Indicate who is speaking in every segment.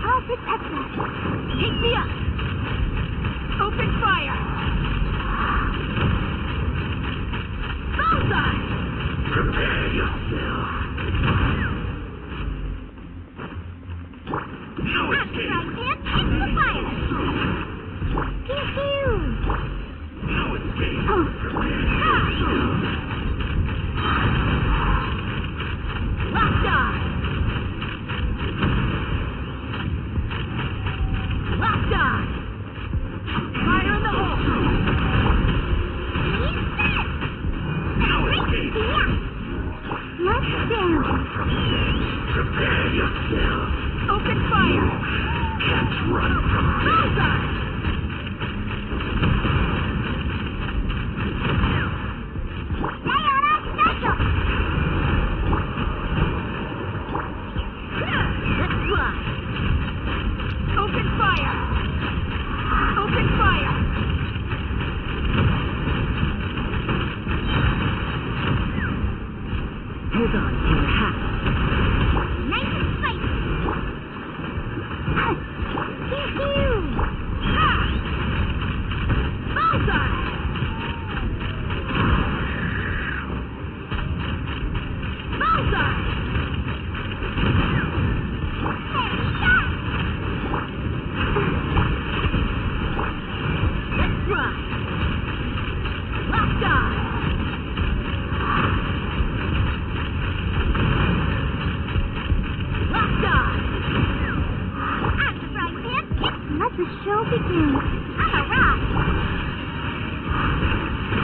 Speaker 1: I'll protect us. Take me up. Open fire. Bullseye.
Speaker 2: Prepare yourself. No escape.
Speaker 1: Take the fire. Pew pew.
Speaker 2: No escape. Prepare
Speaker 1: yourself. Locked on. Locked on! Fire in the hole! He's dead!
Speaker 2: No escape!
Speaker 1: Let's down!
Speaker 2: Prepare yourself!
Speaker 1: Open fire!
Speaker 2: Can't run from me!
Speaker 1: Bullseye! Sayonara special! Let's fly! Open fire! Open fire! Hold on to your hat. Nice and spicy! Pew pew! Ha! Bullseye! Bullseye! Let's run! Locked on! Locked on! I'm the frying pan. Let the show begin. I'm a rock!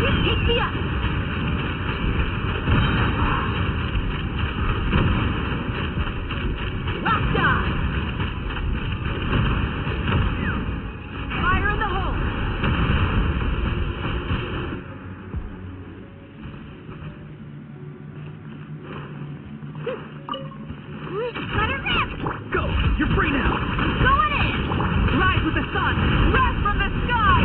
Speaker 1: You pick me up! Locked on! Fire in the hole! Let her rip!
Speaker 2: Go! You're free now!
Speaker 1: Going in! Rise with the sun! Rise from the sky!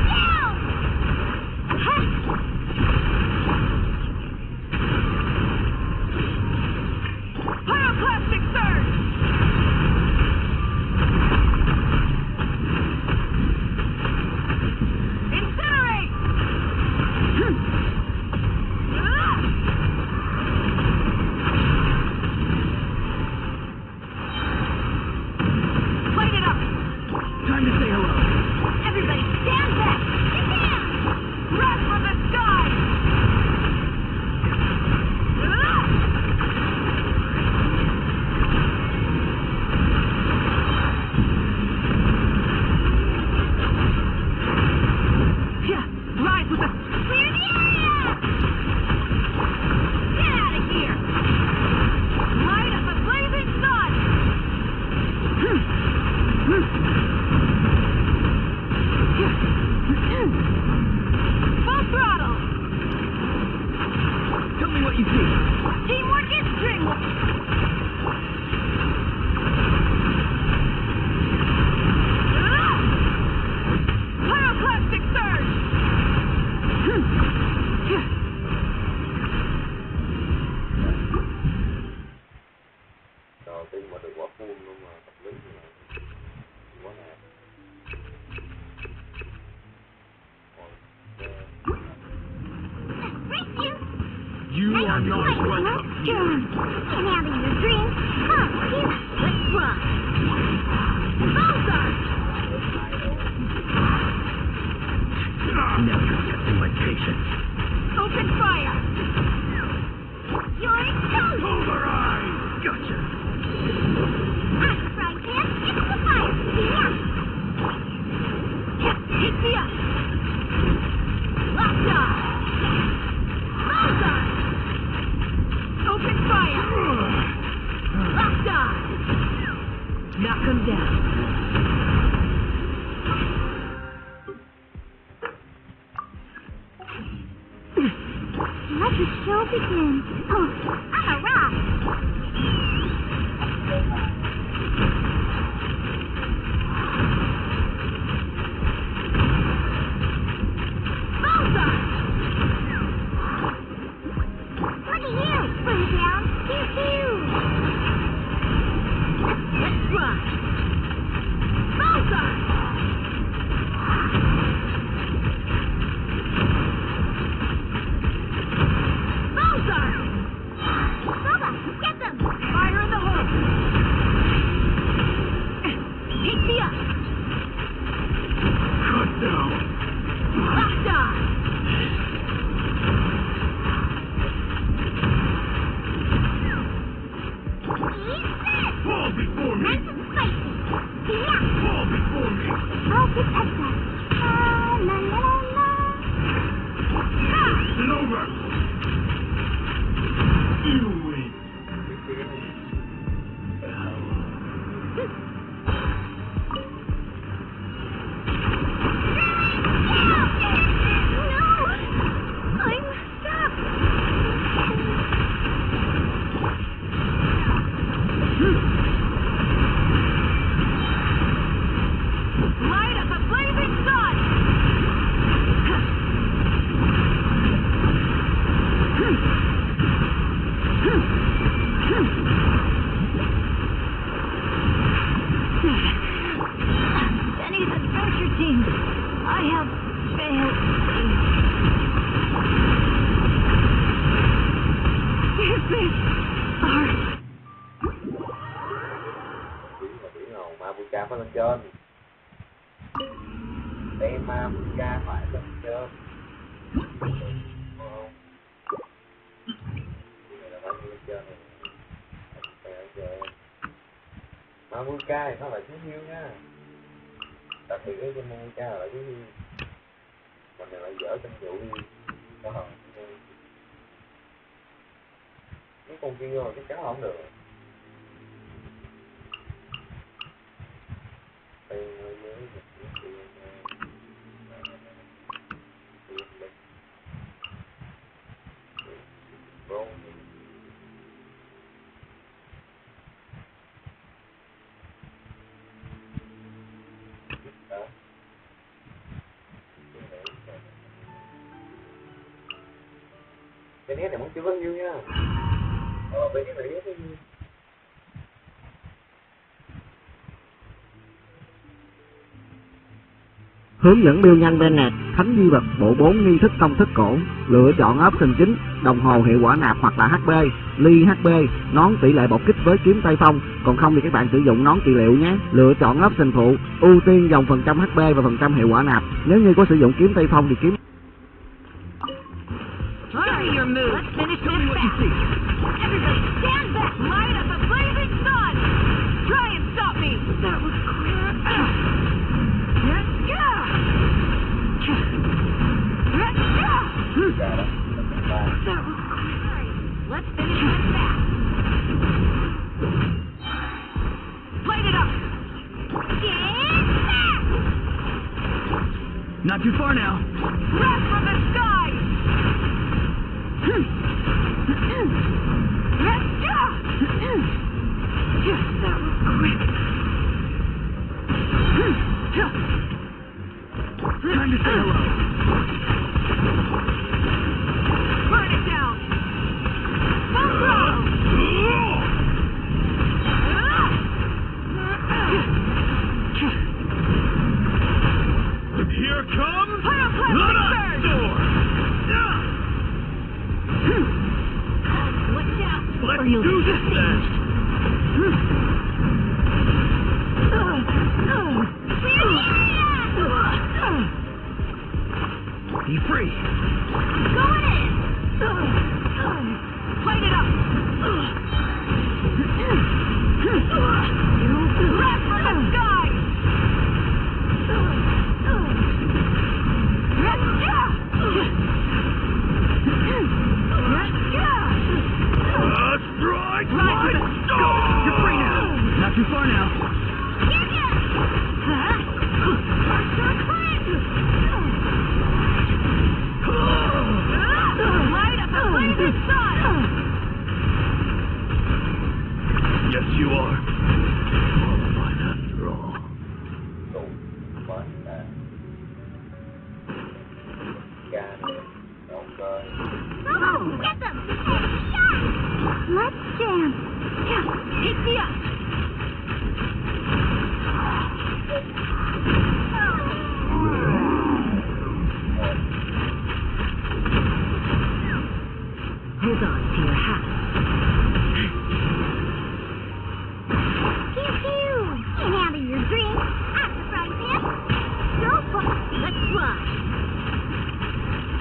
Speaker 1: Down! Pyroclastic surge! Incinerate! Light it up!
Speaker 2: Time to say hello!
Speaker 1: Everybody stand back! Get down! Rise from the sky! Yeah, rise with the... Clear the area! Get out of here! Light up the blazing sun! Full throttle!
Speaker 2: Tell me what you see!
Speaker 1: Teamwork is dreamwork! Pyroclastic surge!
Speaker 3: Đầu tiên mà được quả full luôn mà tập lính là quá nè.
Speaker 2: You are not welcome!
Speaker 1: Can't handle your dreams. Come, let's run. Bullseye!
Speaker 2: Never testing my patience!
Speaker 1: Open fire! You're exposed!
Speaker 2: Pulverize! Gotcha!
Speaker 1: I'm the frying pan. It's the fire. Yeah. Pick me up. Locked on. Bullseye! Open fire! Locked on! Knock him down. the show begins. Oh, I'm a rock. Bullseye! Look at you, bring down. Pew pew. Let's fly. Bullseye! Bullseye! Boba, get them! Fire in the hole! Pick me up!
Speaker 2: Cut down.
Speaker 1: Locked on! Eat this!
Speaker 2: Fall before me.
Speaker 1: Nice and spicy! Yeah!
Speaker 2: Fall before me.
Speaker 1: I'll pick extra. La la la la. Ah!
Speaker 2: It's over. You win.
Speaker 1: Light up a blazing sun! Benny's adventure team, I have failed. This is our...
Speaker 3: Biển hồn mavuika phải lên trên. Tem mavuika phải lên trên. Đúng không? Cái này là phải lên trên này. Mavuika thì nó là chú hiếu nha. Đặc biệt cái mavuika là chú hiếu. Mình này lại dở trong vụ đi. Có hồn. Cái con kia rồi chắc chắn không được. Cái nét này muốn chưa có nhiêu nha. Bên cái này cái nhiêu.
Speaker 4: Hướng dẫn build nhanh bên nẹt, thánh di vật, bộ 4 nghi thức công thức cổ, lựa chọn option chính, đồng hồ hiệu quả nạp hoặc là HP, ly HP, nón tỷ lệ bộc kích với kiếm tay phong, còn không thì các bạn sử dụng nón trị liệu nhé. Lựa chọn option phụ, ưu tiên dòng phần trăm HP và phần trăm hiệu quả nạp. Nếu như có sử dụng kiếm tay phong thì kiếm.
Speaker 1: Study your moves. Let's finish this fast. Everybody stand back. Light up a blazing sun. Try and stop me. That was quick. Let's go. Let's go. That was quick. Let's finish this fast. Light it up. Get back.
Speaker 2: Not too far now.
Speaker 1: Wrath from the sky. Let's go! Yes, that was quick.
Speaker 2: Time to say hello.
Speaker 1: Burn it down. Full throttle.
Speaker 2: Here comes
Speaker 1: Pyroclastic burn.
Speaker 2: Sword.
Speaker 1: Watch out.
Speaker 2: Let's do this then. Be free.
Speaker 1: Going in. Light it up. Wrath from the sky. Let's go.
Speaker 2: Strike
Speaker 1: Right.
Speaker 2: my sword.
Speaker 1: You're free now.
Speaker 2: Not too far now.
Speaker 1: Get ya. Archer cleanse. Light up a blazing sun!
Speaker 2: Yes, you are. Qualified after all.
Speaker 3: Đủ quá là gan đầu cơ.
Speaker 1: Oh, get them! Shot! Let's jam. Hit me up! Hold on to your hat. Pew pew! Can't handle your dream. I'm surprised him. So far. Let's fly.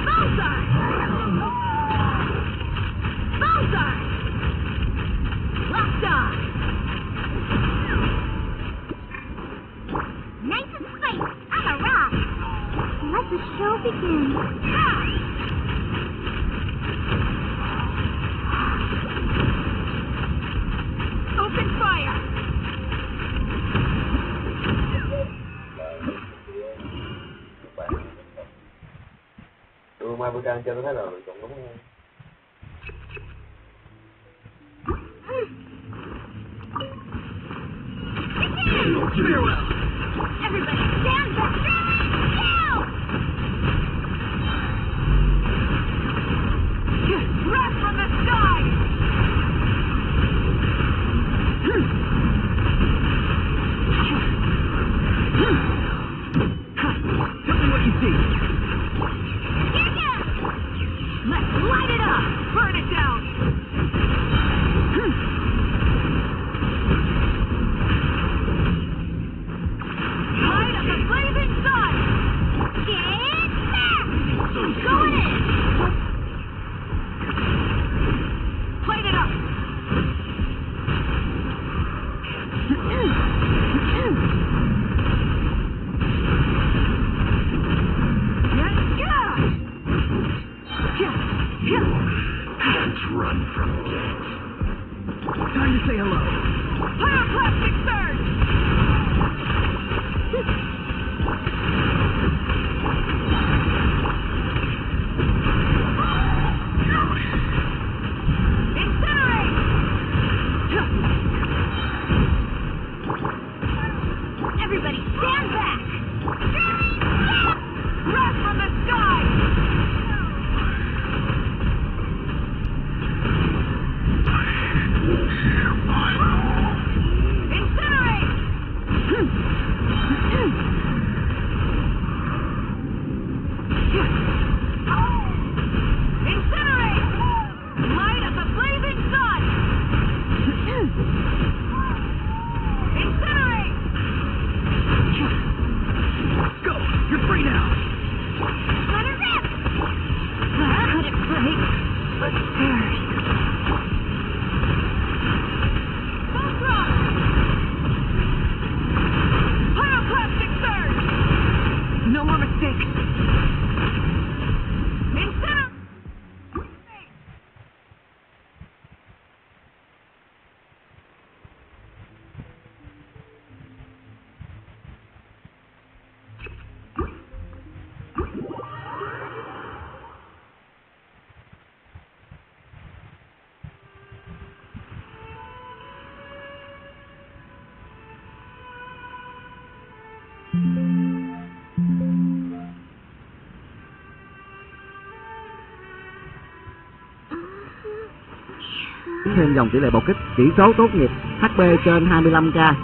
Speaker 1: Bullseye! Bullseye! Locked on! Nice and space! I'm a rock! Let the show begin. Ah! Open fire!
Speaker 3: Mavuika cho tôi thấy là lựa chọn đúng không?
Speaker 2: Farewell.
Speaker 1: Everybody stand back! Down! Rest from the sky!
Speaker 2: Tell me what you see.
Speaker 1: Let's light it up! Burn it down! Light up the blazing sun! Get back! Going in! Light it up!
Speaker 2: Let's run from death. Time to say hello.
Speaker 1: Pyroclastic surge! Incinerate! Everybody stand back! Rest from the sky! Incinerate! Incinerate! Light up the blazing sun! Incinerate!
Speaker 2: Go! You're free now!
Speaker 1: Let her rip! Could it break? Let's burn. Full throttle! Pyroclastic surge! No more mistakes! Incinerate!
Speaker 4: Thêm dòng tỷ lệ bộc kích, chỉ số tốt nghiệp, HP trên 25k.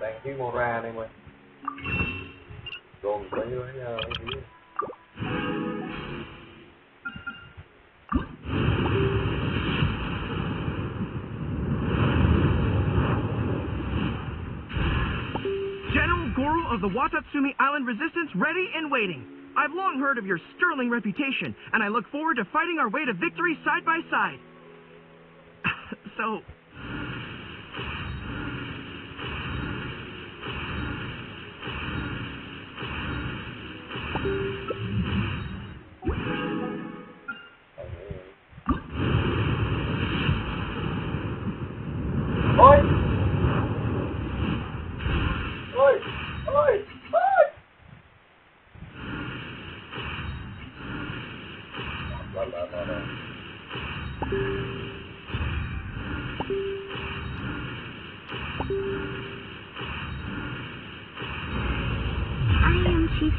Speaker 3: Đang kiếm Mora đây mà. Còn tới với
Speaker 2: of the Watatsumi Island Resistance ready and waiting. I've long heard of your sterling reputation, and I look forward to fighting our way to victory side by side. So...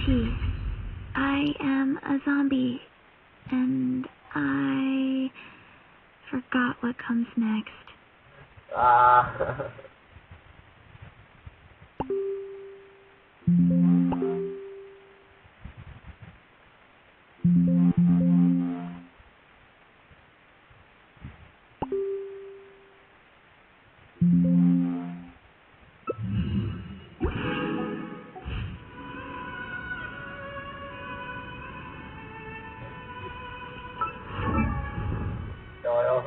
Speaker 1: Chi. I am a zombie, and I forgot what comes next.
Speaker 3: Trời ơi.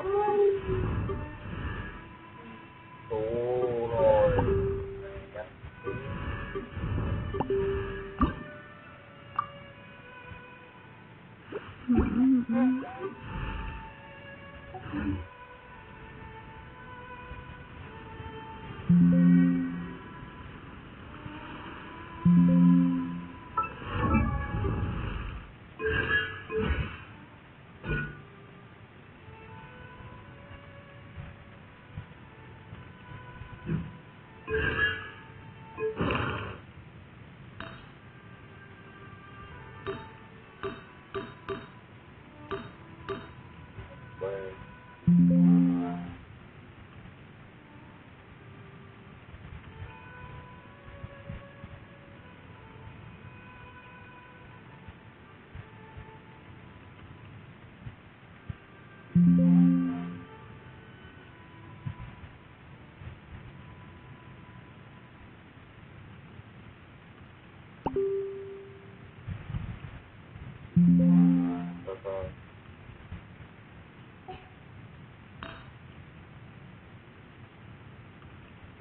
Speaker 3: Tù rồi.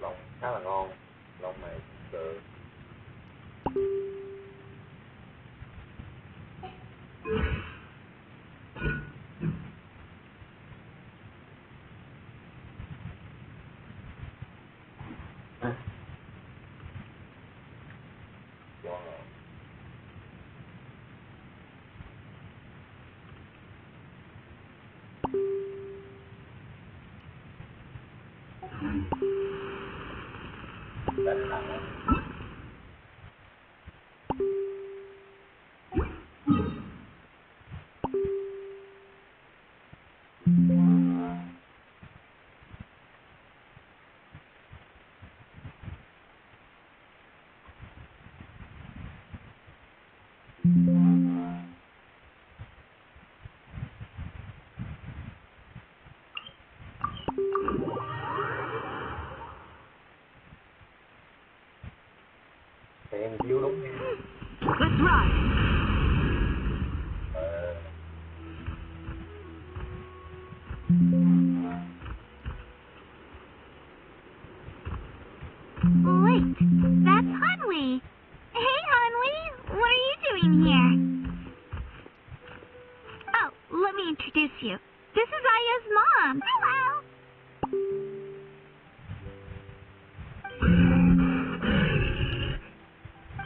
Speaker 3: Lòng khá là ngon, lòng này được. Em chiếu đúng nha.
Speaker 1: Let's ride. Wait, that's Hunley. Hey, Hunley, what are you doing here? Oh, let me introduce you. This is Aya's mom. Hello.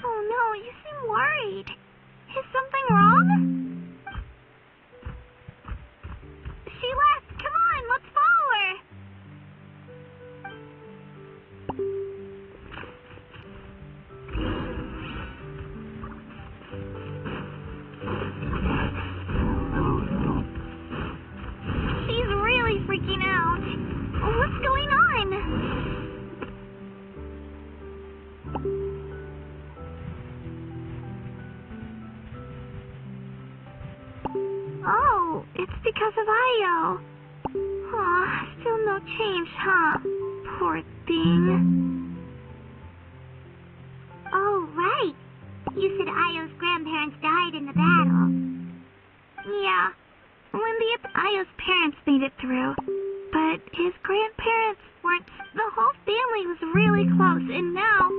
Speaker 1: Oh no, you seem worried. Is something wrong? She left. Come on, let's follow her. She's really freaking out. What's going on? Oh, it's because of Io. Aw, still no change, huh? Poor thing. Oh, right. You said Io's grandparents died in the battle. Yeah. Io's parents made it through. But his grandparents weren't. The whole family was really close, and now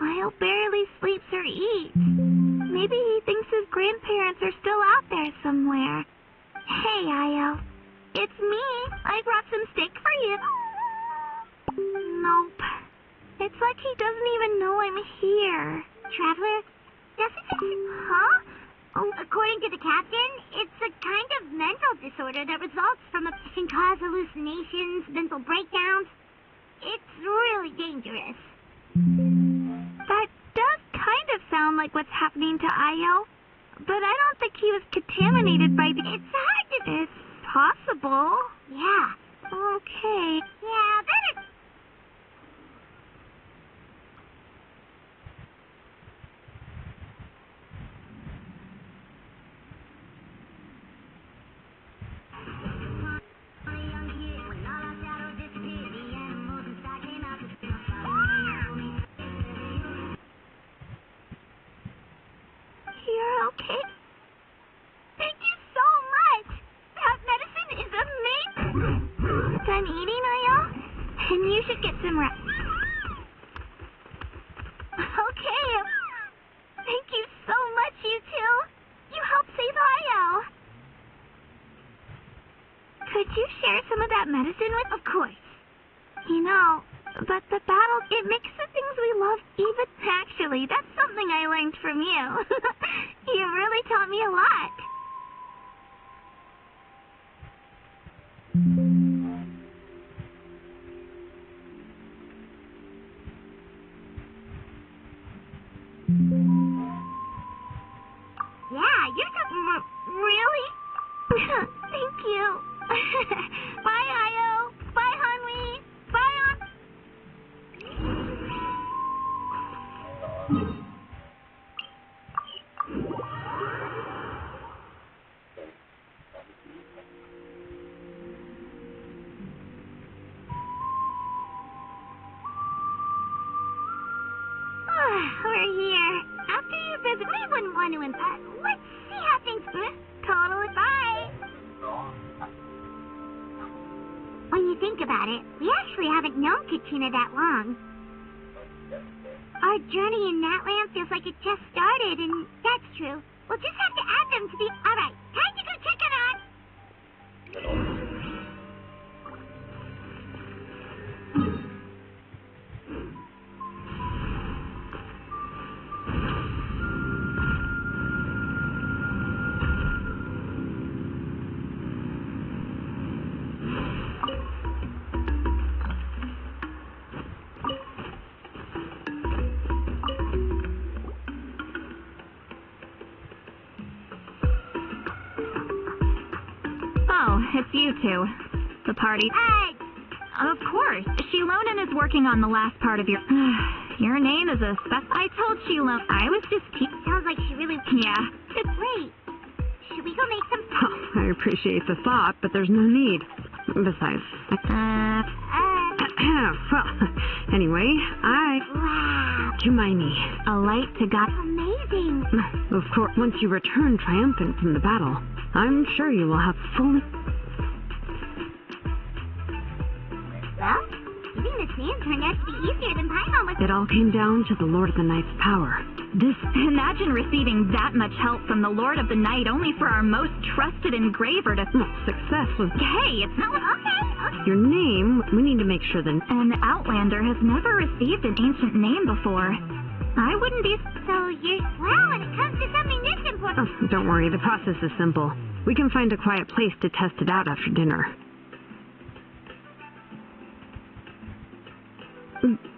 Speaker 1: Io barely sleeps or eats. Maybe he thinks his grandparents are still out there somewhere. Hey, Io. It's me. I brought some steak for you. Nope. It's like he doesn't even know I'm here. Traveler, huh? According to the captain, it's a kind of mental disorder that results from can cause hallucinations, mental breakdowns. It's really dangerous. That does kind of sound sound like what's happening to Io. But I don't think he was contaminated by the... It's hard to... It's possible. Yeah. Okay. Yeah, that is... You're okay? Thank you so much! That medicine is amazing! Done eating, Io? And you should get some rest. Okay. Thank you so much, you two. You helped save Io. Could you share some of that medicine with... Of course. You know, but the battle, it makes the things we love even... Actually, that's something I learned from you. You really taught me a lot. Yeah, you're really? Thank you. Bye, Io. Bye, Hanwi. Bye, We're here. After your visit, we wouldn't want to let's see how things... Totally. Bye. When you think about it, we actually haven't known Katrina that long. Our journey in Natland feels like it just started, and that's true. We'll just have to add them to the... Alright, time to go check it out!
Speaker 5: It's you two. The party.
Speaker 1: Hey!
Speaker 5: Of course. Shilonen is working on the last part of your... Your name is a I told Shilonen. I was just
Speaker 1: Sounds like she really...
Speaker 5: Yeah.
Speaker 1: Wait. Should we go make some...
Speaker 6: Oh, I appreciate the thought, but there's no need. Besides... well, anyway,
Speaker 1: Wow.
Speaker 6: Do you mind me?
Speaker 5: A light to God.
Speaker 1: Amazing.
Speaker 6: Of course, once you return triumphant from the battle, I'm sure you will have full...
Speaker 1: Well, using the sand turned out to be easier than Paimon was...
Speaker 6: It all came down to the Lord of the Night's power.
Speaker 5: Imagine receiving that much help from the Lord of the Night only for our most trusted engraver to...
Speaker 6: Success was...
Speaker 5: Hey, it's not...
Speaker 1: Okay.
Speaker 6: Your name, we need to make sure that...
Speaker 5: An Outlander has never received an ancient name before. I wouldn't be...
Speaker 1: So you're... Well, when it comes to something this important...
Speaker 6: Oh, don't worry, the process is simple. We can find a quiet place to test it out after dinner.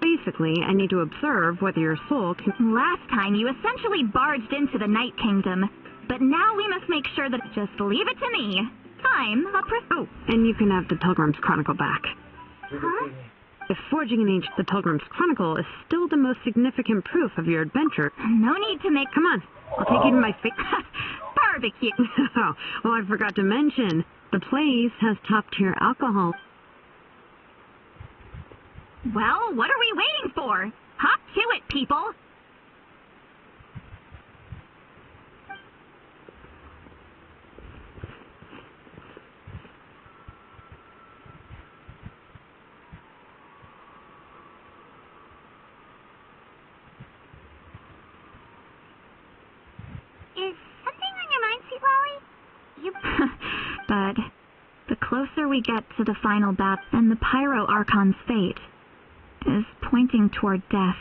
Speaker 6: Basically, I need to observe whether your soul can...
Speaker 5: Last time, you essentially barged into the Night Kingdom. But now we must make sure that... Just leave it to me. I'm a...
Speaker 6: Oh, and you can have the Pilgrim's Chronicle back.
Speaker 1: Huh?
Speaker 6: If forging an the Pilgrim's Chronicle is still the most significant proof of your adventure...
Speaker 5: No need to make...
Speaker 6: Come on, I'll take you to my
Speaker 5: barbecue.
Speaker 6: Oh, well, I forgot to mention, the place has top-tier alcohol.
Speaker 5: Well, what are we waiting for? Hop to it, people!
Speaker 1: Is something on your mind, Sweet Lolly? You...
Speaker 5: But the closer we get to the final battle, and the Pyro Archon's fate is pointing toward death.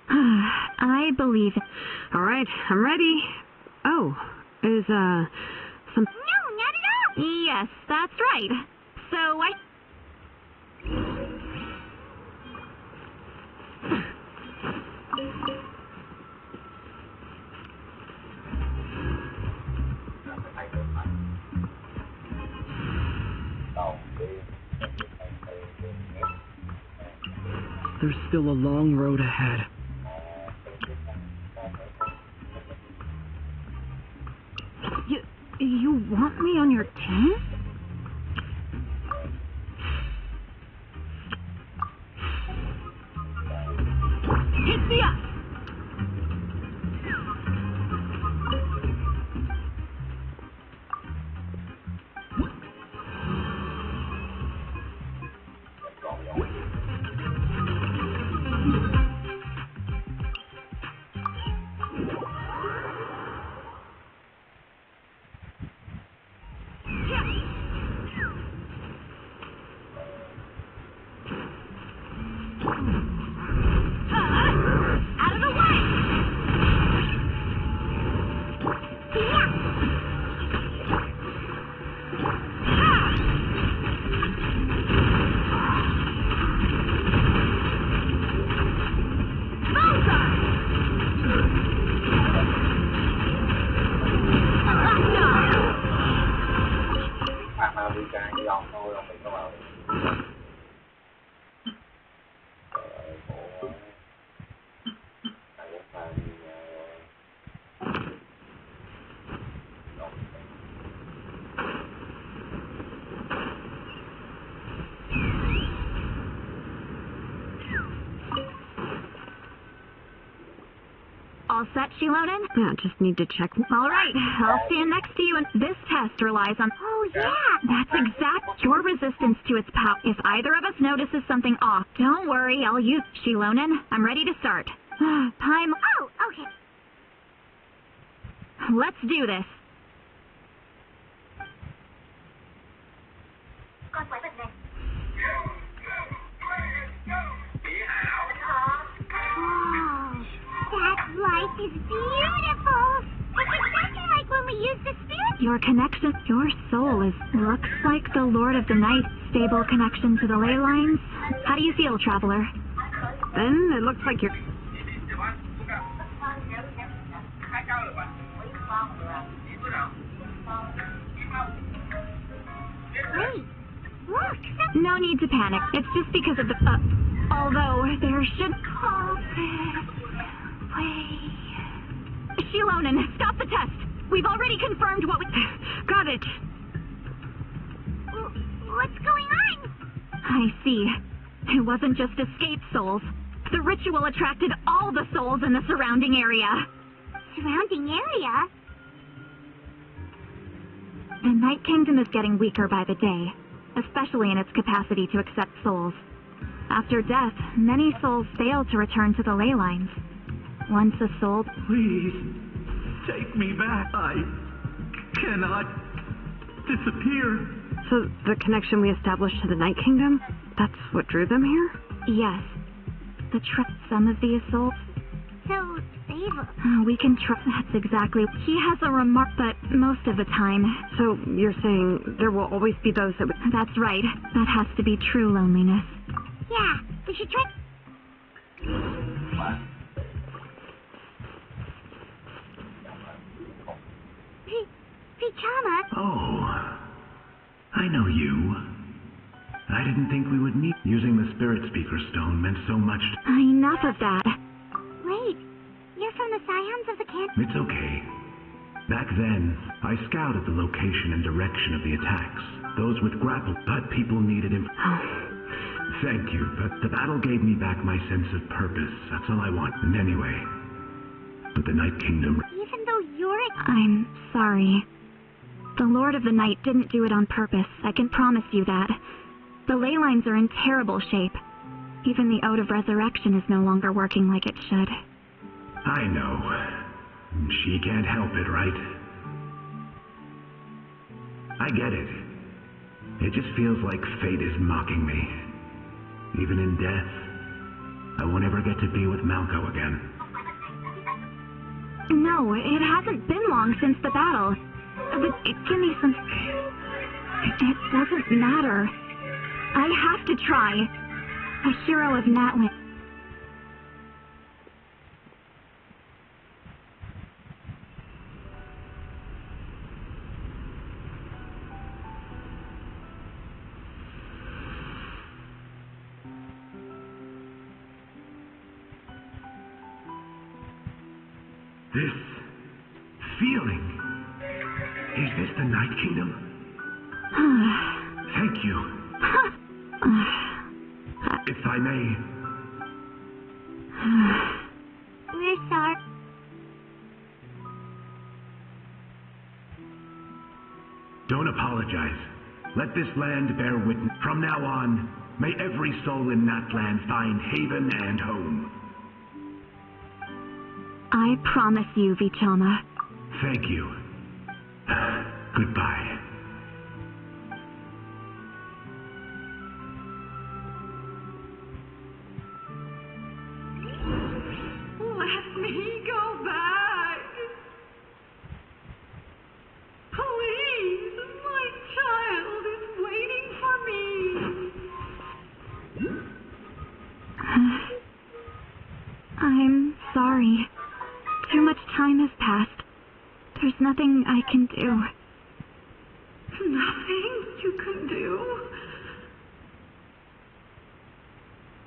Speaker 5: I believe it.
Speaker 6: All right, I'm ready. Oh, is, some...
Speaker 1: No, not at all!
Speaker 5: Yes, that's right. So
Speaker 2: There's still a long road ahead.
Speaker 5: You want me on your team? Hit me up!
Speaker 3: mavuika hy vọng thôi không bị có vào được.
Speaker 5: All set, Shilonen?
Speaker 6: Yeah, just need to check.
Speaker 5: All right, I'll stand next to you, and this test relies on...
Speaker 1: Oh, yeah!
Speaker 5: That's exact your resistance to its power. If either of us notices something off, don't worry, I'll use... Shilonen, I'm ready to start. Time...
Speaker 1: Oh, okay.
Speaker 5: Let's do this.
Speaker 1: That light is beautiful! It's exactly like when we used the spirit...
Speaker 5: Your connection, your soul looks like the Lord of the Night. Stable connection to the ley lines. How do you feel, Traveler?
Speaker 6: Then it looks like you're...
Speaker 1: Wait, look!
Speaker 5: No need to panic. It's just because of the... although there should... Shilonen, stop the test! We've already confirmed what we...
Speaker 6: Got it!
Speaker 1: What's going on?
Speaker 5: I see. It wasn't just escape souls. The ritual attracted all the souls in the surrounding area.
Speaker 1: Surrounding area?
Speaker 5: The Night Kingdom is getting weaker by the day, especially in its capacity to accept souls. After death, many souls fail to return to the ley lines. Once a soul...
Speaker 2: Please, take me back. I cannot disappear.
Speaker 6: So the connection we established to the Night Kingdom, that's what drew them here?
Speaker 5: Yes. Some of these souls...
Speaker 1: So, Teyvat...
Speaker 5: we can trust... That's exactly... He has a remark, but most of the time...
Speaker 6: So you're saying there will always be those that would...
Speaker 5: That's right. That has to be true loneliness.
Speaker 1: Yeah, we should try... Pichama?
Speaker 7: Oh, I know you. I didn't think we would need... Using the Spirit Speaker Stone meant so much to...
Speaker 5: Enough of that.
Speaker 1: Wait, you're from the Scions of the Camp...
Speaker 7: It's okay. Back then, I scouted the location and direction of the attacks. Those with grapple, but people needed him. Thank you, but the battle gave me back my sense of purpose. That's all I want. And anyway, but the Night Kingdom...
Speaker 1: Even though you're...
Speaker 5: I'm sorry. The Lord of the Night didn't do it on purpose. I can promise you that. The ley lines are in terrible shape. Even the Ode of Resurrection is no longer working like it should.
Speaker 7: I know. She can't help it, right? I get it. It just feels like fate is mocking me. Even in death, I won't ever get to be with Malco again.
Speaker 5: No, it hasn't been long since the battle. Give me some... It doesn't matter. I have to try. A hero of Natwin.
Speaker 7: This feeling. Is this the Night Kingdom? Thank you. If I may.
Speaker 1: We're sorry.
Speaker 7: Don't apologize. Let this land bear witness. From now on, may every soul in that land find haven and home.
Speaker 5: I promise you, Vichama.
Speaker 7: Thank you. Goodbye.
Speaker 8: Let me go back. Please, my child is waiting for me.
Speaker 5: I'm sorry. Too much time has passed. There's nothing I can do.
Speaker 8: Nothing you can do?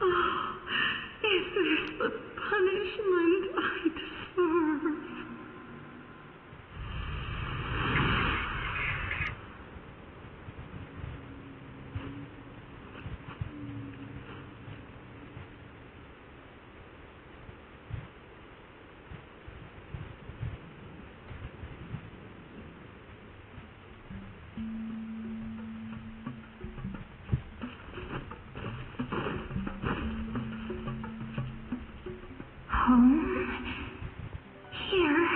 Speaker 8: Oh, is this the punishment I deserve?
Speaker 5: Home. Here.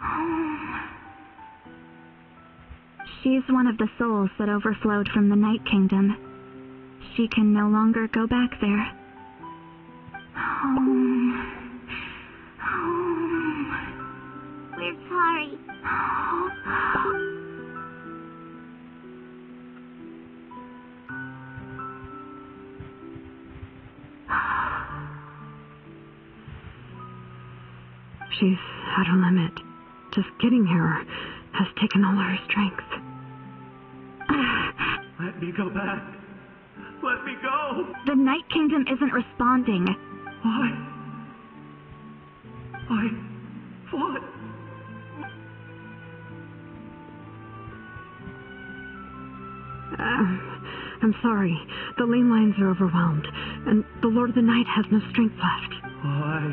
Speaker 5: Home. She's one of the souls that overflowed from the Night Kingdom. She can no longer go back there. Home. Home.
Speaker 1: We're sorry.
Speaker 6: She's at her limit. Just getting here has taken all her strength.
Speaker 2: Let me go back. Let me go.
Speaker 5: The Night Kingdom isn't responding.
Speaker 2: I fought.
Speaker 6: I'm sorry. The lane lines are overwhelmed, and the Lord of the Night has no strength left.
Speaker 2: Why?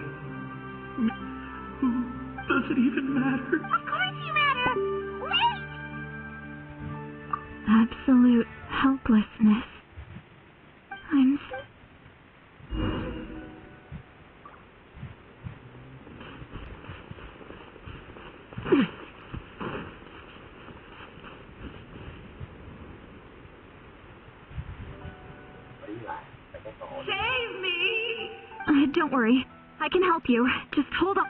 Speaker 2: Does it even matter?
Speaker 1: Of course you matter. Wait!
Speaker 5: Absolute helplessness.
Speaker 8: Save me!
Speaker 5: Don't worry. I can help you. Just hold on.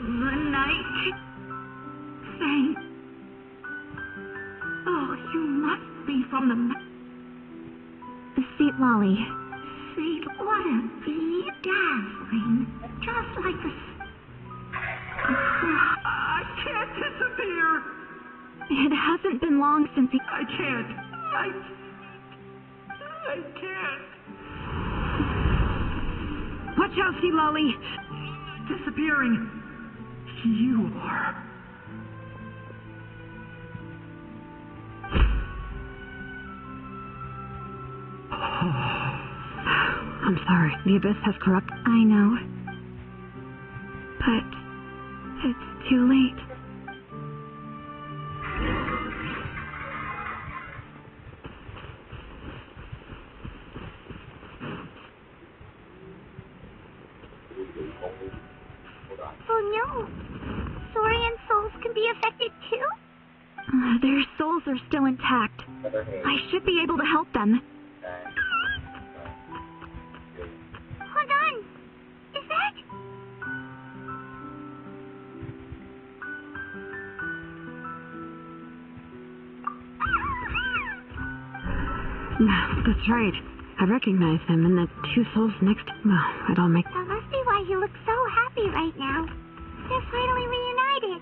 Speaker 8: The night. Thank. Oh, you must be from the
Speaker 5: Seat Lolly.
Speaker 8: See, what a bee dazzling. Just like the. I can't disappear.
Speaker 5: It hasn't been long since he...
Speaker 2: I can't. I can't.
Speaker 6: Watch out, Sea Lolly!
Speaker 2: Disappearing. You are.
Speaker 6: I'm sorry. The Abyss has corrupted.
Speaker 5: I know. But it's too late.
Speaker 1: Oh no! Saurian souls can be affected too?
Speaker 5: Their souls are still intact. I should be able to help them.
Speaker 1: Hold on! Is that...
Speaker 6: That's right. I recognize him, and the two souls next to him. Well, it all makes...
Speaker 1: That must be why he looks so happy right now. They're finally reunited.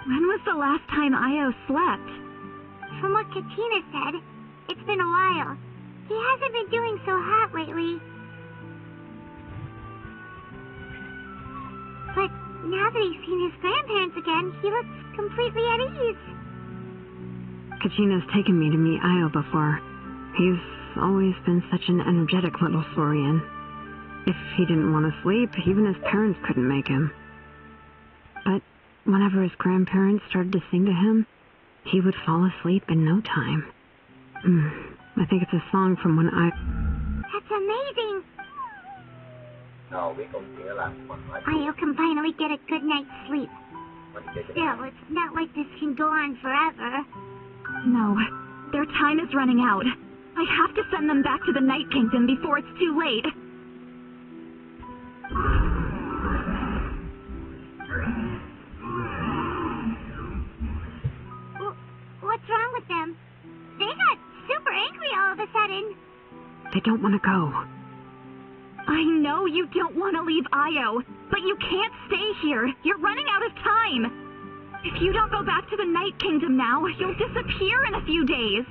Speaker 5: When was the last time Io slept?
Speaker 1: From what Katina said, it's been a while. He hasn't been doing so hot lately. But now that he's seen his grandparents again, he looks completely at ease.
Speaker 6: Kachina's taken me to meet Io before. He's always been such an energetic little saurian. If he didn't want to sleep, even his parents couldn't make him. But whenever his grandparents started to sing to him, he would fall asleep in no time. I think it's a song from when
Speaker 1: That's amazing!
Speaker 3: No, biết câu chuyện là mình phải
Speaker 1: Io can finally get a good night's sleep.
Speaker 3: mình chơi cho
Speaker 1: Still, it's not like this can go on forever.
Speaker 5: No, their time is running out. I have to send them back to the Night Kingdom before it's too late.
Speaker 1: What's wrong with them? They got super angry all of a sudden.
Speaker 6: They don't want to go.
Speaker 5: I know you don't want to leave Io, but you can't stay here. You're running out of time. If you don't go back to the Night Kingdom now, you'll disappear in a few days.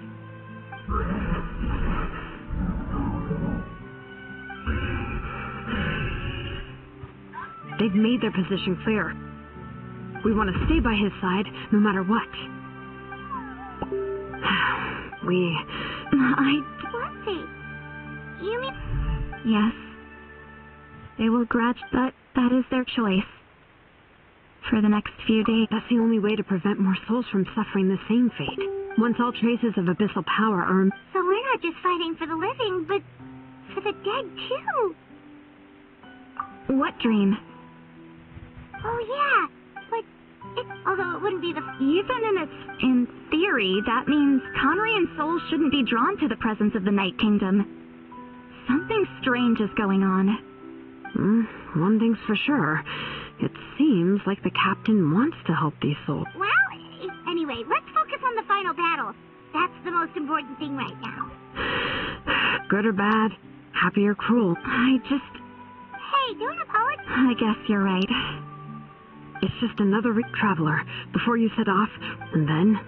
Speaker 6: They've made their position clear. We want to stay by his side, no matter what.
Speaker 1: What? You mean...
Speaker 5: Yes. They will grudge, but that is their choice. For the next few days.
Speaker 6: That's the only way to prevent more souls from suffering the same fate. Once all traces of abyssal power are...
Speaker 1: So we're not just fighting for the living, but for the dead, too.
Speaker 5: What dream?
Speaker 1: Oh, yeah. But although it wouldn't be the...
Speaker 5: Even in theory, that means Conrian souls shouldn't be drawn to the presence of the Night Kingdom. Something strange is going on.
Speaker 6: One thing's for sure. It seems like the captain wants to help these souls.
Speaker 1: Well, anyway, let's focus on the final battle. That's the most important thing right now.
Speaker 6: Good or bad, happy or cruel.
Speaker 1: Hey, don't apologize.
Speaker 5: I guess you're right.
Speaker 6: It's just another traveler before you set off, and then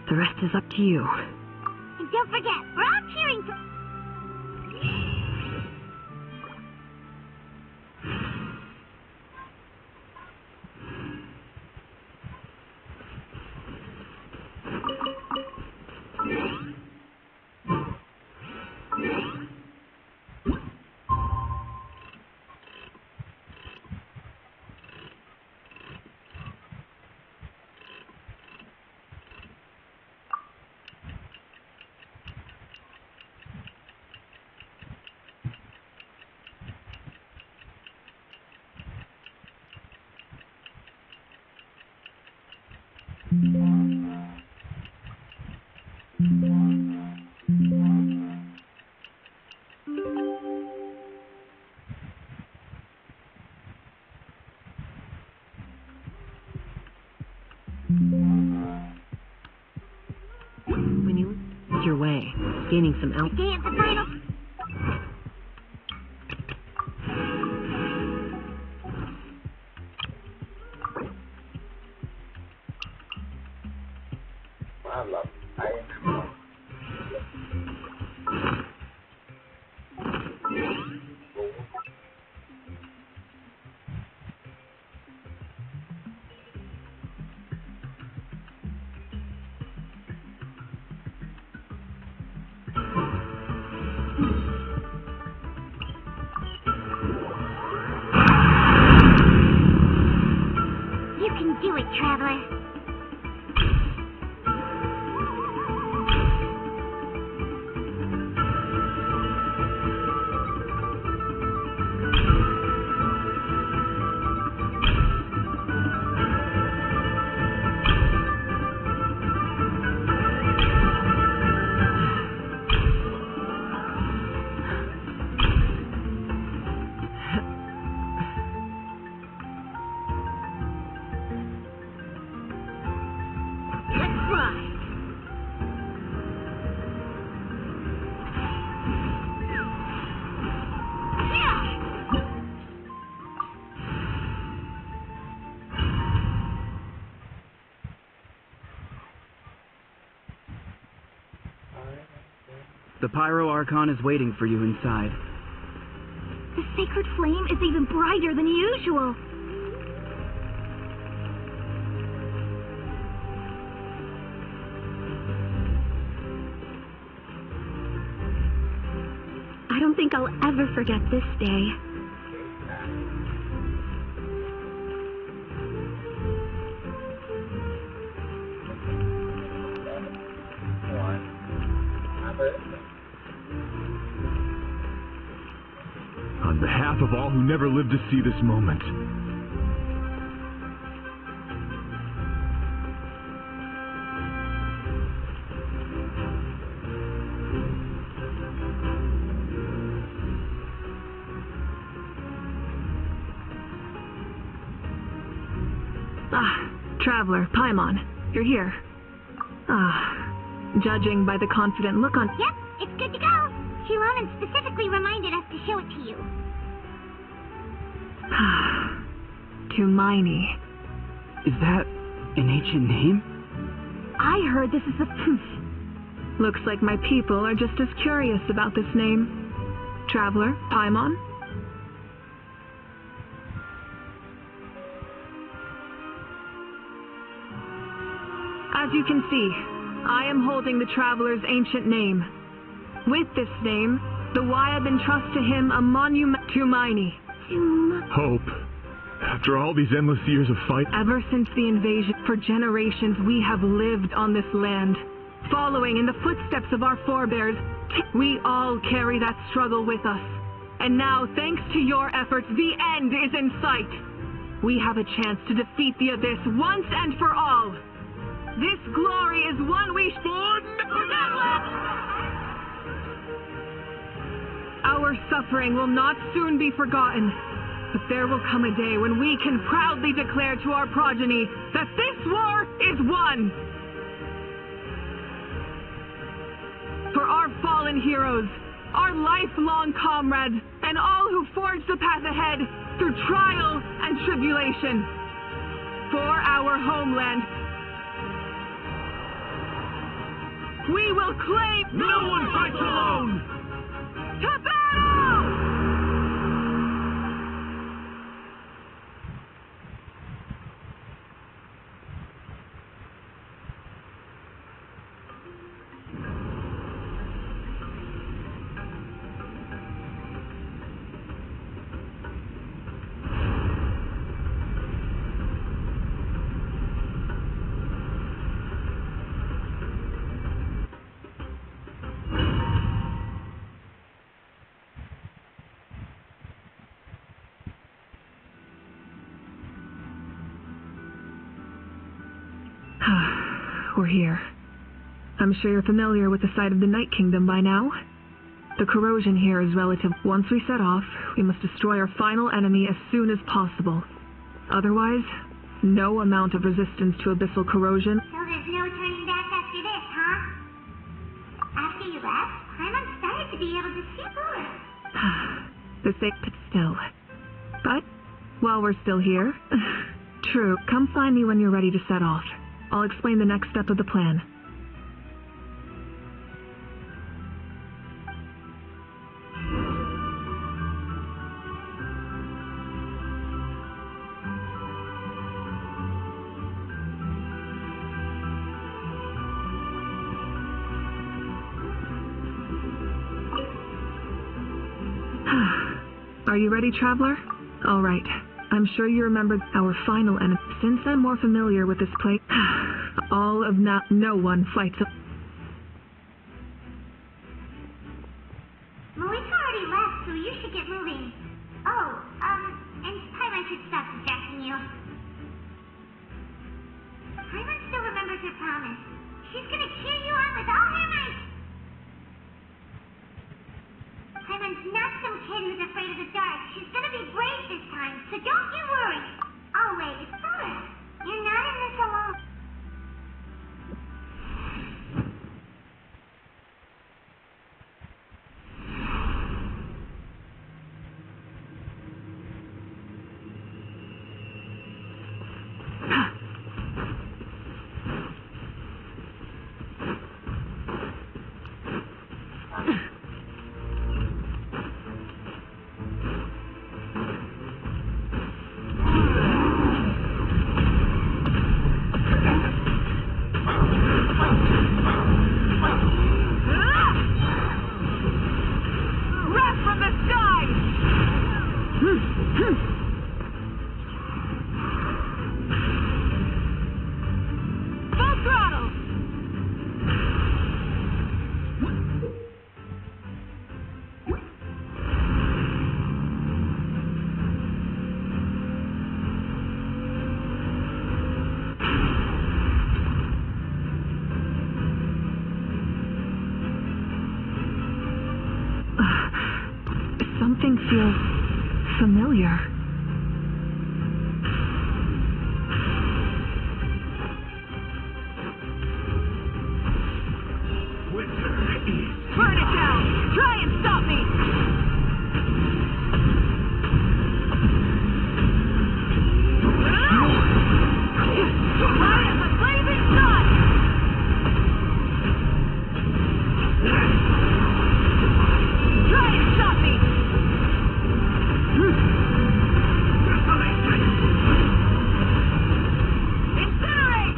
Speaker 6: the rest is up to you.
Speaker 1: And don't forget, we're all cheering for...
Speaker 6: When you lose your way, gaining some out.
Speaker 1: Day of the final...
Speaker 3: Má lọc thấy
Speaker 2: The Pyro Archon is waiting for you inside.
Speaker 1: The sacred flame is even brighter than usual. I don't think I'll ever forget this day.
Speaker 7: On behalf of all who never lived to see this moment,
Speaker 6: Traveler, Paimon, you're here. Judging by the confident look on...
Speaker 1: Yep, it's good to go. Shilonen specifically reminded us to show it to you.
Speaker 6: Tumaini.
Speaker 2: Is that an ancient name?
Speaker 1: I heard this is the...
Speaker 6: Looks like my people are just as curious about this name. Traveler, Paimon? As you can see, I am holding the Traveler's ancient name. With this name, the Wyab entrust to him a monument to Tumaini.
Speaker 7: hope. After all these endless years of fight,
Speaker 6: Ever since the invasion, for generations we have lived on this land. Following in the footsteps of our forebears, we all carry that struggle with us. And now, thanks to your efforts, the end is in sight. We have a chance to defeat the Abyss once and for all. This glory is one we should never. Our suffering will not soon be forgotten, but there will come a day when we can proudly declare to our progeny that this war is won. For our fallen heroes, our lifelong comrades, and all who forged the path ahead through trial and tribulation. For our homeland, we will claim
Speaker 7: no one fights alone!
Speaker 6: to battle! We're here. I'm sure you're familiar with the site of the Night Kingdom by now. The corrosion here is relative. Once we set off, we must destroy our final enemy as soon as possible. Otherwise, no amount of resistance to abyssal corrosion.
Speaker 1: So there's no turning back after this, huh? After you left, Paimon started to be able to see more.
Speaker 6: The sake but still. But, while we're still here... True, come find me when you're ready to set off. I'll explain the next step of the plan. Are you ready, Traveler? All right. I'm sure you remember our final enemy. Since I'm more familiar with this place, all of no one fights up.
Speaker 1: Mavuika already left, so you should get moving. Oh, and Paimon should stop distracting you. Paimon still remembers her promise. She's gonna cheer you on with all her might. Paimon's not some kid who's afraid of the dark. She's gonna be brave this time, so don't you worry. Always. You're not in this alone.
Speaker 5: Full throttle! Something feels familiar. Burn it down! Try and stop me! Right as a blazing sun! Try and stop me! Incinerate!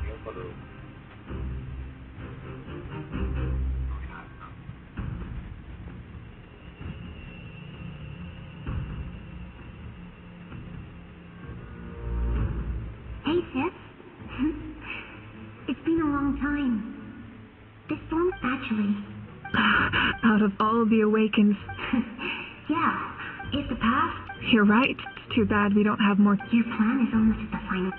Speaker 3: Nếu có được.
Speaker 8: Hey, sis. It's been a long time. This storm actually...
Speaker 5: Out of all the awakens.
Speaker 8: Yeah, it's the past.
Speaker 5: You're right. It's too bad we don't have more.
Speaker 8: Your plan is almost at the final.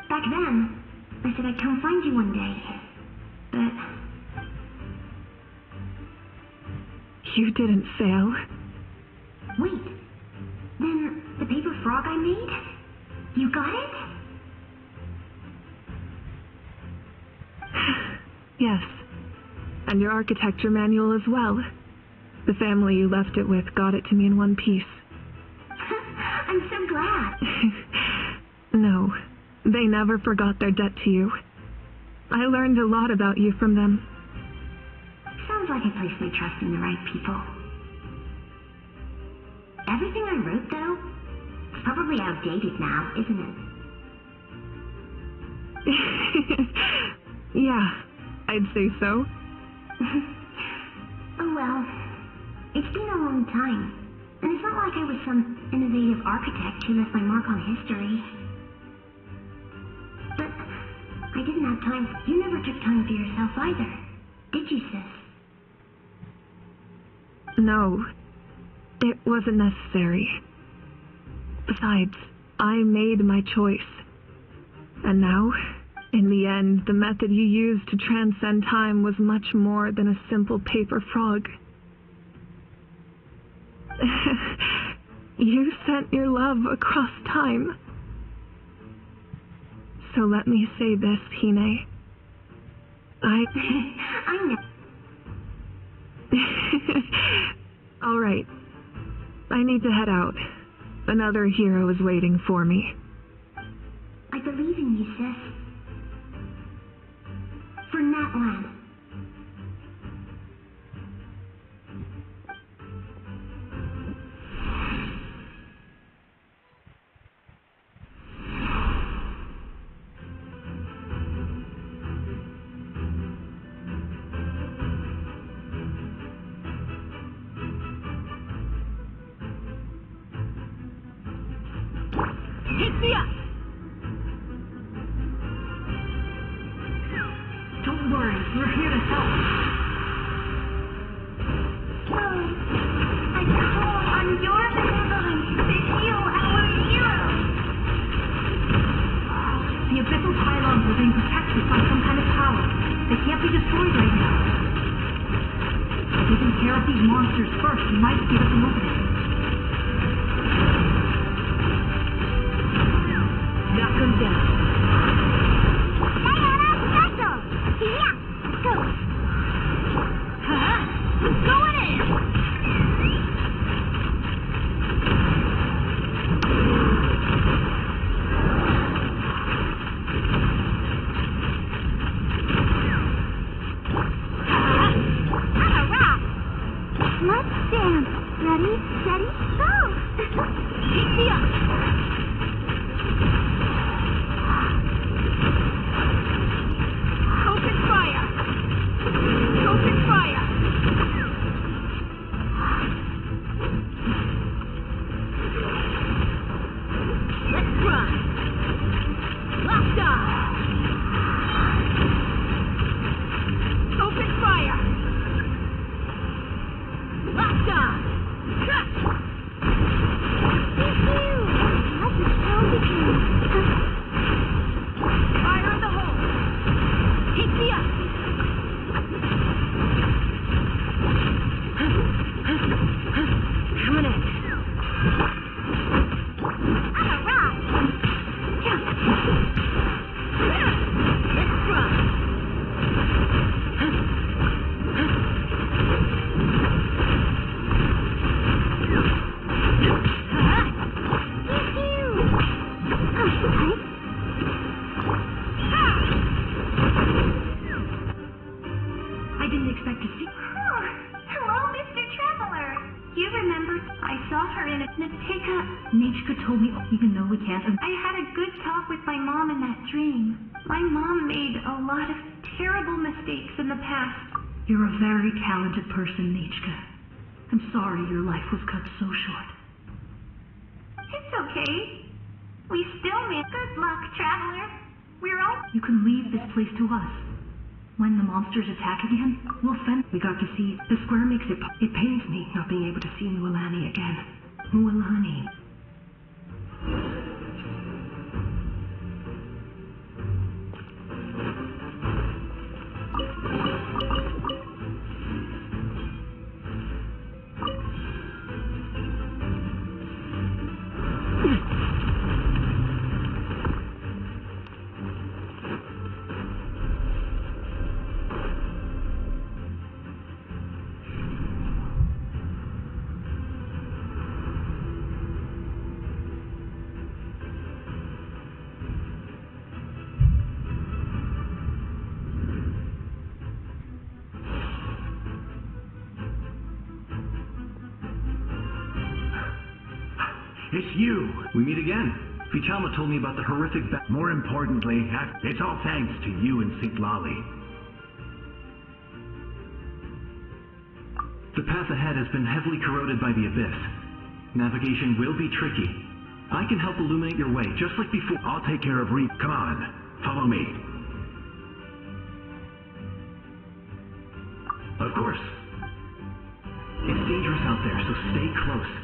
Speaker 8: Back then, I said I'd come find you one day. But...
Speaker 5: You didn't fail.
Speaker 8: Wait. Then, the paper frog I made? You got it?
Speaker 5: Yes. And your architecture manual as well. The family you left it with got it to me in one piece.
Speaker 8: I'm so glad.
Speaker 5: No, they never forgot their debt to you. I learned a lot about you from them.
Speaker 8: Sounds like I placed my trust in the right people. Everything I wrote, though, it's probably outdated now, isn't it?
Speaker 5: Yeah, I'd say so.
Speaker 8: Oh well, it's been a long time, and it's not like I was some innovative architect who left my mark on history. But I didn't have time. You never took time for yourself either, did you, sis?
Speaker 5: No, it wasn't necessary. Besides, I made my choice. And now, in the end, the method you used to transcend time was much more than a simple paper frog. You sent your love across time. So let me say this, Hine. I
Speaker 8: know.
Speaker 5: All right. I need to head out. Another hero is waiting for me.
Speaker 8: I believe in you, sis. For Natlan.
Speaker 5: Hit me up!
Speaker 8: Don't worry, we're here to help. So, I call on your benevolence to heal our heroes.
Speaker 9: The abyssal pylons are being protected by some kind of power. They can't be destroyed right now. Taking care of these monsters first might give us an opening.
Speaker 5: Knock them down.
Speaker 1: Yeah, go.
Speaker 5: Going in!
Speaker 1: Let's dance. Ready, steady, go.
Speaker 5: Keep me up! Open fire!
Speaker 9: didn't expect to see...
Speaker 1: Oh, hello, Mr. Traveler. You remember I saw her in a
Speaker 9: Nichka told me, even though we can't...
Speaker 1: I had a good talk with my mom in that dream. My mom made a lot of terrible mistakes in the past.
Speaker 9: You're a very talented person, Nichka. I'm sorry your life was cut so short.
Speaker 1: It's okay. We still made good luck, Traveler. We're all...
Speaker 9: You can leave this place to us. When the monsters attack again, we'll fend... We got to see... The square makes it... It pains me not being able to see Mualani again. Mualani.
Speaker 7: It's you! We meet again. Fichama told me about the horrific More importantly, it's all thanks to you and St. Lolly. The path ahead has been heavily corroded by the abyss. Navigation will be tricky. I can help illuminate your way, just like before. I'll take care of Come on, follow me. Of course. It's dangerous out there, so stay close.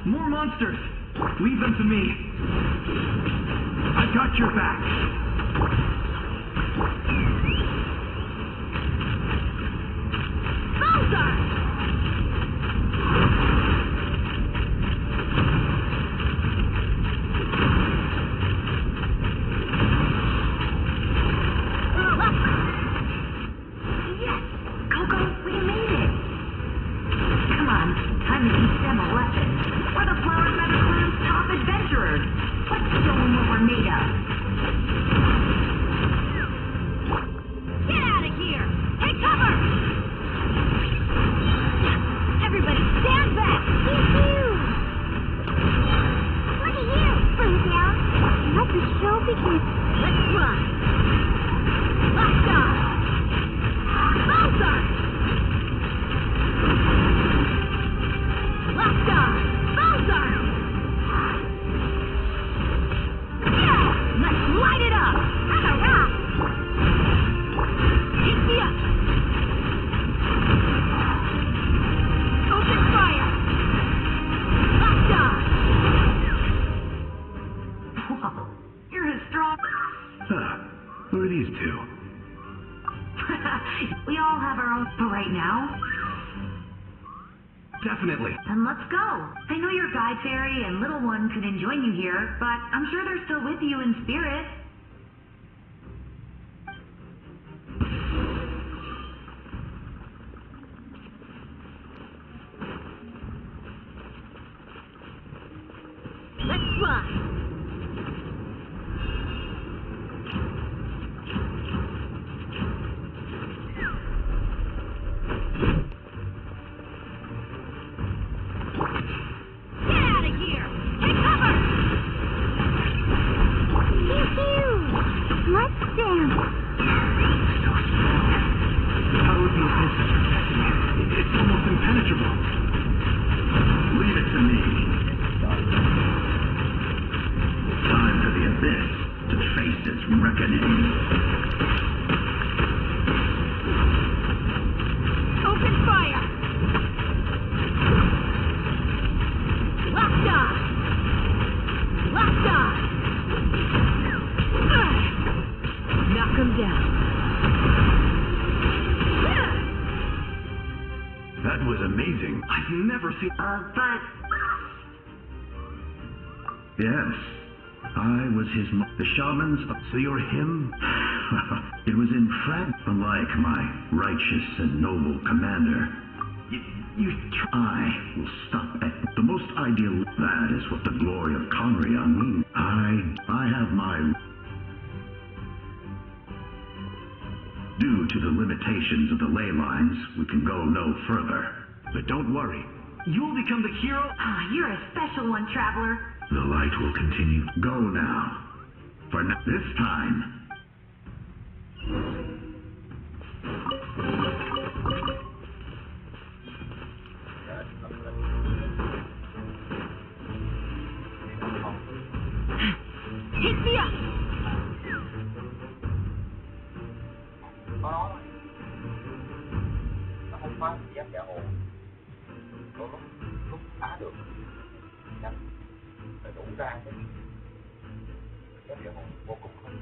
Speaker 7: More monsters! Leave them to me. I've got your back. Who are these two?
Speaker 9: We all have our own for right now.
Speaker 7: Definitely.
Speaker 9: Then let's go. I know your guide fairy and little one couldn't join you here, but I'm sure they're still with you in spirit.
Speaker 1: Let's fly.
Speaker 7: That was amazing. I've never seen...
Speaker 9: but...
Speaker 7: Yes. I was his the shamans. So you're him? It was in France. Unlike my righteous and noble commander, I will stop at the most ideal. That is what the glory of Conria means. I have my. Due to the limitations of the ley lines, we can go no further. But don't worry.
Speaker 2: You'll become the hero.
Speaker 9: Ah, you're a special one, traveler.
Speaker 7: The light will continue. Go now. For this time.
Speaker 3: Nó không phá giáp giả hồn, lúc phá được nhanh phải đủ ra cái giáp giả hồn vô cùng không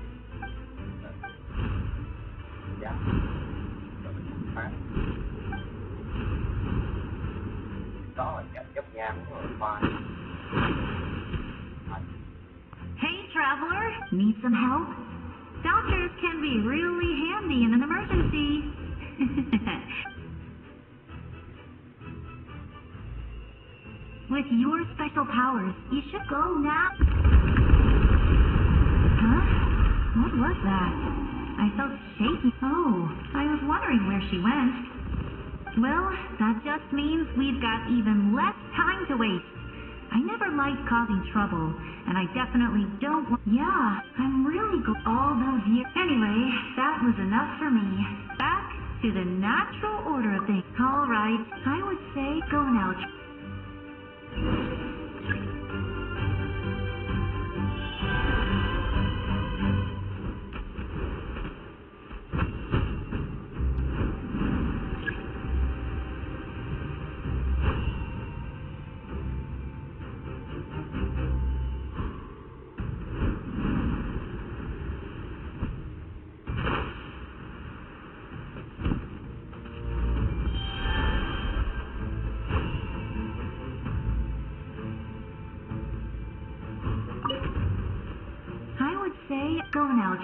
Speaker 3: giáp rồi mình phá đó là cảnh dốc ngang rồi phá.
Speaker 9: Hey, traveler, need some help? Doctors can be really handy in an emergency. With your special powers, you should go now. Huh? What was that? I felt shaky. Oh, I was wondering where she went. Well, that just means we've got even less time to waste. I never liked causing trouble, and I definitely don't want... Yeah, I'm really good all those years. Anyway, that was enough for me. Back to the natural order of things. All right, I would say go now. Say go now,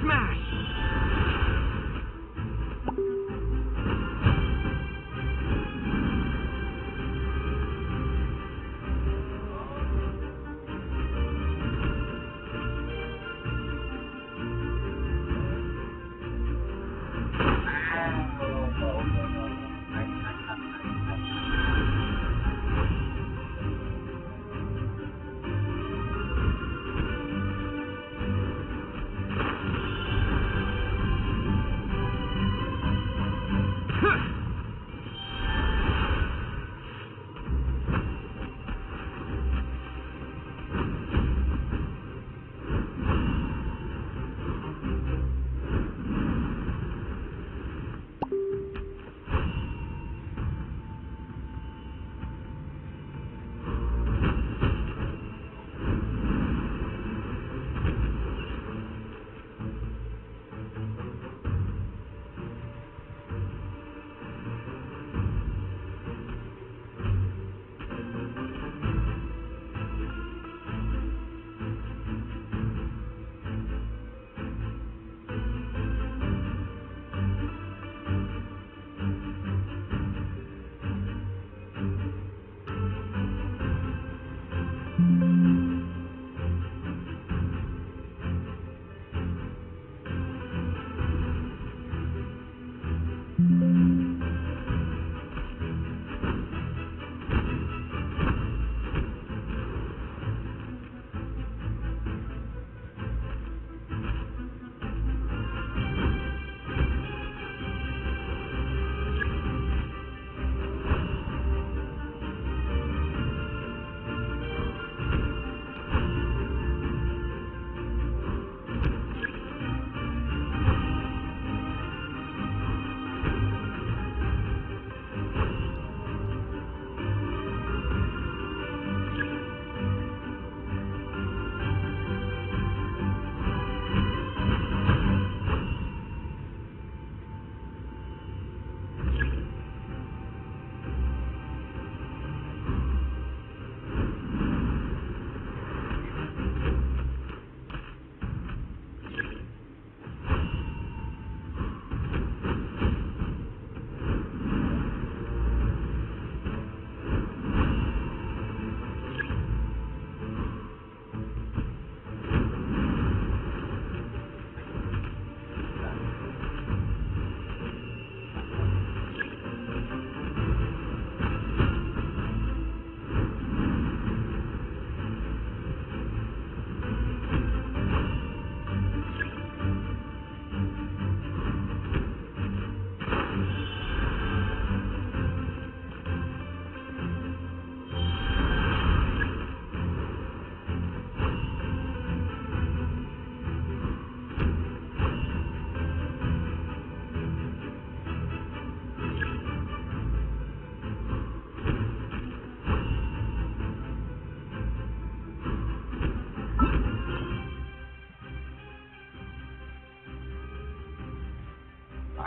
Speaker 2: Smash!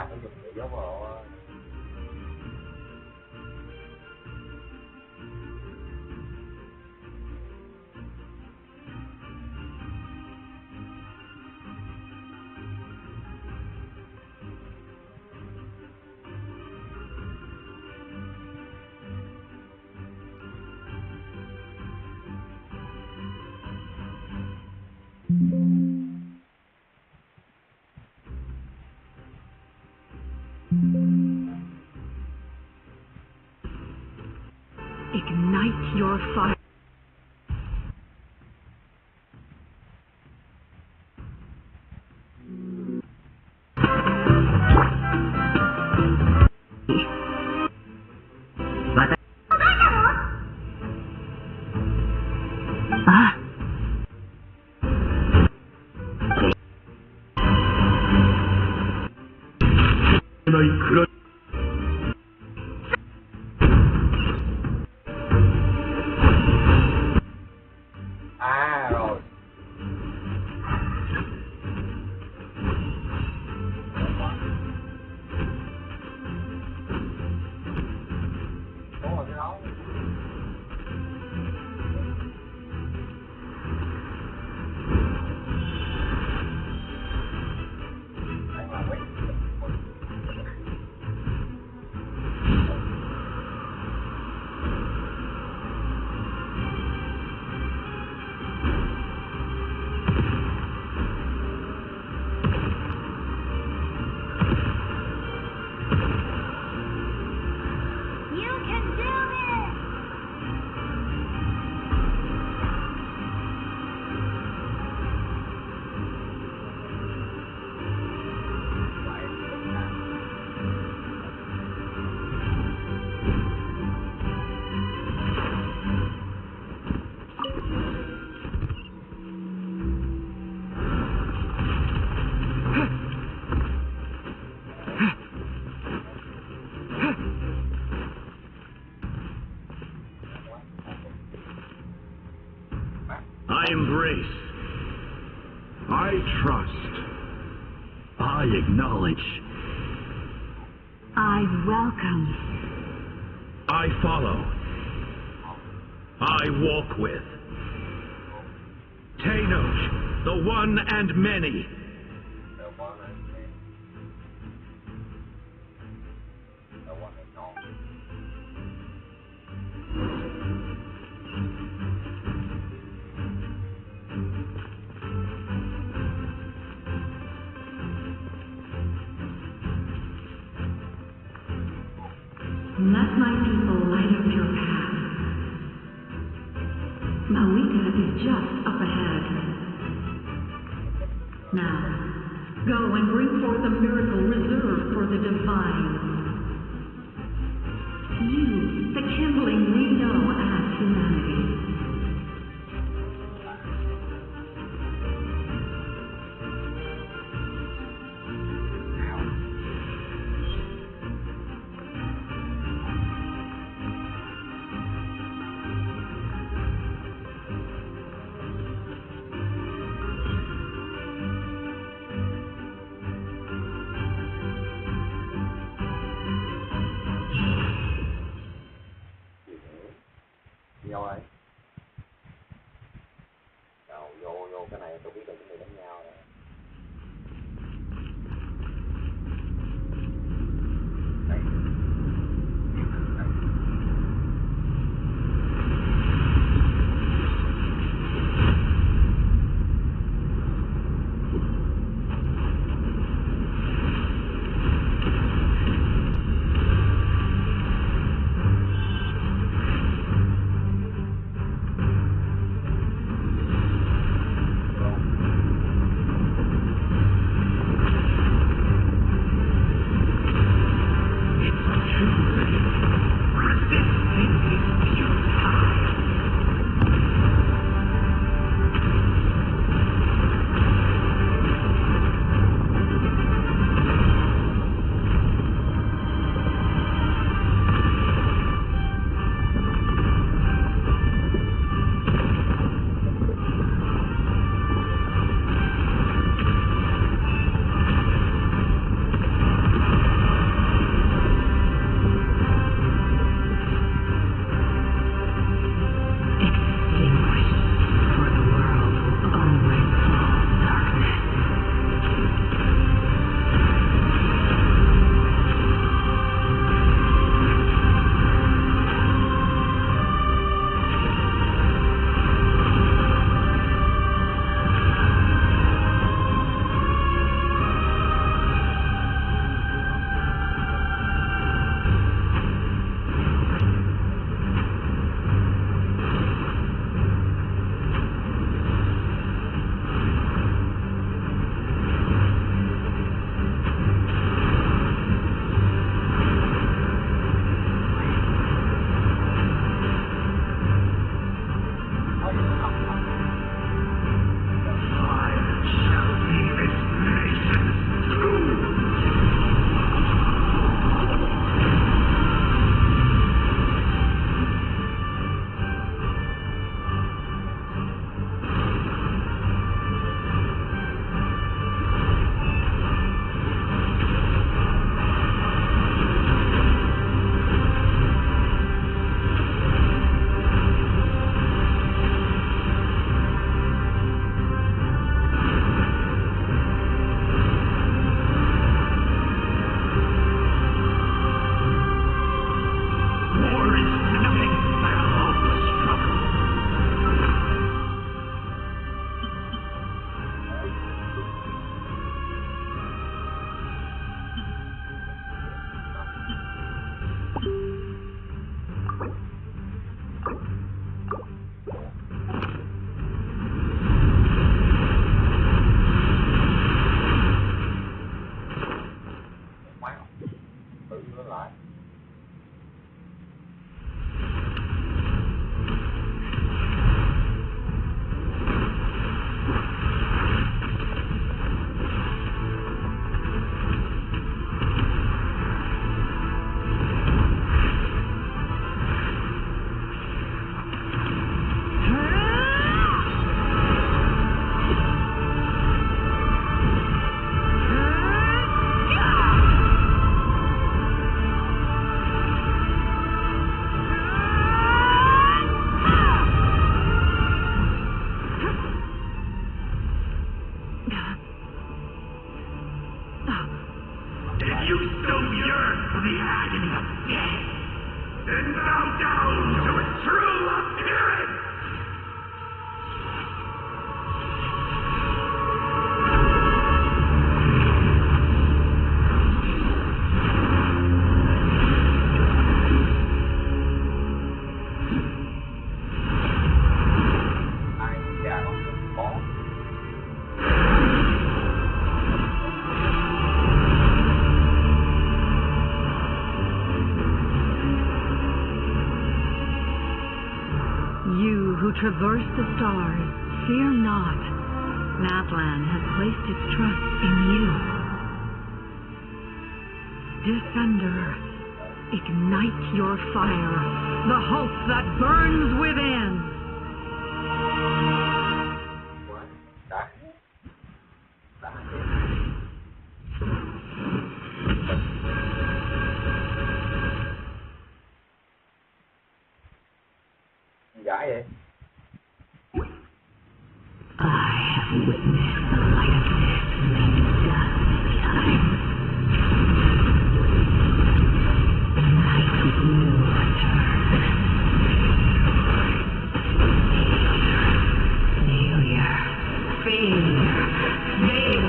Speaker 3: phải dùng để giống rồi.
Speaker 6: Ignite your fire.
Speaker 3: À rồi. Đúng rồi cái đó. Đấy là quét.
Speaker 1: You can do this!
Speaker 7: I embrace. I trust. I acknowledge.
Speaker 6: I welcome.
Speaker 7: I follow. I walk with. Teyvat, the one and many.
Speaker 3: The one and many. The one and all.
Speaker 10: Let my people light up your path. Mavuika is just up ahead. Now, go and bring forth a miracle reserved for the divine. You, the kindling we know as humanity.
Speaker 3: Rồi.
Speaker 7: You so yearn for the agony of death, and bow down to its true appearance!
Speaker 6: Traverse the stars, fear not. Mapland has placed its trust in you. Descender, ignite your fire, the hope that burns within.
Speaker 3: Gãi vậy?
Speaker 6: I have witnessed the light of this made dust behind. The night with no return. Failure. Failure. Failure.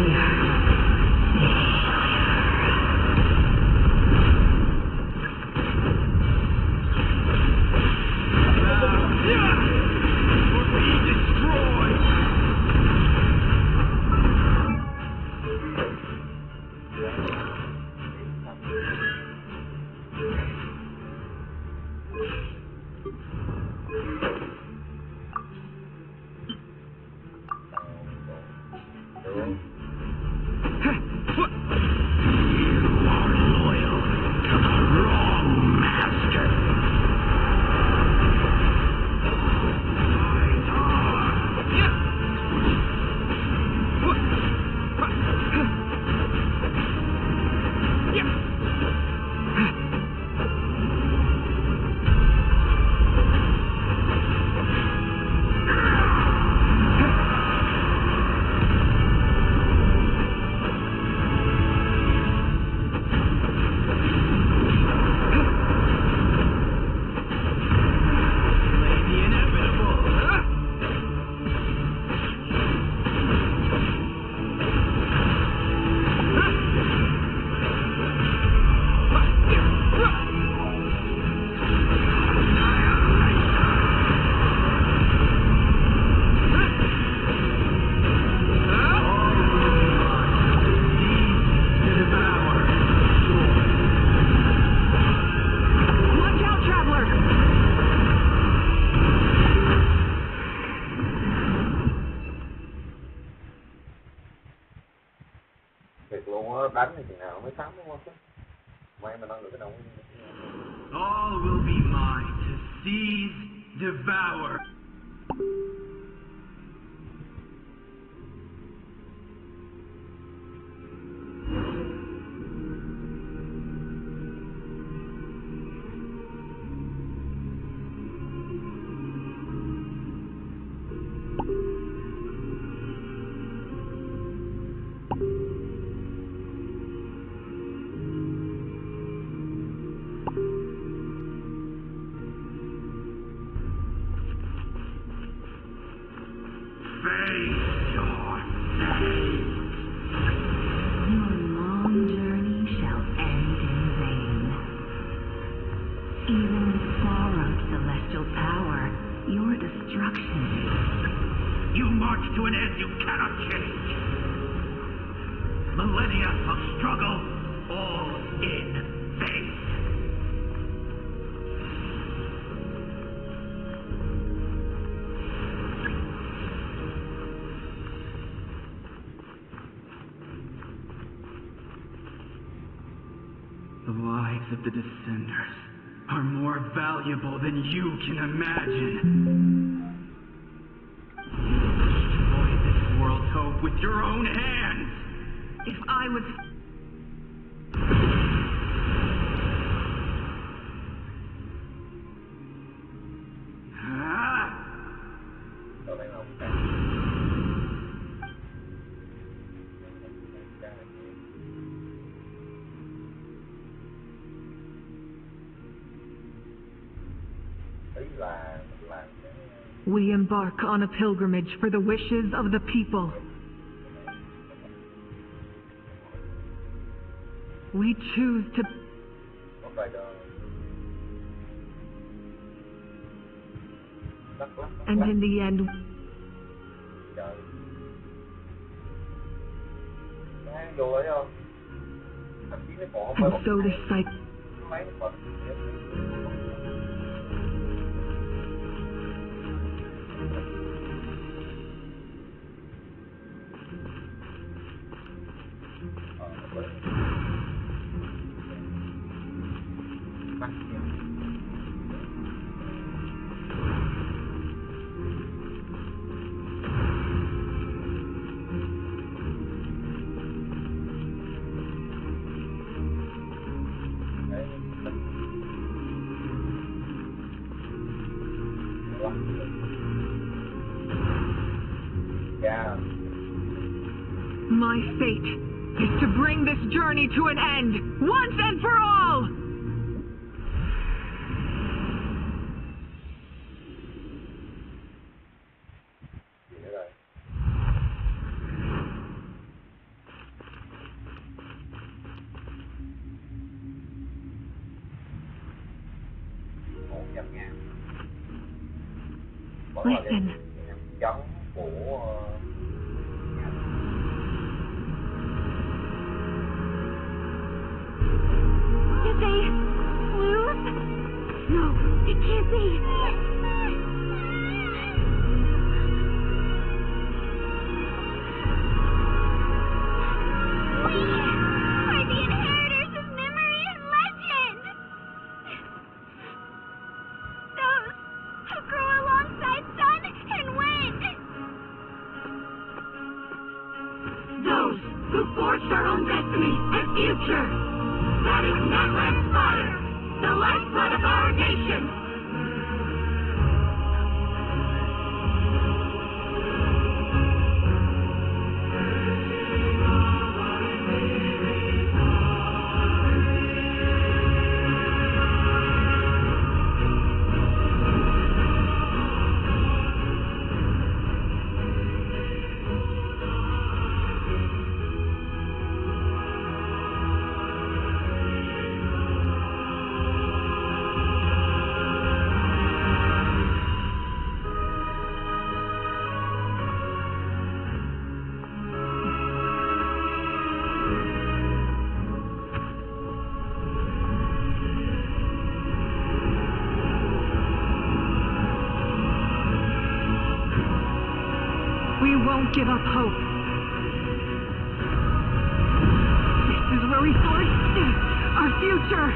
Speaker 3: đánh thì chừng nào mới thắng đúng không? May mà nó được cái đồng.
Speaker 2: All will be mine to seize, devour. The lives of the Descenders are more valuable than you can imagine. Destroy this world's hope with your own hands!
Speaker 6: If I was...
Speaker 3: là làm cái
Speaker 10: We embark on a pilgrimage for the wishes of the people. We choose to...
Speaker 3: có vài đợt lắc
Speaker 10: And in the end,
Speaker 3: trời thấy vô đấy không thậm chí nó còn không phải
Speaker 10: and
Speaker 3: một
Speaker 10: so the cycle...
Speaker 3: máy nó yeah.
Speaker 10: My fate is to bring this journey to an end, once and for all!
Speaker 3: Gì nữa rồi
Speaker 5: Listen.
Speaker 3: Giống của
Speaker 1: Did they lose? No, it can't be. We are the inheritors of memory and legend. Those who grow alongside sun and wind. Those who forged our own destiny and future. That is Netland's fire, the lifeblood of our nation.
Speaker 10: We won't give up hope. This is where we forge our future.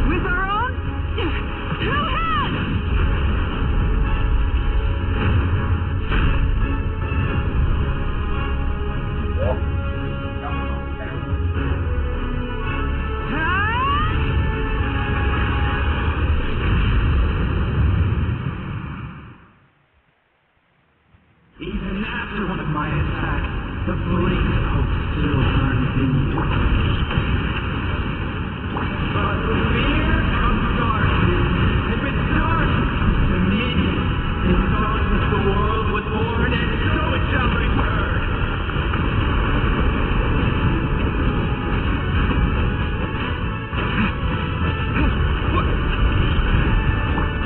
Speaker 10: With our own two hands!
Speaker 7: Even after one of my attacks, the blaze of hope still burns in me. But the fear comes darkness, and with darkness, dominion. In darkness the world was born, and so it shall return.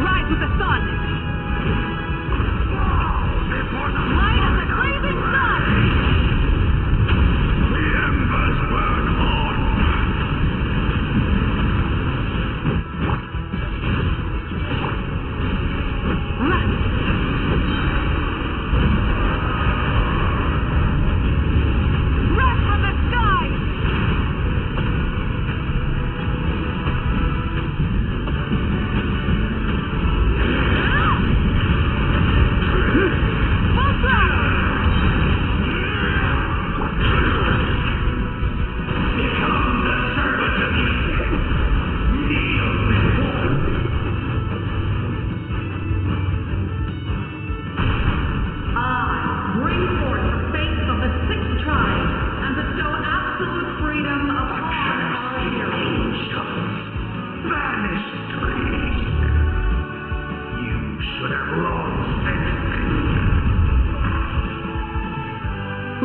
Speaker 10: Rise with the sun! Light as a craving sun!
Speaker 7: The embers burn on.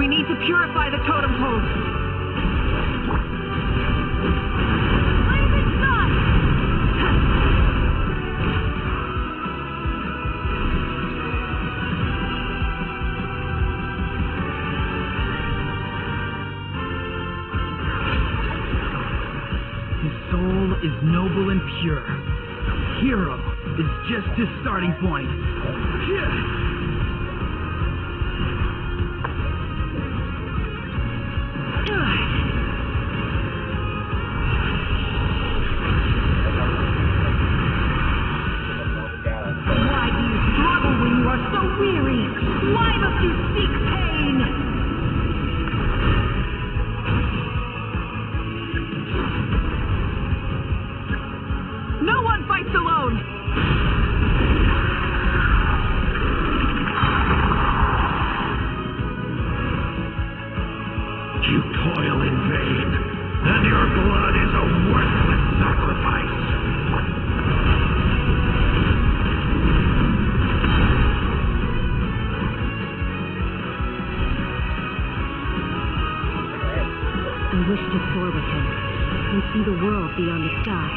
Speaker 10: We need to purify the totem pole. Blazing sun!
Speaker 2: His soul is noble and pure. Hero is just his starting point.
Speaker 10: Why do you struggle when you are so weary? Why must you seek pain? No one fights alone!
Speaker 7: You toil in vain, and your blood is a worthless sacrifice.
Speaker 6: I wish to soar with him and see the world beyond the sky.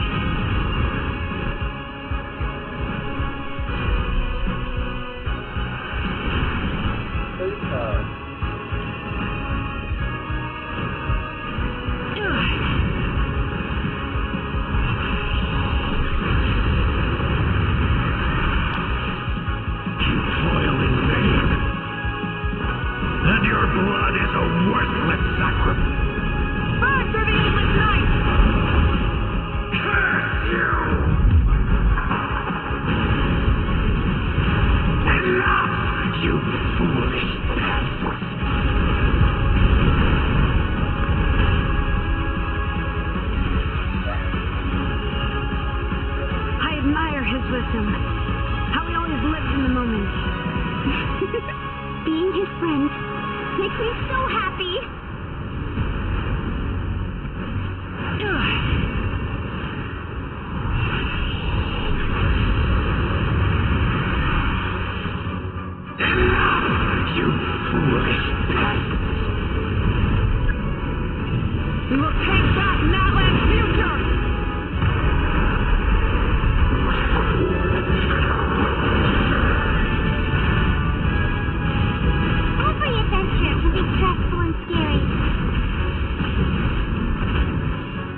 Speaker 7: You toil in vain, and your blood is a worthless sacrifice.
Speaker 10: Burn through the endless night!
Speaker 7: Curse you! Enough, you foolish peasant!
Speaker 6: I admire his wisdom. How he always lives in the moment.
Speaker 1: Being his friend makes me so happy.
Speaker 7: Enough, you foolish peasant!
Speaker 10: We will take back Natlan's future!
Speaker 1: Every adventure can be stressful and scary.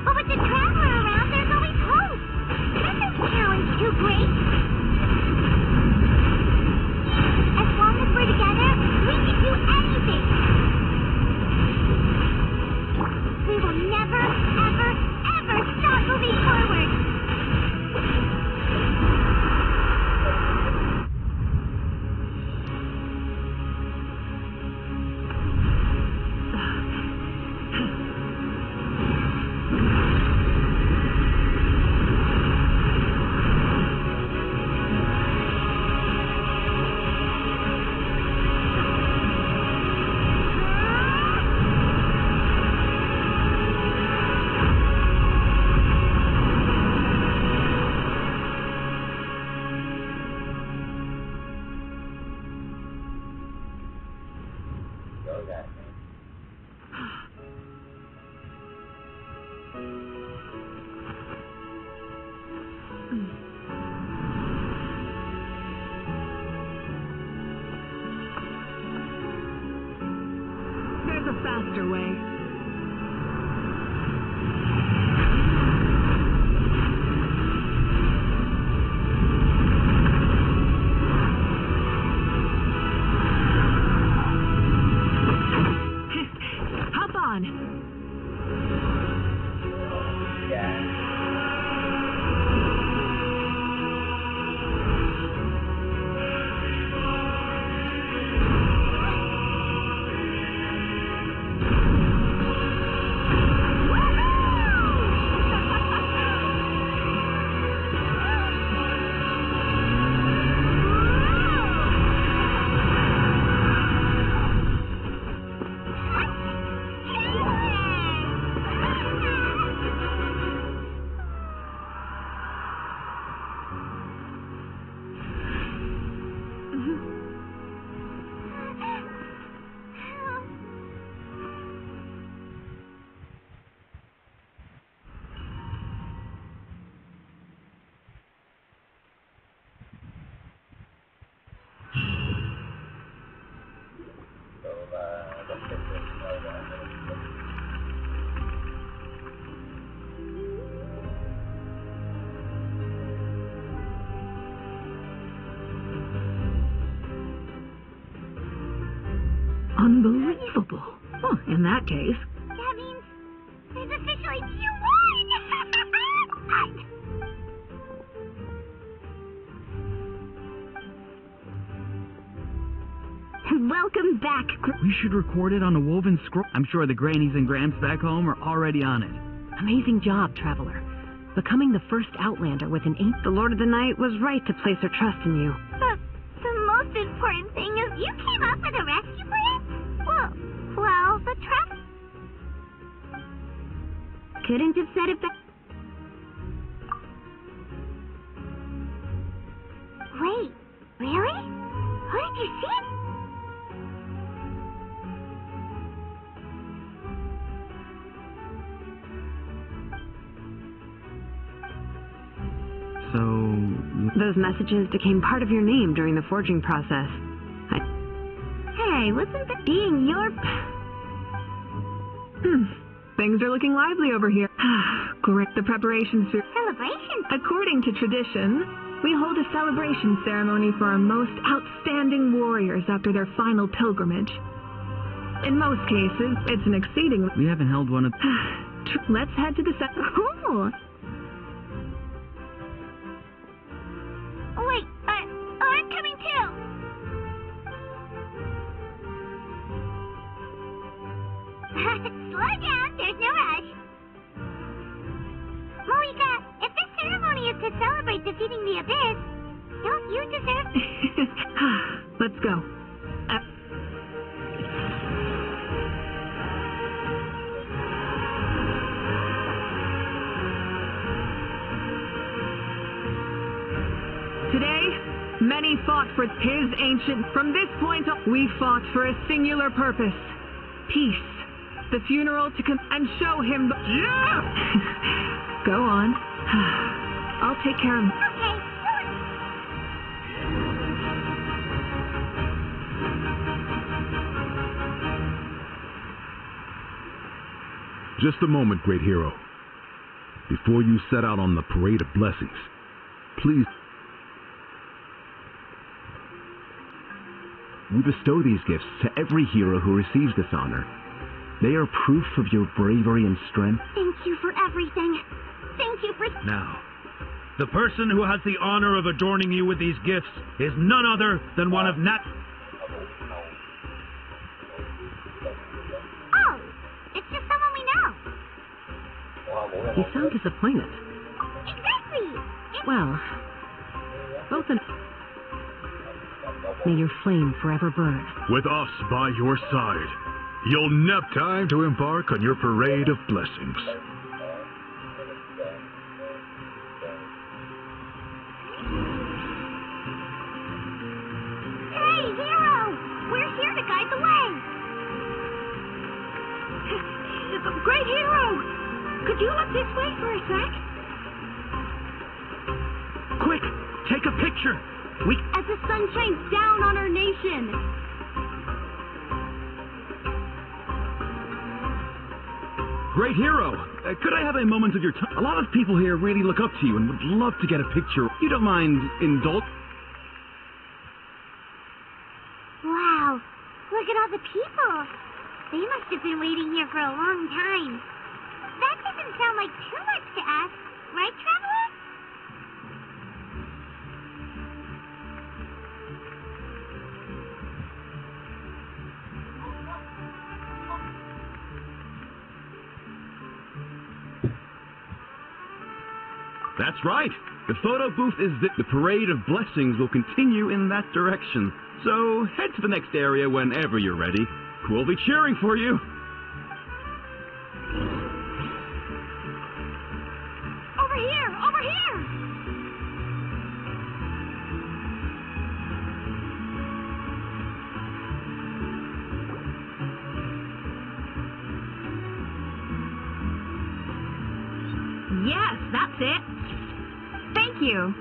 Speaker 1: But with the traveler around, there's always hope. Nothing's challenge too great. As long as we're together, we can do anything. We will never, ever, ever stop moving forward.
Speaker 10: There's a faster way. Hop on.
Speaker 6: Unbelievable. Well, in that case...
Speaker 1: That means there's officially you won!
Speaker 5: Welcome back.
Speaker 2: We should record it on a woven scroll. I'm sure the grannies and gramps back home are already on it.
Speaker 6: Amazing job, Traveler. Becoming the first Outlander with an ink. The Lord of the Night was right to place her trust in you.
Speaker 1: The most important thing is you came up with a rescue plan? Well, the trap... Couldn't have said it better. Wait, really? Who did you see?
Speaker 2: So...
Speaker 6: Those messages became part of your name during the forging process.
Speaker 5: Hey, wasn't that being your...
Speaker 10: Things are looking lively over here. Great. The preparations for...
Speaker 1: Celebration?
Speaker 10: According to tradition, we hold a celebration ceremony for our most outstanding warriors after their final pilgrimage. In most cases, it's an exceedingly...
Speaker 2: We haven't held one of...
Speaker 10: Let's head to the...
Speaker 1: Cool. Wait, I'm coming too. Slow down, there's no rush. Mavuika, if this ceremony is to celebrate defeating the Abyss, don't you deserve...
Speaker 10: Let's go. Today, many fought for his ancient... From this point on, we fought for a singular purpose. Peace. The funeral to come and show him the... Yeah! Go on. I'll take care of him.
Speaker 1: Okay.
Speaker 7: Just a moment, great hero. Before you set out on the parade of blessings, please... We bestow these gifts to every hero who receives this honor. They are proof of your bravery and strength.
Speaker 1: Thank you for everything. Thank you for...
Speaker 11: Now, the person who has the honor of adorning you with these gifts is none other than one of Nat...
Speaker 1: Oh, it's just someone we know.
Speaker 6: You sound disappointed.
Speaker 1: Exactly.
Speaker 6: Well, both in... May your flame forever burn.
Speaker 7: With us by your side, you'll never have time to embark on your parade of blessings.
Speaker 1: Hey, hero! We're here to guide the way.
Speaker 10: Great hero! Could you look this way for a sec?
Speaker 2: Quick! Take a picture!
Speaker 10: As the sun shines down on our nation!
Speaker 2: Great hero! Could I have a moment of your time? A lot of people here really look up to you and would love to get a picture. You don't mind
Speaker 1: Wow, look at all the people. They must have been waiting here for a long time. That doesn't sound like too much to ask, right, Traveler?
Speaker 2: That's right. The photo booth is the parade of blessings will continue in that direction. So head to the next area whenever you're ready. We'll be cheering for you.
Speaker 10: Over here! Over here! Yes, that's it. Thank you.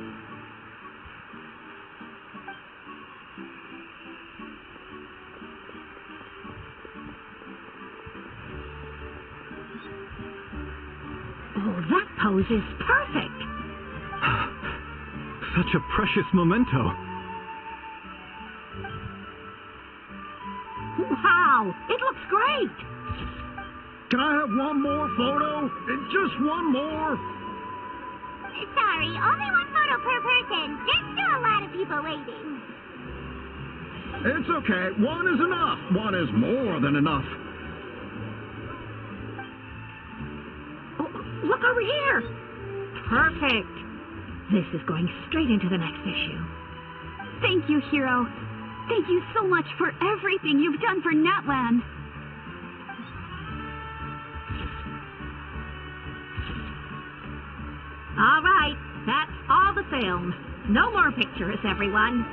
Speaker 6: Oh, that pose is perfect.
Speaker 2: Such a precious memento.
Speaker 6: Wow,
Speaker 9: Wow, it looks great.
Speaker 11: Can I have one more photo? Just one more.
Speaker 1: Sorry, only one photo per person. There's still a lot of people waiting.
Speaker 11: It's okay. One is enough. One is more than enough.
Speaker 9: Oh, look over here. Perfect. This is going straight into the next issue.
Speaker 5: Thank you, Hero. Thank you so much for everything you've done for Natland.
Speaker 9: All right, that's all the film. No more pictures, everyone.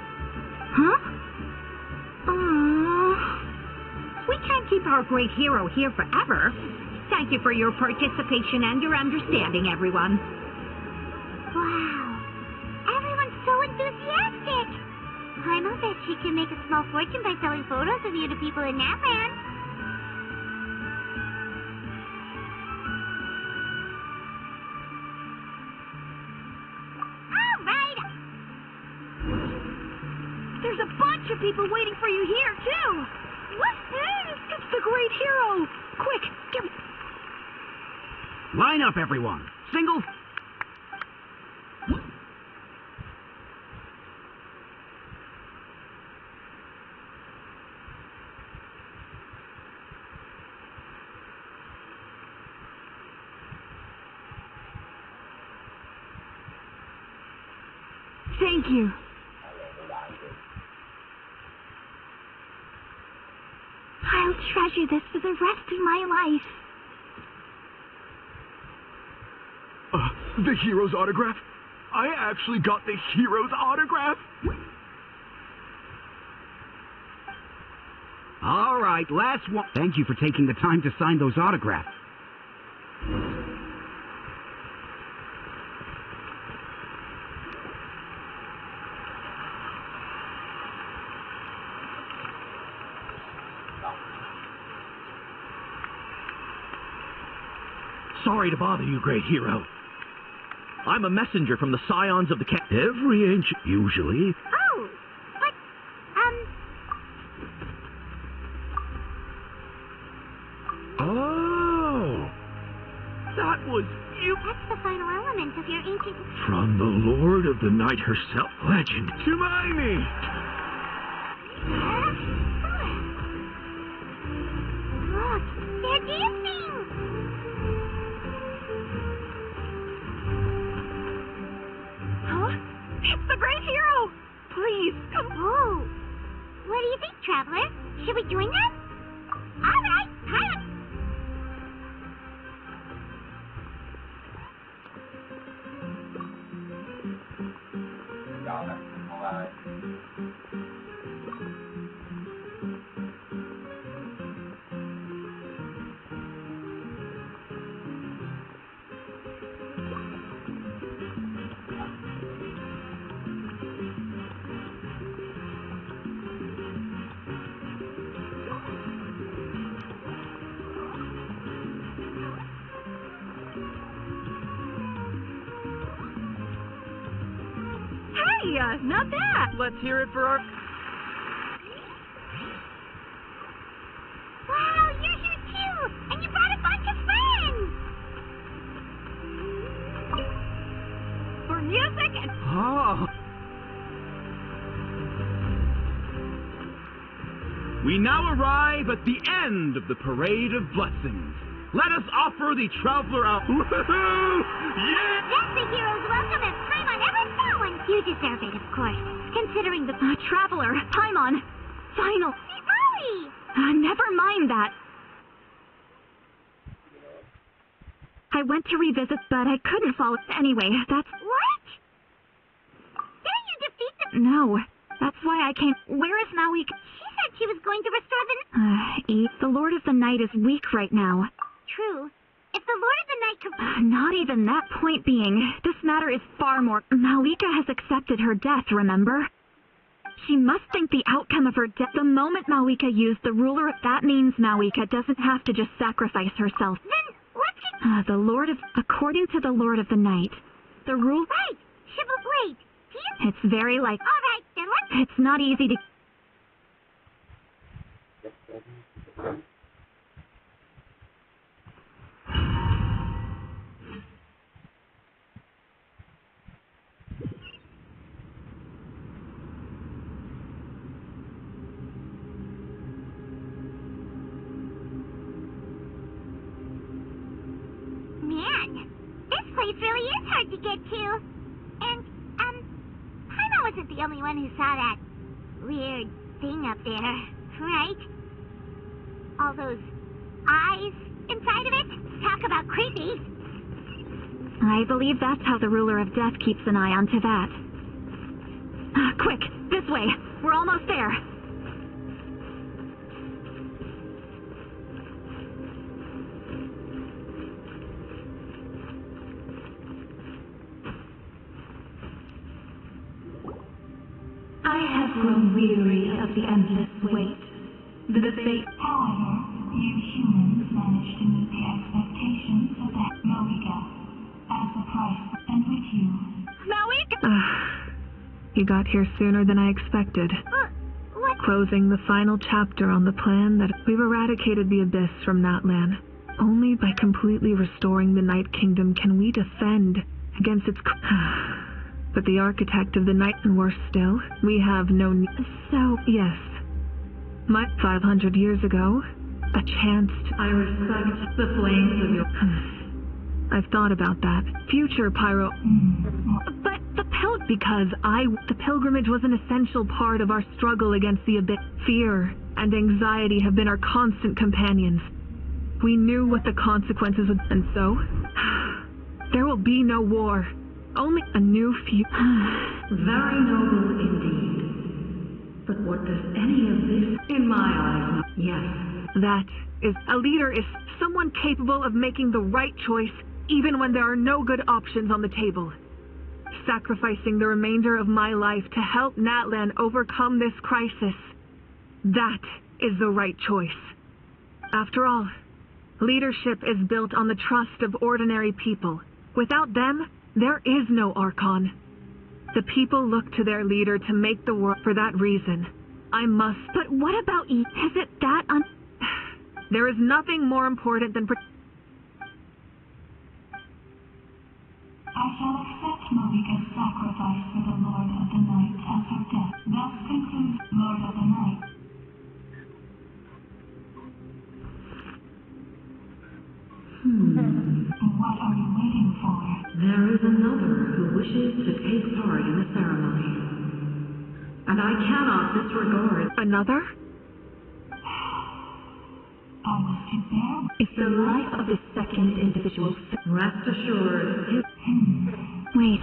Speaker 5: Huh?
Speaker 9: We can't keep our great hero here forever. Thank you for your participation and your understanding, everyone.
Speaker 1: Wow. Everyone's so enthusiastic. Paimon says she can make a small fortune by selling photos of you to people in Natland. All right.
Speaker 5: There's a bunch of people waiting for you here, too. What's this? It's the great hero. Quick, give me...
Speaker 2: Line up, everyone. Single...
Speaker 5: Thank you. I'll treasure this for the rest of my life.
Speaker 2: The hero's autograph? I actually got the hero's autograph? All right, last one. Thank you for taking the time to sign those autographs. Sorry to bother you, great hero. I'm a messenger from the scions of the every ancient, usually.
Speaker 1: Oh, but,
Speaker 2: Oh, that was you.
Speaker 1: That's the final element of your ancient...
Speaker 2: From the Lord of the Night herself, legend to me.
Speaker 1: Look, they're dancing!
Speaker 5: Huh? It's the great hero! Please, come...
Speaker 1: Oh, what do you think, Traveler? Should we join them? All right, pilot!
Speaker 5: Hey, not bad.
Speaker 2: Let's hear it for our...
Speaker 1: Wow, you're here too! And you brought a bunch of friends!
Speaker 5: For music and...
Speaker 2: Oh. We now arrive at the end of the Parade of Blessings. Let us offer the traveler out. Woohoo! Yeah!
Speaker 1: That's the hero's welcome as Paimon ever saw one! You deserve it, of course, considering the...
Speaker 5: Traveler, Paimon, final...
Speaker 1: Early!
Speaker 5: Never mind that. I went to revisit, but I couldn't follow... Anyway, that's...
Speaker 1: What? Didn't you defeat the...
Speaker 5: No, that's why I came... Where is Mavuika?
Speaker 1: She said she was going to restore the...
Speaker 5: The Lord of the Night is weak right now.
Speaker 1: True. If the Lord of the Night could...
Speaker 5: Not even that. Point being, this matter is far more... Mavuika has accepted her death, remember? She must think the outcome of her death... The moment Mavuika used the ruler... That means Mavuika doesn't have to just sacrifice herself.
Speaker 1: Then, let's get...
Speaker 5: According to the Lord of the Night, the rule...
Speaker 1: Right! Wait, do you...
Speaker 5: It's very like...
Speaker 1: Alright, then let's...
Speaker 5: It's not easy to...
Speaker 1: Man, this place really is hard to get to. And, Paimon wasn't the only one who saw that weird thing up there, right? All those eyes inside of it? Talk about creepy.
Speaker 5: I believe that's how the ruler of death keeps an eye on Teyvat. Quick, this way. We're almost there.
Speaker 9: I have grown weary of the endless wait. The fate.
Speaker 8: However, you humans managed to meet the expectations of the mavuika as the price, and with you.
Speaker 5: Mavuika!
Speaker 10: You got here sooner than I expected.
Speaker 1: What?
Speaker 10: Closing the final chapter on the plan that we've eradicated the Abyss from Natlan. Only by completely restoring the Night Kingdom can we defend against its... But the architect of the night, and worse still, we have no need. So, yes. 500 years ago, a chance to...
Speaker 9: I respect the flames of your...
Speaker 10: I've thought about that. Future Pyro...
Speaker 5: But the
Speaker 10: The pilgrimage was an essential part of our struggle against the Abyss. Fear and anxiety have been our constant companions. We knew what the consequences would... And so... There will be no war. Only a new future.
Speaker 9: Very noble indeed. But what does any of this, in my eyes, yes.
Speaker 10: That is, a leader is someone capable of making the right choice even when there are no good options on the table. Sacrificing the remainder of my life to help Natlan overcome this crisis. That is the right choice. After all, leadership is built on the trust of ordinary people. Without them, there is no Archon. The people look to their leader to make the world. For that reason, I must...
Speaker 5: But what about you? Is it that
Speaker 10: There is nothing more important than...
Speaker 8: I shall accept mavuika's sacrifice for the Lord of the Night as her death. Thus concludes Lord of the Night. What are you waiting for?
Speaker 9: There is another who wishes to take part in the ceremony. And I cannot disregard...
Speaker 10: Another?
Speaker 8: I was to bear...
Speaker 9: If the life of the second individual... Rest assured,
Speaker 5: Wait.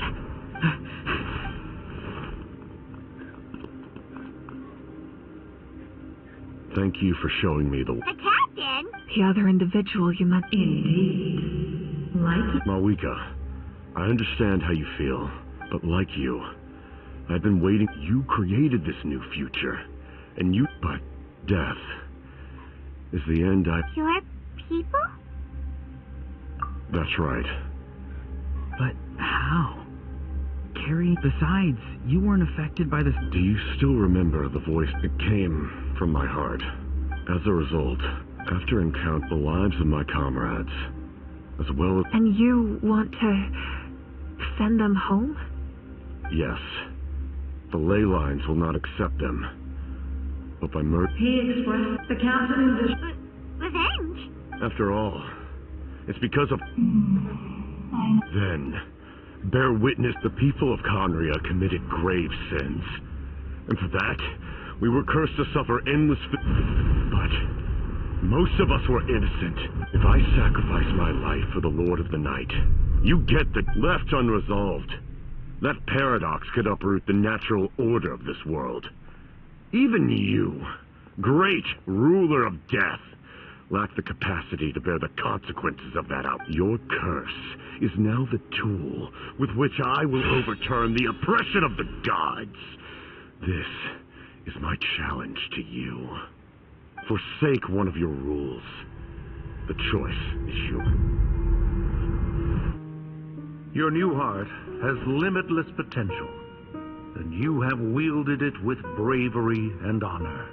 Speaker 7: Thank you for showing me the...
Speaker 1: The captain?
Speaker 10: The other individual you met.
Speaker 9: Indeed. Like...
Speaker 7: Mavuika, I understand how you feel, but like you, I've been waiting. You created this new future, and you... But death is the end.
Speaker 1: Your people?
Speaker 7: That's right.
Speaker 2: But how? Carrie, besides, you weren't affected by this...
Speaker 7: Do you still remember the voice that came from my heart? As a result, after encountering the lives of my comrades, as well as...
Speaker 10: And you want to send them home?
Speaker 7: Yes. The ley lines will not accept them. But by murder...
Speaker 9: He expressed the captain in this...
Speaker 1: Revenge?
Speaker 7: After all, it's because of... Then, bear witness the people of Conria committed grave sins. And for that, we were cursed to suffer endless... But most of us were innocent. If I sacrifice my life for the Lord of the Night, you get the left unresolved. That paradox could uproot the natural order of this world. Even you, great ruler of death, lack the capacity to bear the consequences of that out. Your curse is now the tool with which I will overturn the oppression of the gods. This is my challenge to you. Forsake one of your rules. The choice is yours.
Speaker 11: Your new heart has limitless potential, and you have wielded it with bravery and honor.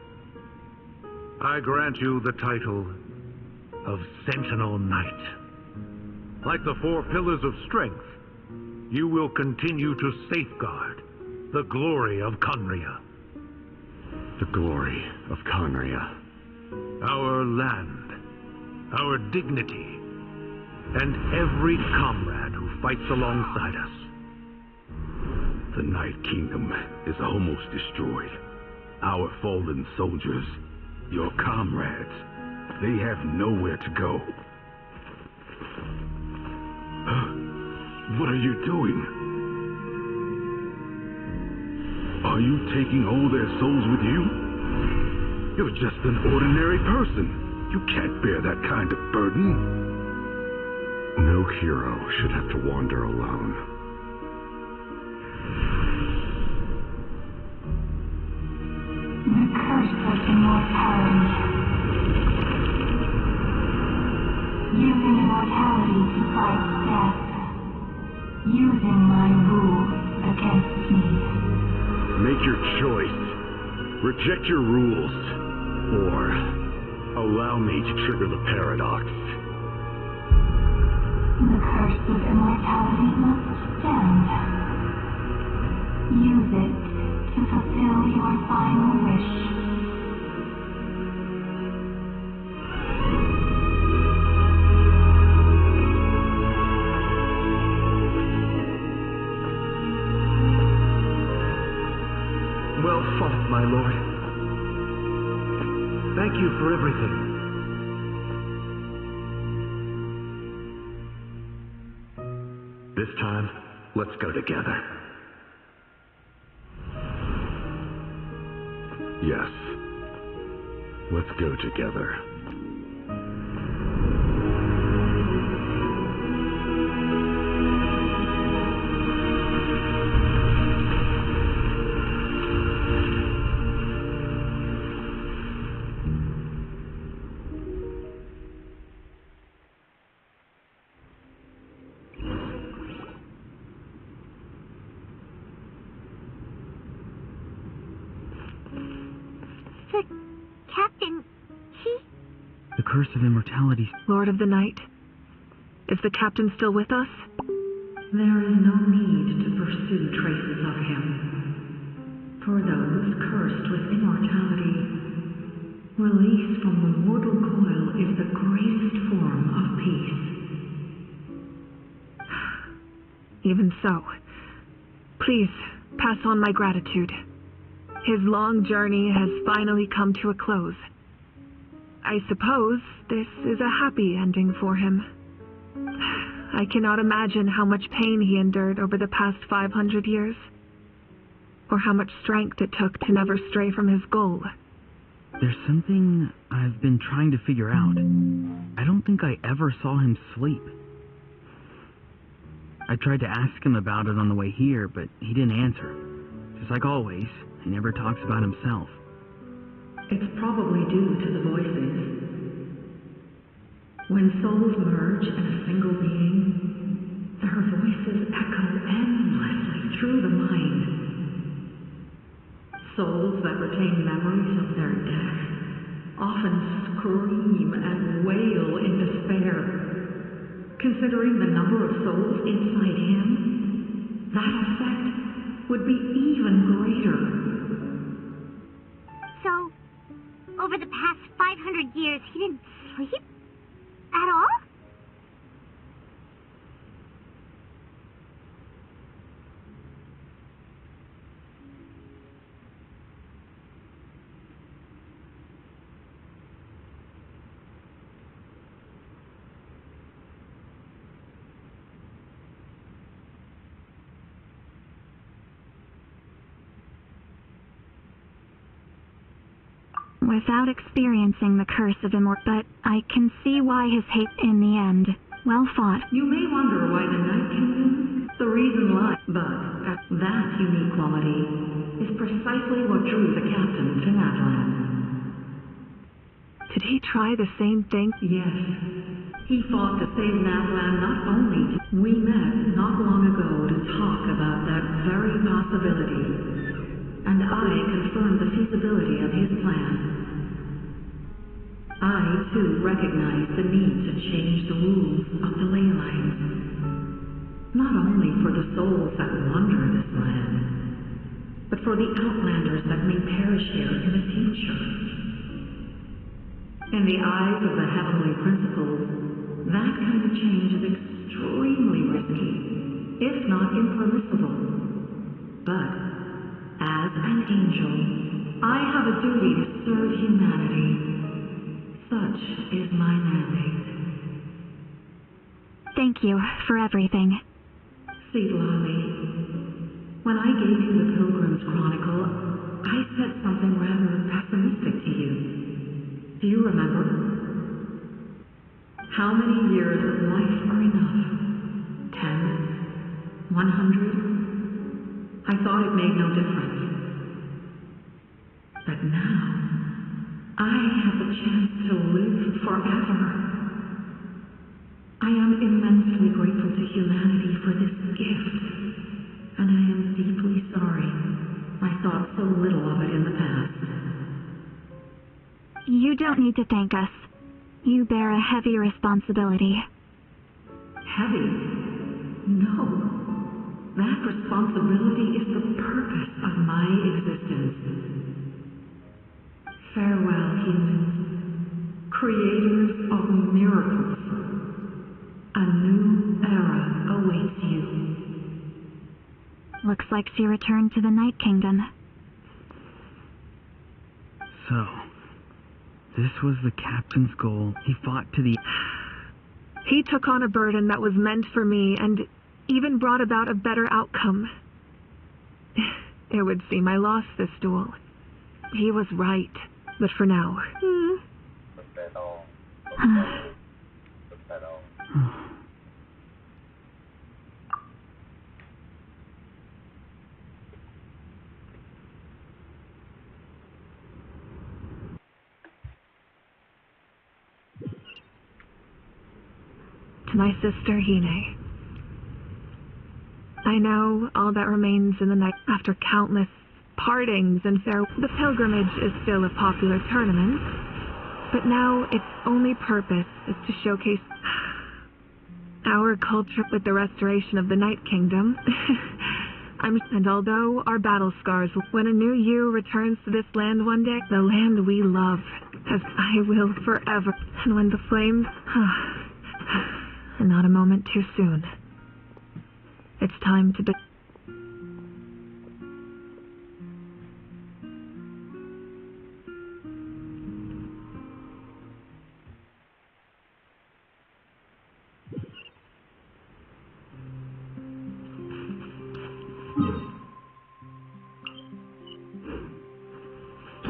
Speaker 7: I grant you the title of Sentinel Knight. Like the 4 pillars of strength, you will continue to safeguard the glory of Conria.
Speaker 12: The glory of Conria.
Speaker 7: Our land, our dignity, and every comrade who fights alongside us.
Speaker 12: The Night Kingdom is almost destroyed. Our fallen soldiers, your comrades, they have nowhere to go. What are you doing? Are you taking all their souls with you? You're just an ordinary person. You can't bear that kind of burden. No hero should have to wander alone.
Speaker 8: The curse of immortality. Using immortality to fight death. Using my rule against me.
Speaker 12: Make your choice. Reject your rules. Or allow me to trigger the paradox.
Speaker 8: The curse of immortality must stand. Use it to fulfill your final wish.
Speaker 2: Well fought, my lord. Thank you for everything.
Speaker 12: This time, let's go together. Yes. Let's go together.
Speaker 1: Captain,
Speaker 2: The curse of immortality.
Speaker 10: Lord of the Night, is the captain still with us?
Speaker 13: There is no need to pursue traces of him. For those cursed with immortality, release from the mortal coil is the greatest form of peace.
Speaker 10: Even so, please pass on my gratitude. His long journey has finally come to a close. I suppose this is a happy ending for him. I cannot imagine how much pain he endured over the past 500 years, or how much strength it took to never stray from his goal.
Speaker 2: There's something I've been trying to figure out. I don't think I ever saw him sleep. I tried to ask him about it on the way here, but he didn't answer. Just like always, he never talks about himself.
Speaker 13: It's probably due to the voices. When souls merge in a single being, their voices echo endlessly through the mind. Souls that retain memories of their death often scream and wail in despair. Considering the number of souls inside him, that effect would be even greater.
Speaker 1: So, over the past 500 years, he didn't sleep at all?
Speaker 5: Without experiencing the curse of but I can see why his hate in the end. Well fought.
Speaker 13: You may wonder why the Night Kingdom, the reason why, but that unique quality is precisely what drew the captain to Natlan.
Speaker 10: Did he try the same thing?
Speaker 13: Yes. He fought to save Natlan not only. We met not long ago to talk about that very possibility, and I confirmed the feasibility of his plan. I, too, recognize the need to change the rules of the ley lines. Not only for the souls that wander this land, but for the outlanders that may perish here in the future. In the eyes of the heavenly principles, that kind of change is extremely risky, if not impermissible. But, as an angel, I have a duty to serve humanity. Such is my mandate.
Speaker 5: Thank you for everything.
Speaker 13: Seedlali, when I gave you the Pilgrim's Chronicle, I said something rather pessimistic to you. Do you remember? How many years of life are enough? 10? 100? I thought it made no difference. But now, I have the chance to live forever. I am immensely grateful to humanity for this gift, and I am deeply sorry I thought so little of it in the past.
Speaker 5: You don't need to thank us. You bear a heavy responsibility.
Speaker 13: Heavy? No. That responsibility is the purpose of my existence. Farewell, humans, creators of miracles. A new era awaits you.
Speaker 5: Looks like she returned to the Night Kingdom.
Speaker 2: So, this was the captain's goal. He fought to the...
Speaker 10: He took on a burden that was meant for me and even brought about a better outcome. It would seem I lost this duel. He was right, but for now... To my sister Hine. I know all that remains in the night after countless partings and farewells. The pilgrimage is still a popular tournament, but now its only purpose is to showcase our culture with the restoration of the Night Kingdom. And although our battle scars, when a new you returns to this land one day, the land we love, as I will forever. And when the flames... Not a moment too soon. It's time to be...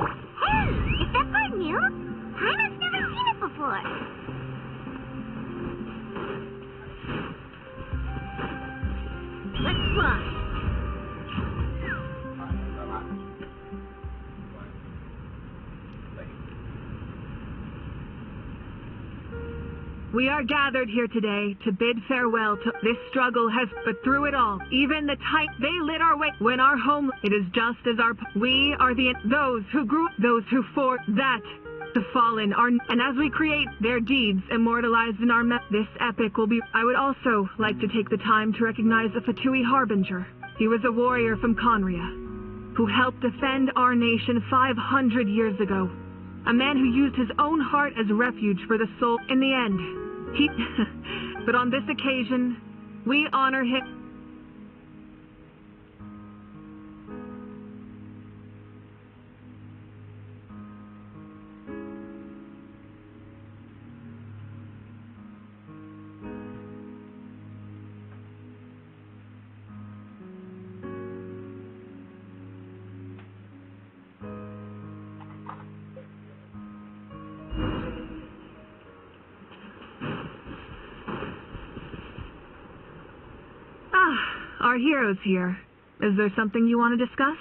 Speaker 1: Hey, is that part new? Hyman's never seen it before. Let's fly.
Speaker 10: We are gathered here today to bid farewell to this struggle has, but through it all, even the tight, they lit our way when our home, it is just as we are those who grew, those who fought, that, the fallen are, and as we create their deeds immortalized in our this epic will be. I would also like to take the time to recognize a Fatui Harbinger. He was a warrior from Conria, who helped defend our nation 500 years ago. A man who used his own heart as refuge for the soul. In the end, but on this occasion, we honor him. Our hero's here. Is there something you want to discuss?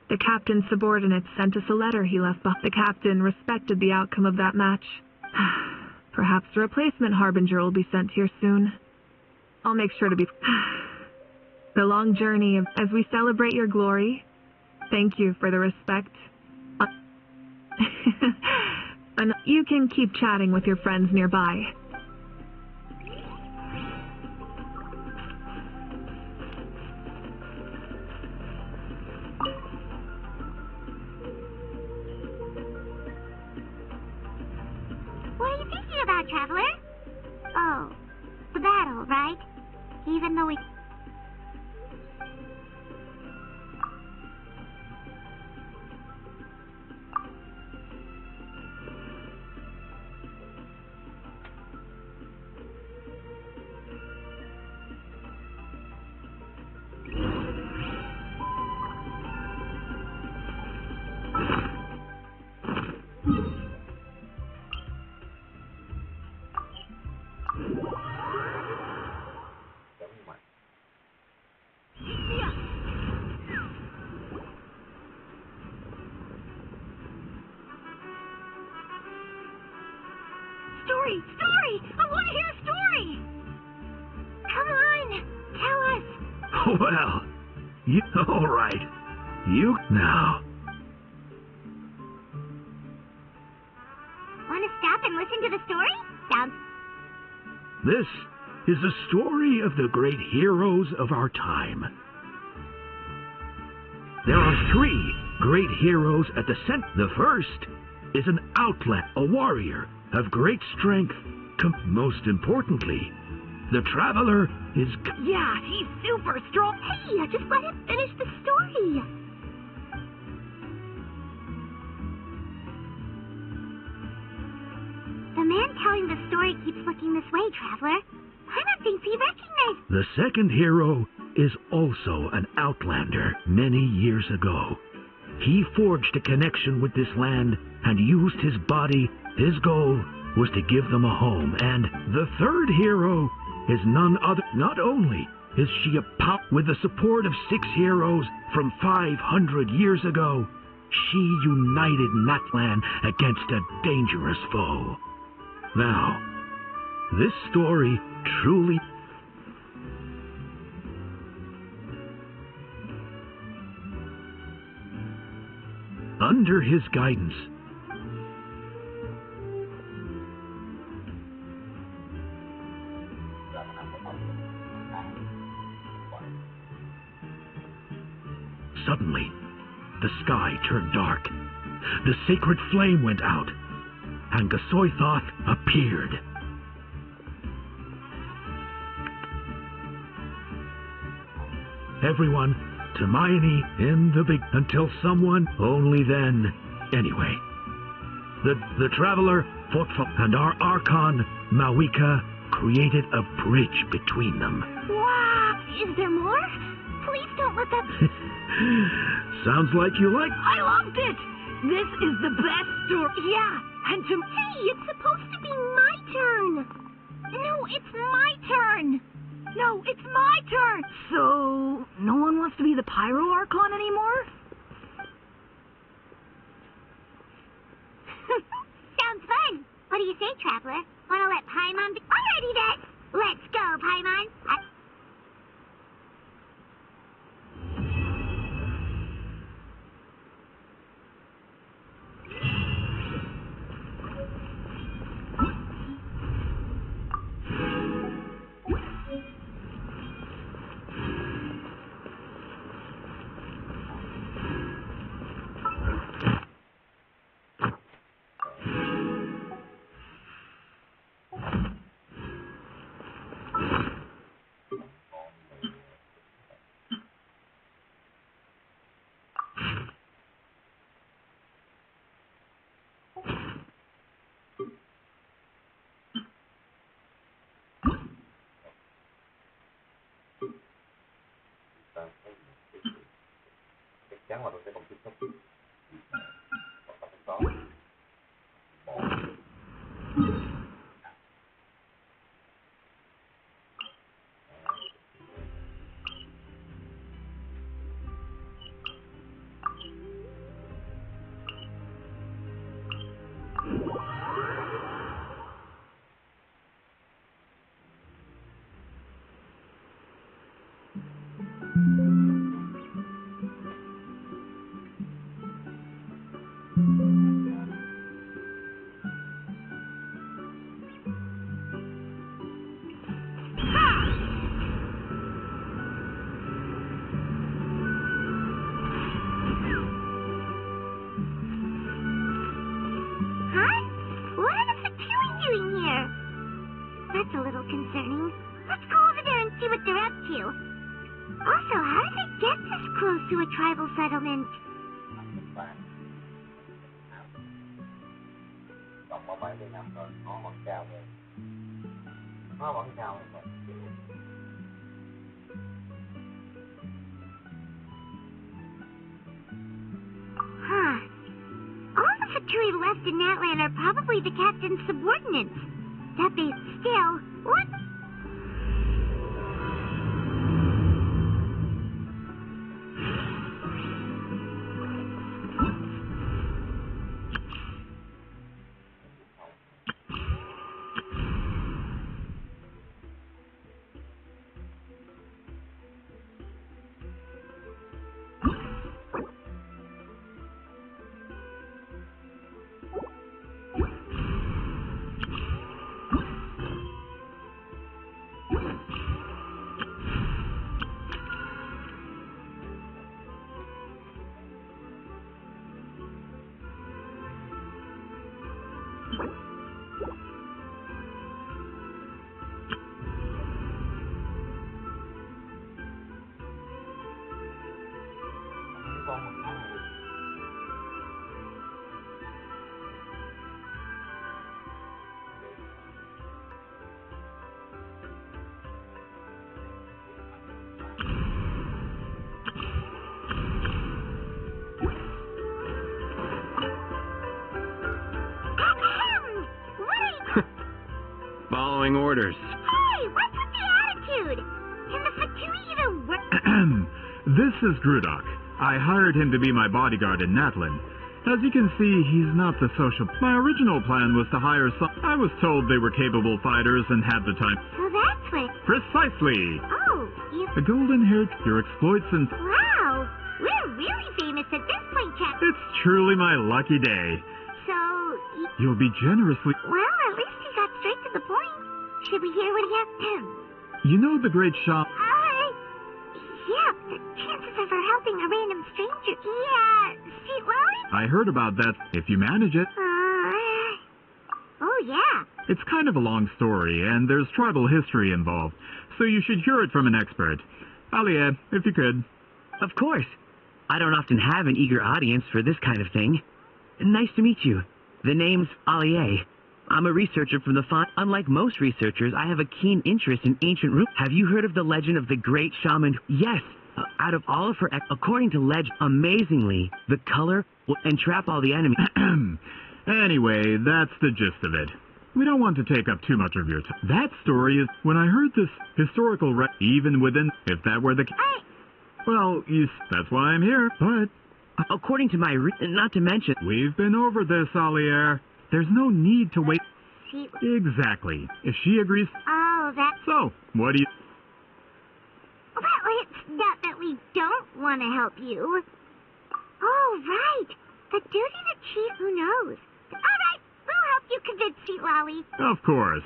Speaker 10: The captain's subordinates sent us a letter he left behind. The captain respected the outcome of that match. Perhaps a replacement harbinger will be sent here soon. I'll make sure to be... The long journey as we celebrate your glory. Thank you for the respect. And you can keep chatting with your friends nearby.
Speaker 1: What are you thinking about, Traveler? Oh, the battle, right? Even though we... Story! I want to hear a story! Come on, tell us!
Speaker 11: Well, you... All right. You... Now...
Speaker 1: Want to stop and listen to the story? Sounds...
Speaker 11: This is the story of the great heroes of our time. There are 3 great heroes at the center. The first is an outlet, a warrior of great strength. Most importantly, the Traveler is...
Speaker 1: Yeah, he's super strong. Hey, just let him finish the story. The man telling the story keeps looking this way, Traveler. Paimon thinks he recognized...
Speaker 11: The second hero is also an outlander many years ago. He forged a connection with this land and used his body. His goal was to give them a home. And the third hero is none other. Not only is she a pop with the support of 6 heroes from 500 years ago, she united Natlan against a dangerous foe. Now, this story truly... Under his guidance, suddenly, the sky turned dark. The sacred flame went out, and Gasoithoth appeared. Everyone, Hermione in the big... Until someone, only then... Anyway, the Traveler fought for... And our Archon, Mavuika, created a bridge between them.
Speaker 1: Wow! Is there more? Please don't let that...
Speaker 11: Sounds like you like...
Speaker 1: I loved it! This is the best story. Yeah, and to... Hey, it's supposed to be my turn. No, it's my turn. No, it's my turn.
Speaker 10: So, no one wants to be the Pyro Archon anymore?
Speaker 1: Sounds fun. What do you say, Traveler? Want to let Paimon be... Alrighty then. Let's go, Paimon.
Speaker 3: Chắc chắn là tôi sẽ còn tiếp tục. Còn
Speaker 1: Huh? What are the Fatui doing here? That's a little concerning. Let's go over there and see what they're up to. Also, how did they get this close to a tribal settlement?
Speaker 3: Còn có 70 năm rồi, nó vẫn chào rồi. Nó vẫn chào rồi.
Speaker 1: Huh. All the Fatui left in that land are probably the captain's subordinates. That base still. What?
Speaker 14: Following orders.
Speaker 1: Hey, what's with the attitude? Can the Fatui even work?
Speaker 15: This is Grudok. I hired him to be my bodyguard in Natlin. As you can see, he's not the social... My original plan was to hire some... I was told they were capable fighters and had the time...
Speaker 1: So that's what...
Speaker 15: Precisely!
Speaker 1: Oh, you...
Speaker 15: The golden-haired, your exploits and...
Speaker 1: Wow! We're really famous at this point, Chap.
Speaker 15: It's truly my lucky day.
Speaker 1: So...
Speaker 15: You'll be generously...
Speaker 1: Well, at least he got straight to the point. Should we hear what he has...
Speaker 15: You know the great shop...
Speaker 1: Yeah, the chances of her helping a random stranger... Yeah, see, well...
Speaker 15: I heard about that, if you manage it.
Speaker 1: Oh, yeah.
Speaker 15: It's kind of a long story, and there's tribal history involved, so you should hear it from an expert. Alia, if you could.
Speaker 2: Of course. I don't often have an eager audience for this kind of thing. Nice to meet you. The name's Alia. I'm a researcher from the font. Unlike most researchers, I have a keen interest in ancient ruins. Have you heard of the legend of the great shaman? Yes. Out of all of her... According to legend, amazingly, the color will entrap all the enemies.
Speaker 15: Anyway, that's the gist of it. We don't want to take up too much of your time. That story is... When I heard this historical... even within... If that were the... Well, that's why I'm here, but...
Speaker 2: According to my... not to mention...
Speaker 15: We've been over this, Alier. There's no need to wait... Exactly. If she agrees...
Speaker 1: Oh, that's...
Speaker 15: So, what do you...
Speaker 1: Well, it's not that we don't want to help you. Oh, right. The duty to cheat, who knows? All right, we'll help you convince Sweet Lolly.
Speaker 15: Of course.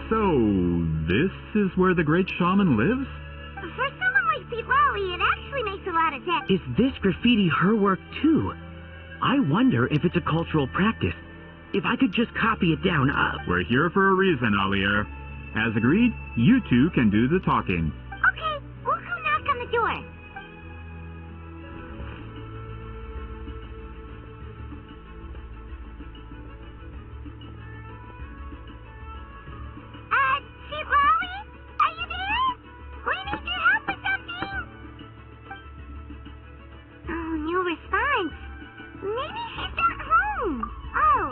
Speaker 15: So, this is where the great shaman lives?
Speaker 1: For someone like Citlali, it actually makes a lot of sense.
Speaker 2: Is this graffiti her work too? I wonder if it's a cultural practice. If I could just copy it down,
Speaker 15: We're here for a reason, Alier. As agreed, you two can do the talking.
Speaker 1: Okay, we'll go knock on the door. Citlali? Are you there? We need your help with something. Oh, no response. Maybe she's not home. Oh,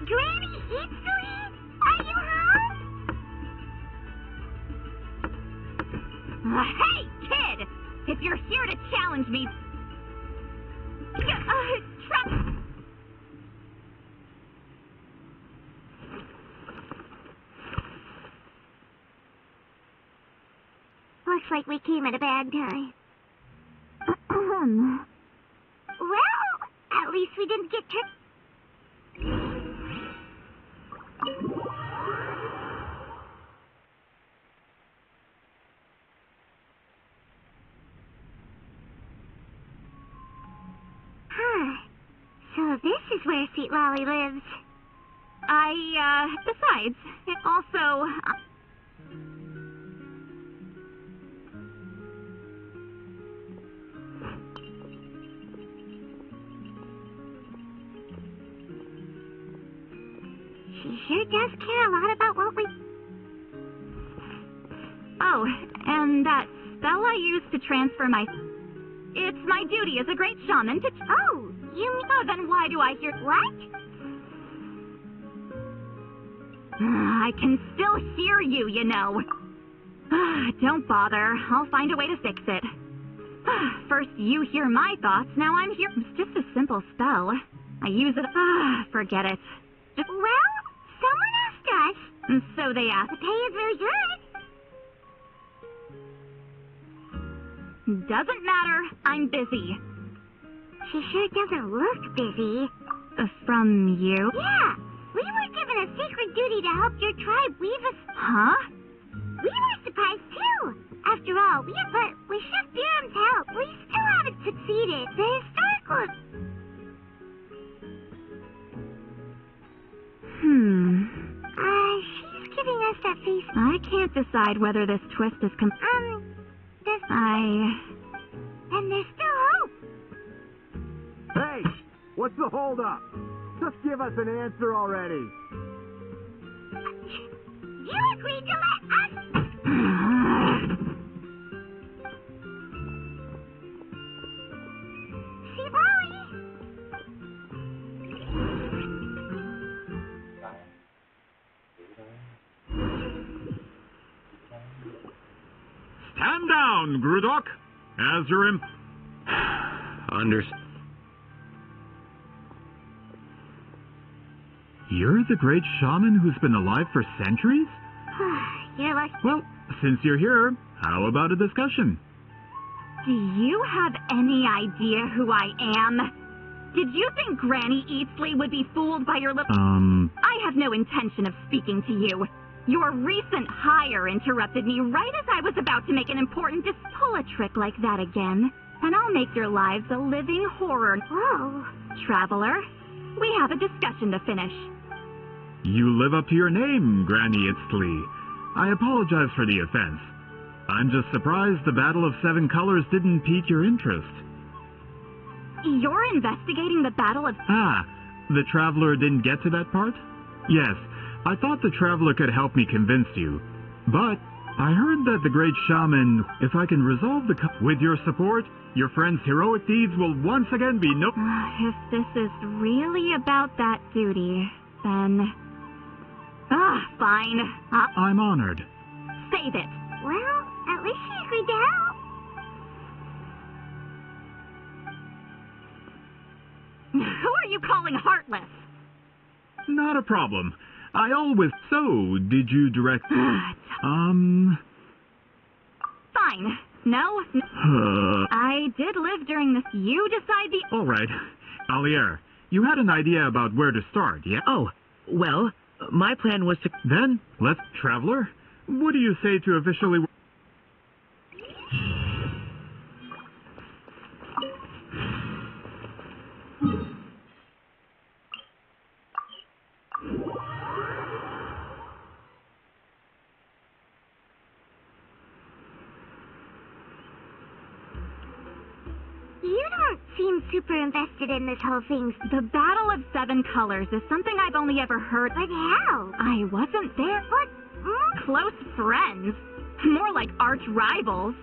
Speaker 1: Granny Eatsley? Are you home?
Speaker 9: Hey, kid! If you're here to challenge me...
Speaker 1: Looks like we came at a bad time. Well, at least we didn't get tricked. So this is where Citlali lives.
Speaker 9: Besides, it also...
Speaker 1: She sure does care a lot about what we...
Speaker 9: Oh, and that spell I used to transfer my... It's my duty as a great shaman to...
Speaker 1: Oh, you mean...
Speaker 9: Oh, then why do I hear...
Speaker 1: What?
Speaker 9: I can still hear you, you know. Don't bother. I'll find a way to fix it. First you hear my thoughts, now I'm here. It's just a simple spell. I use it... forget it.
Speaker 1: Well, someone asked us.
Speaker 9: And so they asked.
Speaker 1: The pay is really good.
Speaker 9: Doesn't matter. I'm busy.
Speaker 1: She sure doesn't look busy.
Speaker 9: From you?
Speaker 1: Yeah. We were given a sacred duty to help your tribe weave a...
Speaker 9: Huh?
Speaker 1: We were surprised, too. After all, but with Chef Biram's help, we still haven't succeeded. The historical... She's giving us that face...
Speaker 9: I can't decide whether this twist is
Speaker 1: Then there's still hope.
Speaker 14: Hey! What's the holdup? Just give us an answer already.
Speaker 1: You agreed to let us... Citlali!
Speaker 15: Stand down, Grudok! As your You're the great shaman who's been alive for centuries?
Speaker 1: You're like...
Speaker 15: Well, since you're here, how about a discussion?
Speaker 9: Do you have any idea who I am? Did you think Granny Eatsley would be fooled by your little... I have no intention of speaking to you. Your recent hire interrupted me right as I was about to make an important pull a trick like that again, and I'll make your lives a living horror.
Speaker 1: Whoa.
Speaker 9: Traveler, we have a discussion to finish.
Speaker 15: You live up to your name, Granny Eatsley. I apologize for the offense. I'm just surprised the Battle of Seven Colors didn't pique your interest.
Speaker 9: You're investigating the Battle of...
Speaker 15: The Traveler didn't get to that part? Yes, I thought the Traveler could help me convince you. But I heard that the great shaman, if I can resolve the... With your support, your friend's heroic deeds will once again be no...
Speaker 9: If this is really about that duty, then... fine.
Speaker 15: I'm honored.
Speaker 9: Save it.
Speaker 1: Well, at least she agreed to help.
Speaker 9: Who are you calling heartless?
Speaker 15: Not a problem. I always... So, did you direct...
Speaker 9: Fine. No. I did live during this. You decide the...
Speaker 15: All right. Alier, you had an idea about where to start, yeah?
Speaker 2: Oh, well, My plan was to...
Speaker 15: Then, let's... Traveler, what do you say to officially...
Speaker 1: You don't seem super invested in this whole thing.
Speaker 5: The Battle of Seven Colors is something I've only ever heard.
Speaker 1: But how?
Speaker 5: I wasn't there.
Speaker 1: What?
Speaker 5: Close friends. More like arch rivals.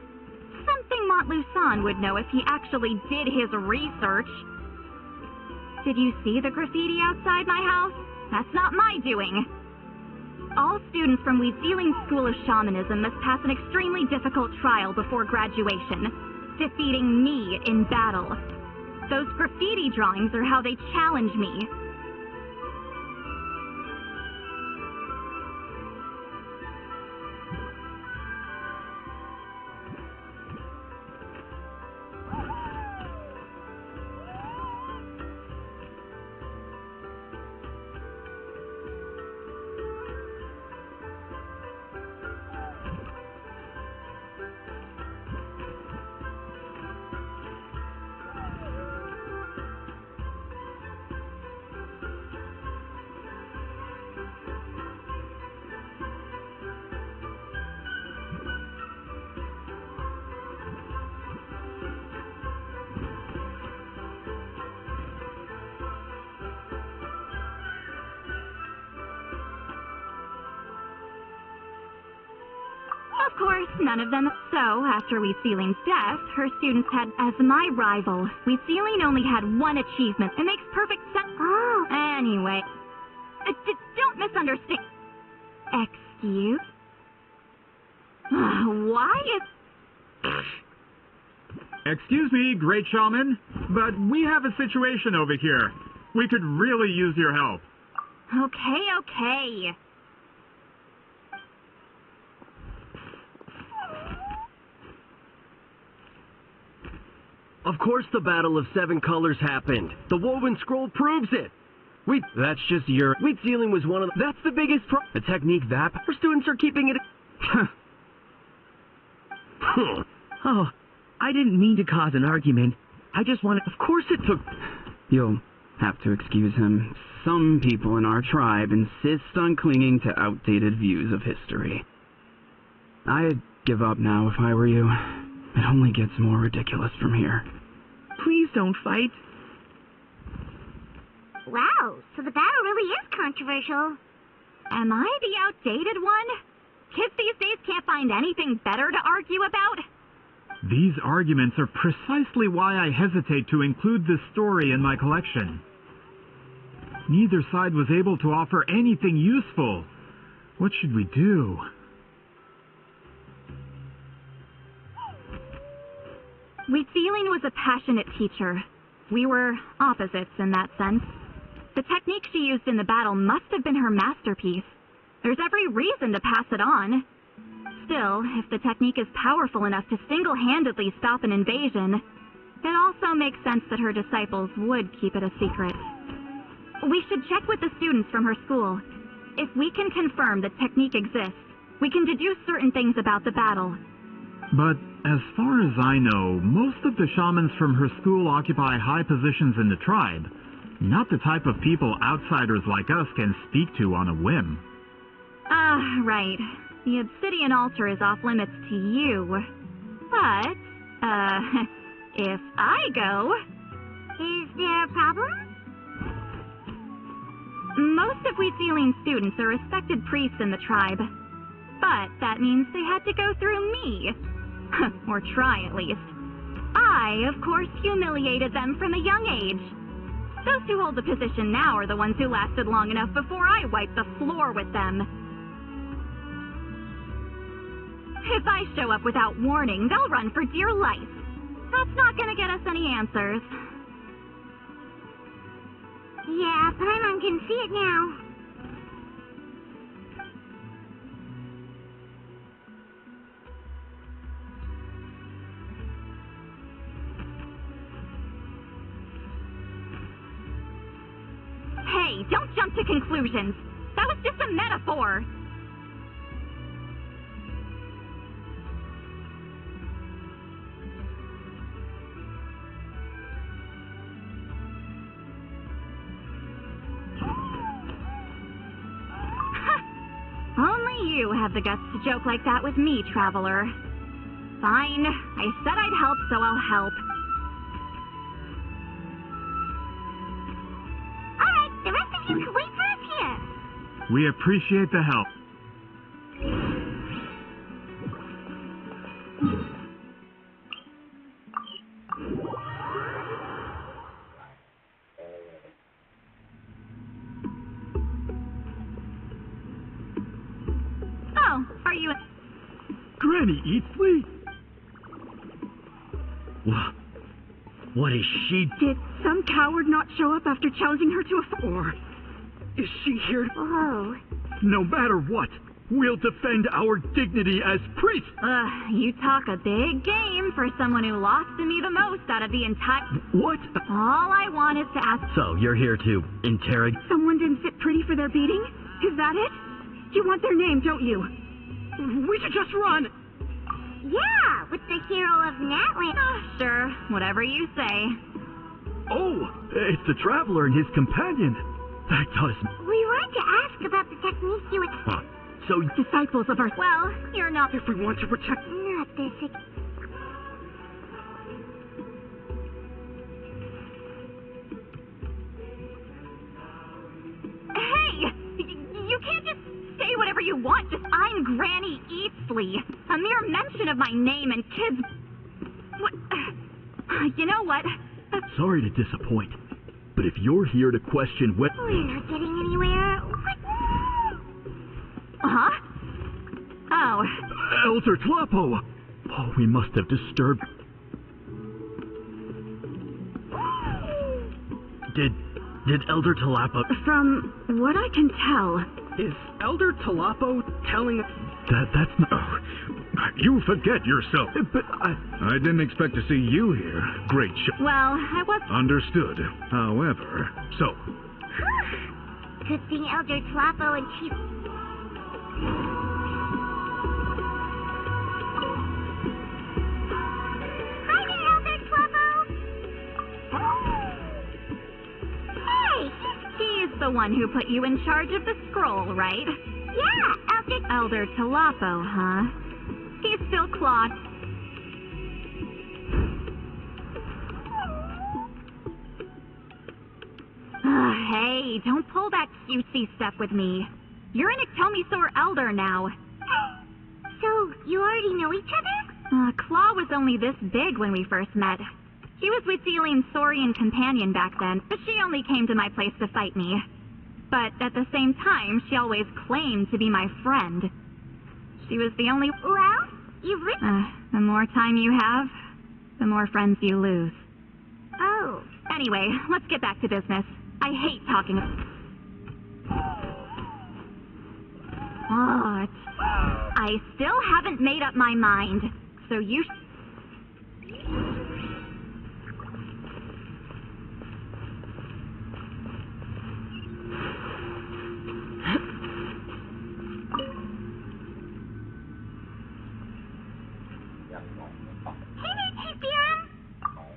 Speaker 5: Something Montluçon would know if he actually did his research. Did you see the graffiti outside my house? That's not my doing. All students from Weeziling's School of Shamanism must pass an extremely difficult trial before graduation, defeating me in battle. Those graffiti drawings are how they challenge me. Of course, none of them. So, after Weeziling's death, her students had, as my rival, Weeziling only had one achievement. It makes perfect sense.
Speaker 1: Oh.
Speaker 5: Anyway, don't misunderstand. Excuse? Why is...
Speaker 15: Excuse me, Great Shaman, but we have a situation over here. We could really use your help.
Speaker 5: Okay.
Speaker 16: Of course the Battle of Seven Colors happened. The Woven Scroll proves it.
Speaker 2: That's just your...
Speaker 16: Weeziling was one of the... That's the biggest
Speaker 2: A technique that...
Speaker 16: Our students are keeping it...
Speaker 2: Oh, I didn't mean to cause an argument. I just wanted...
Speaker 16: Of course it took...
Speaker 17: You'll have to excuse him. Some people in our tribe insist on clinging to outdated views of history. I'd give up now if I were you. It only gets more ridiculous from here.
Speaker 2: Please don't fight.
Speaker 1: Wow, so the battle really is controversial.
Speaker 5: Am I the outdated one? Kids these days can't find anything better to argue about?
Speaker 15: These arguments are precisely why I hesitate to include this story in my collection. Neither side was able to offer anything useful. What should we do?
Speaker 5: Weeziling was a passionate teacher. We were opposites in that sense. The technique she used in the battle must have been her masterpiece. There's every reason to pass it on. Still, if the technique is powerful enough to single-handedly stop an invasion, it also makes sense that her disciples would keep it a secret. We should check with the students from her school. If we can confirm the technique exists, we can deduce certain things about the battle.
Speaker 15: But as far as I know, most of the shamans from her school occupy high positions in the tribe. Not the type of people outsiders like us can speak to on a whim.
Speaker 5: Right. The obsidian altar is off limits to you. But, if I go...
Speaker 1: Is there a problem?
Speaker 5: Most of Weeziling's students are respected priests in the tribe. But that means they had to go through me. Or try, at least. I, of course, humiliated them from a young age. Those who hold the position now are the ones who lasted long enough before I wiped the floor with them. If I show up without warning, they'll run for dear life. That's not gonna get us any answers.
Speaker 1: Yeah, Paimon can see it now.
Speaker 5: Hey, don't jump to conclusions. That was just a metaphor. Only you have the guts to joke like that with me, traveler. Fine. I said I'd help, so I'll help.
Speaker 1: Alright, the rest of you can wait for us here.
Speaker 15: We appreciate the help.
Speaker 5: Oh, are you...
Speaker 11: Granny Eatsley? What is she?
Speaker 6: Did some coward not show up after challenging her to a
Speaker 11: Or is she here?
Speaker 1: Oh.
Speaker 11: No matter what, we'll defend our dignity as priests.
Speaker 5: You talk a big game for someone who lost to me the most out of the entire...
Speaker 11: What?
Speaker 5: All I want is to ask...
Speaker 16: So, you're here to interrogate?
Speaker 6: Someone didn't sit pretty for their beating? Is that it? You want their name, don't you? We should just run.
Speaker 1: Yeah, with the hero of Natland.
Speaker 5: Sure, whatever you say.
Speaker 11: Oh, it's the traveler and his companion. That does...
Speaker 1: We wanted to ask about the technique you would...
Speaker 11: Huh. So...
Speaker 6: Disciples of our...
Speaker 5: Well, you're not...
Speaker 6: If we want to protect...
Speaker 1: Not this...
Speaker 5: Hey! You can't just say whatever you want. Just, I'm Granny Eatsley. A mere mention of my name and kids... What? You know what?
Speaker 11: Sorry to disappoint, but if you're here to question what...
Speaker 1: We're not getting anywhere.
Speaker 5: Huh? Oh.
Speaker 11: Elder Tlapo! Oh, we must have disturbed... Did Elder Tlapo...
Speaker 6: From what I can tell...
Speaker 16: Is Elder Tlapo telling...
Speaker 11: That's not...
Speaker 12: Oh, you forget yourself.
Speaker 11: But
Speaker 12: I didn't expect to see you here. Great show.
Speaker 5: Well, I was...
Speaker 12: Understood. However, so...
Speaker 1: Good thing Elder Tlapo and Chief... Hi there, Elder Tlapo! Hey!
Speaker 5: He's the one who put you in charge of the scroll, right?
Speaker 1: Yeah,
Speaker 5: Elder Tlapo, huh? He's still Claude. Hey, don't pull that cutesy stuff with me. You're an Iktomi-Sor Elder now.
Speaker 1: So, you already know each other?
Speaker 5: Claw was only this big when we first met. She was with Deline's Saurian companion back then, but she only came to my place to fight me. But at the same time, she always claimed to be my friend. She was the only...
Speaker 1: Well, you've written...
Speaker 5: the more time you have, the more friends you lose.
Speaker 1: Oh.
Speaker 5: Anyway, let's get back to business. I hate talking... What? I still haven't made up my mind, so you...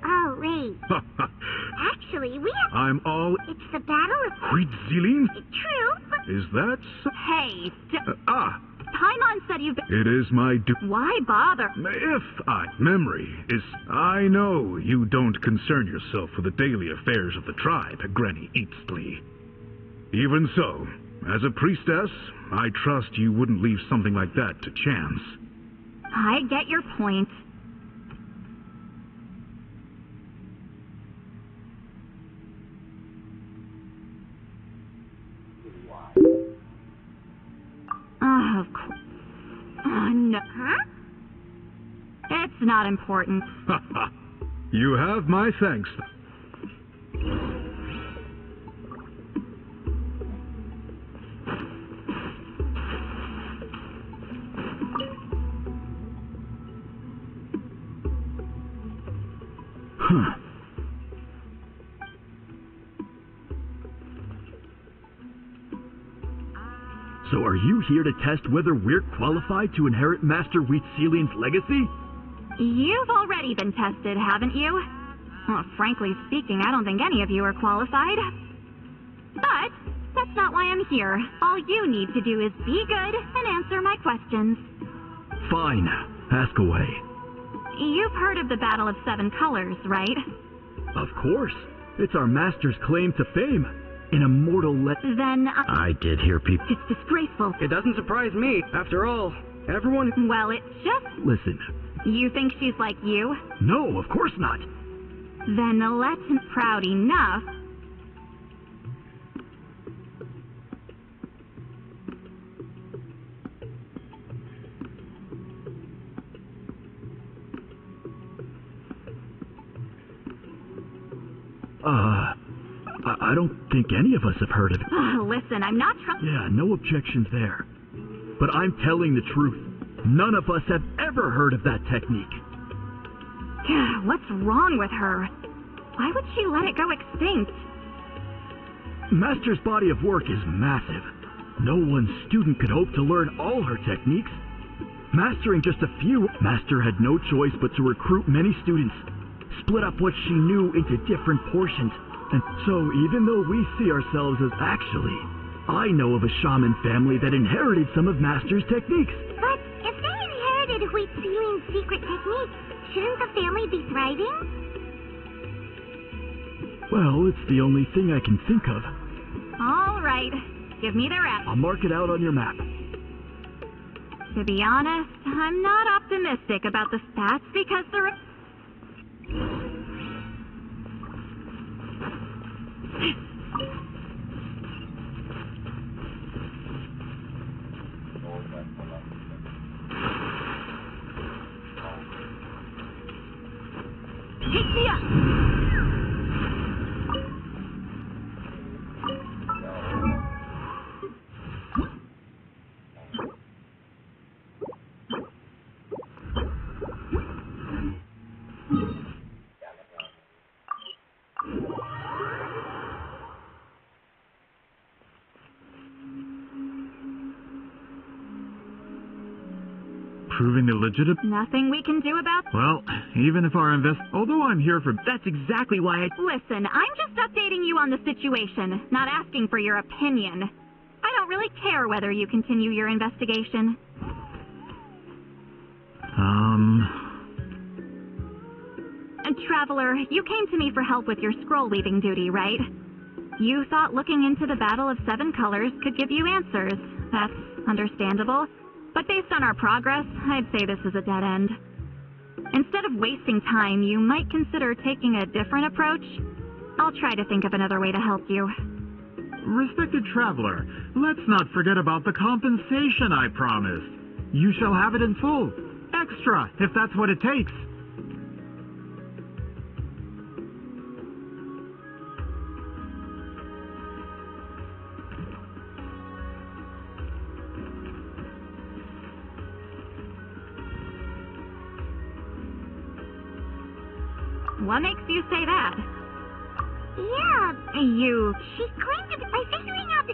Speaker 1: Oh, wait. Actually, we have...
Speaker 12: I'm all...
Speaker 1: It's the Battle of...
Speaker 12: Queetziling?
Speaker 1: True, but...
Speaker 12: Is that...
Speaker 5: Hey,
Speaker 1: Paimon said you've been...
Speaker 12: It is my
Speaker 5: Why bother?
Speaker 12: Memory is... I know you don't concern yourself with the daily affairs of the tribe, Granny Eatsley. Even so, as a priestess, I trust you wouldn't leave something like that to chance.
Speaker 5: I get your point. Of course. No.
Speaker 1: Huh?
Speaker 5: It's not important.
Speaker 12: You have my thanks.
Speaker 11: So are you here to test whether we're qualified to inherit Master Wheatselian's legacy?
Speaker 5: You've already been tested, haven't you? Well, frankly speaking, I don't think any of you are qualified. But that's not why I'm here. All you need to do is be good and answer my questions.
Speaker 11: Fine. Ask away.
Speaker 5: You've heard of the Battle of Seven Colors, right?
Speaker 11: Of course. It's our master's claim to fame. An immortal
Speaker 5: Then
Speaker 11: I did hear people.
Speaker 5: It's disgraceful.
Speaker 17: It doesn't surprise me. After all, everyone...
Speaker 5: Well, it's just...
Speaker 11: Listen.
Speaker 5: You think she's like you?
Speaker 11: No, of course not.
Speaker 5: Then let's proud enough.
Speaker 11: I don't think any of us have heard of it.
Speaker 5: Listen, I'm not trying...
Speaker 11: Yeah, no objections there. But I'm telling the truth. None of us have ever heard of that technique.
Speaker 5: What's wrong with her? Why would she let it go extinct?
Speaker 11: Master's body of work is massive. No one student could hope to learn all her techniques. Mastering just a few, Master had no choice but to recruit many students, split up what she knew into different portions. And so even though we see ourselves as I know of a shaman family that inherited some of Master's techniques.
Speaker 1: But if they inherited Wheatselian's secret technique, shouldn't the family be thriving?
Speaker 11: Well, it's the only thing I can think of.
Speaker 5: All right. Give me the rest.
Speaker 11: I'll mark it out on your map.
Speaker 5: To be honest, I'm not optimistic about the stats because they're... Pick me up!
Speaker 15: Proving illegitimate?
Speaker 5: Nothing we can do about...
Speaker 15: Well, even if our although I'm here for...
Speaker 2: That's exactly why
Speaker 5: Listen, I'm just updating you on the situation, not asking for your opinion. I don't really care whether you continue your investigation. And Traveler, you came to me for help with your scroll weaving duty, right? You thought looking into the Battle of Seven Colors could give you answers. That's understandable. But based on our progress, I'd say this is a dead end. Instead of wasting time, you might consider taking a different approach. I'll try to think of another way to help you.
Speaker 15: Respected Traveler, let's not forget about the compensation I promised. You shall have it in full. Extra, if that's what it takes.
Speaker 5: What makes you say that?
Speaker 1: Yeah.
Speaker 5: She
Speaker 1: claimed to be by figuring out the...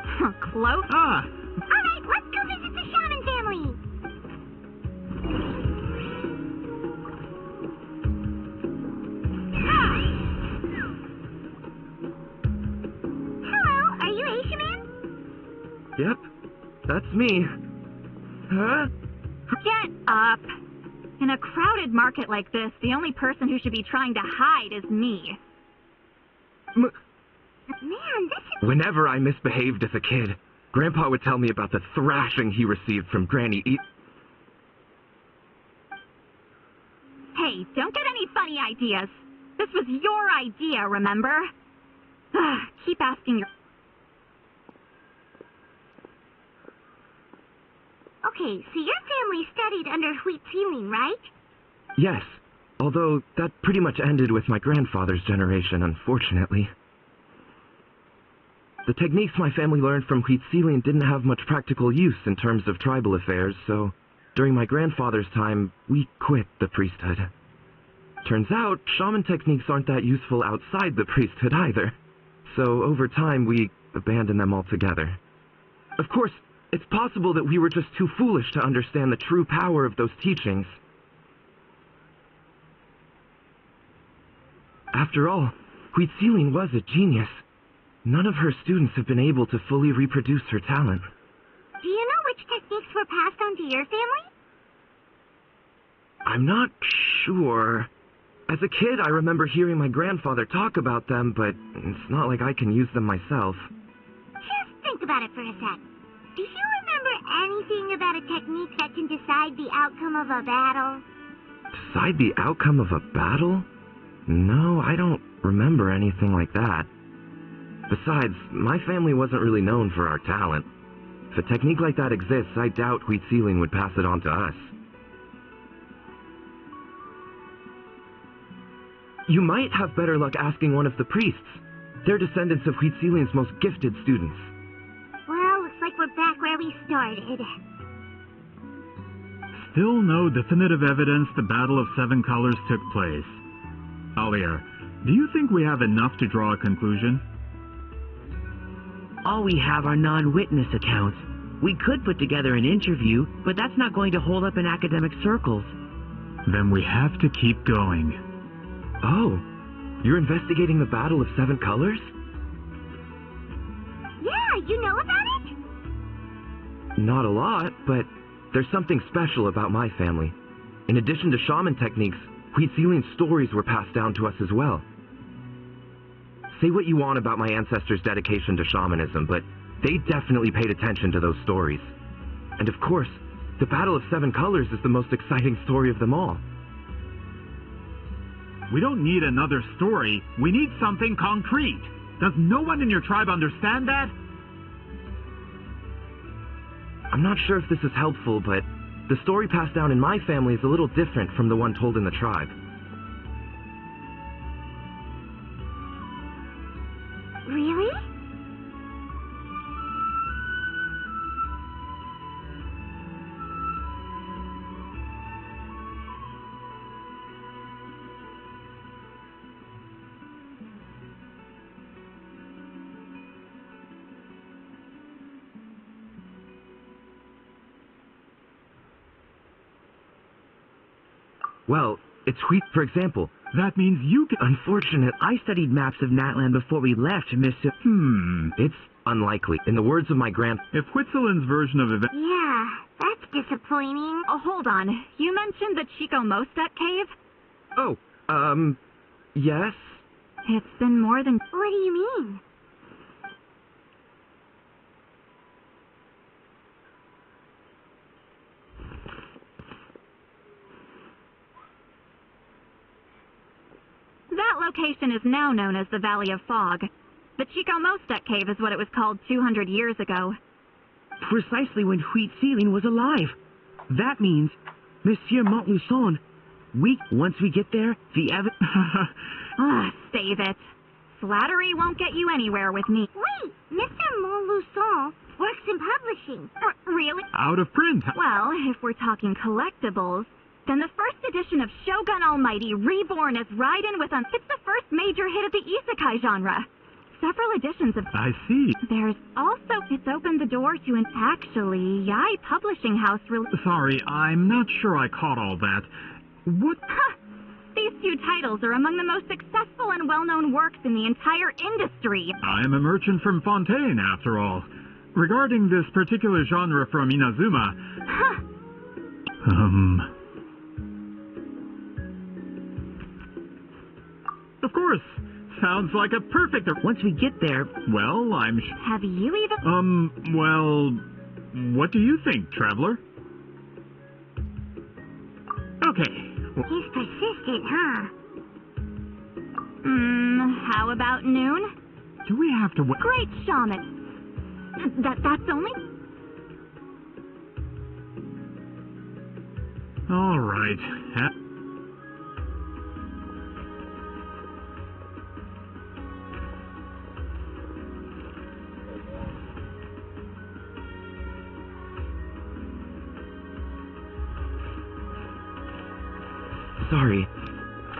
Speaker 5: Close?
Speaker 1: Alright, let's go visit the shaman family. Hello, are you a shaman?
Speaker 17: Yep, that's me. Huh?
Speaker 5: Get up. In a crowded market like this, the only person who should be trying to hide is me.
Speaker 1: Man, this is...
Speaker 17: Whenever I misbehaved as a kid, Grandpa would tell me about the thrashing he received from Granny
Speaker 5: Hey, don't get any funny ideas. This was your idea, remember? Keep asking your...
Speaker 1: Okay, so your family studied under Wheatselian, right?
Speaker 17: Yes, although that pretty much ended with my grandfather's generation, unfortunately. The techniques my family learned from Wheatselian didn't have much practical use in terms of tribal affairs, so during my grandfather's time, we quit the priesthood. Turns out, shaman techniques aren't that useful outside the priesthood either, so over time we abandoned them altogether. Of course, It's possible that we were just too foolish to understand the true power of those teachings. After all, Huitziling was a genius. None of her students have been able to fully reproduce her talent.
Speaker 1: Do you know which techniques were passed on to your family?
Speaker 17: I'm not sure. As a kid, I remember hearing my grandfather talk about them, but it's not like I can use them myself.
Speaker 1: Just think about it for a sec. Do you remember anything about a technique that can decide the outcome of a battle?
Speaker 17: Decide the outcome of a battle? No, I don't remember anything like that. Besides, my family wasn't really known for our talent. If a technique like that exists, I doubt Huitziling would pass it on to us. You might have better luck asking one of the priests. They're descendants of Huitziling's most gifted students.
Speaker 1: Well, looks like we're back where we started.
Speaker 15: Still no definitive evidence the Battle of Seven Colors took place. Alia, do you think we have enough to draw a conclusion?
Speaker 2: All we have are non-witness accounts. We could put together an interview, but that's not going to hold up in academic circles.
Speaker 15: Then we have to keep going.
Speaker 17: Oh, you're investigating the Battle of Seven Colors?
Speaker 1: Yeah, you know about it?
Speaker 17: Not a lot, but there's something special about my family. In addition to shaman techniques, Huitziling's stories were passed down to us as well. Say what you want about my ancestors' dedication to shamanism, but they definitely paid attention to those stories. And of course, the Battle of Seven Colors is the most exciting story of them all.
Speaker 15: We don't need another story. We need something concrete. Does no one in your tribe understand that?
Speaker 17: I'm not sure if this is helpful, but the story passed down in my family is a little different from the one told in the tribe.
Speaker 1: Really?
Speaker 17: Well, it's wheat, for example.
Speaker 15: That means you can...
Speaker 17: Unfortunate.
Speaker 2: I studied maps of Natland before we left, Mr.
Speaker 17: It's unlikely. In the words of my grand...
Speaker 15: If Huitziling's version of events...
Speaker 1: Yeah, that's disappointing.
Speaker 5: Oh, hold on. You mentioned the Chico Mostet cave?
Speaker 17: Oh, yes?
Speaker 5: It's been more than...
Speaker 1: What do you mean?
Speaker 5: That location is now known as the Valley of Fog. The Chico Mostet cave is what it was called 200 years ago.
Speaker 2: Precisely when Huitziling was alive. That means, Monsieur Montluçon, once we get there, the
Speaker 5: Save it. Flattery won't get you anywhere with me.
Speaker 1: Wait, Mr. Montluçon works in publishing.
Speaker 5: Really?
Speaker 15: Out of print.
Speaker 5: Well, if we're talking collectibles, then the first edition of Shogun Almighty Reborn as Raiden with it's the first major hit of the isekai genre. Several editions of...
Speaker 15: I see.
Speaker 5: There's also... It's opened the door to Actually, Yai Publishing House...
Speaker 15: Sorry, I'm not sure I caught all that. What...
Speaker 5: These two titles are among the most successful and well-known works in the entire industry.
Speaker 15: I'm a merchant from Fontaine, after all. Regarding this particular genre from Inazuma... Of course. Sounds like a perfect...
Speaker 2: Once we get there...
Speaker 15: Well, I'm...
Speaker 5: Have you even...
Speaker 15: Well... What do you think, Traveler? Okay.
Speaker 1: He's persistent, huh?
Speaker 5: How about noon?
Speaker 15: Do we have to wait?
Speaker 5: Great shaman. That's only...
Speaker 15: All right.
Speaker 17: Sorry.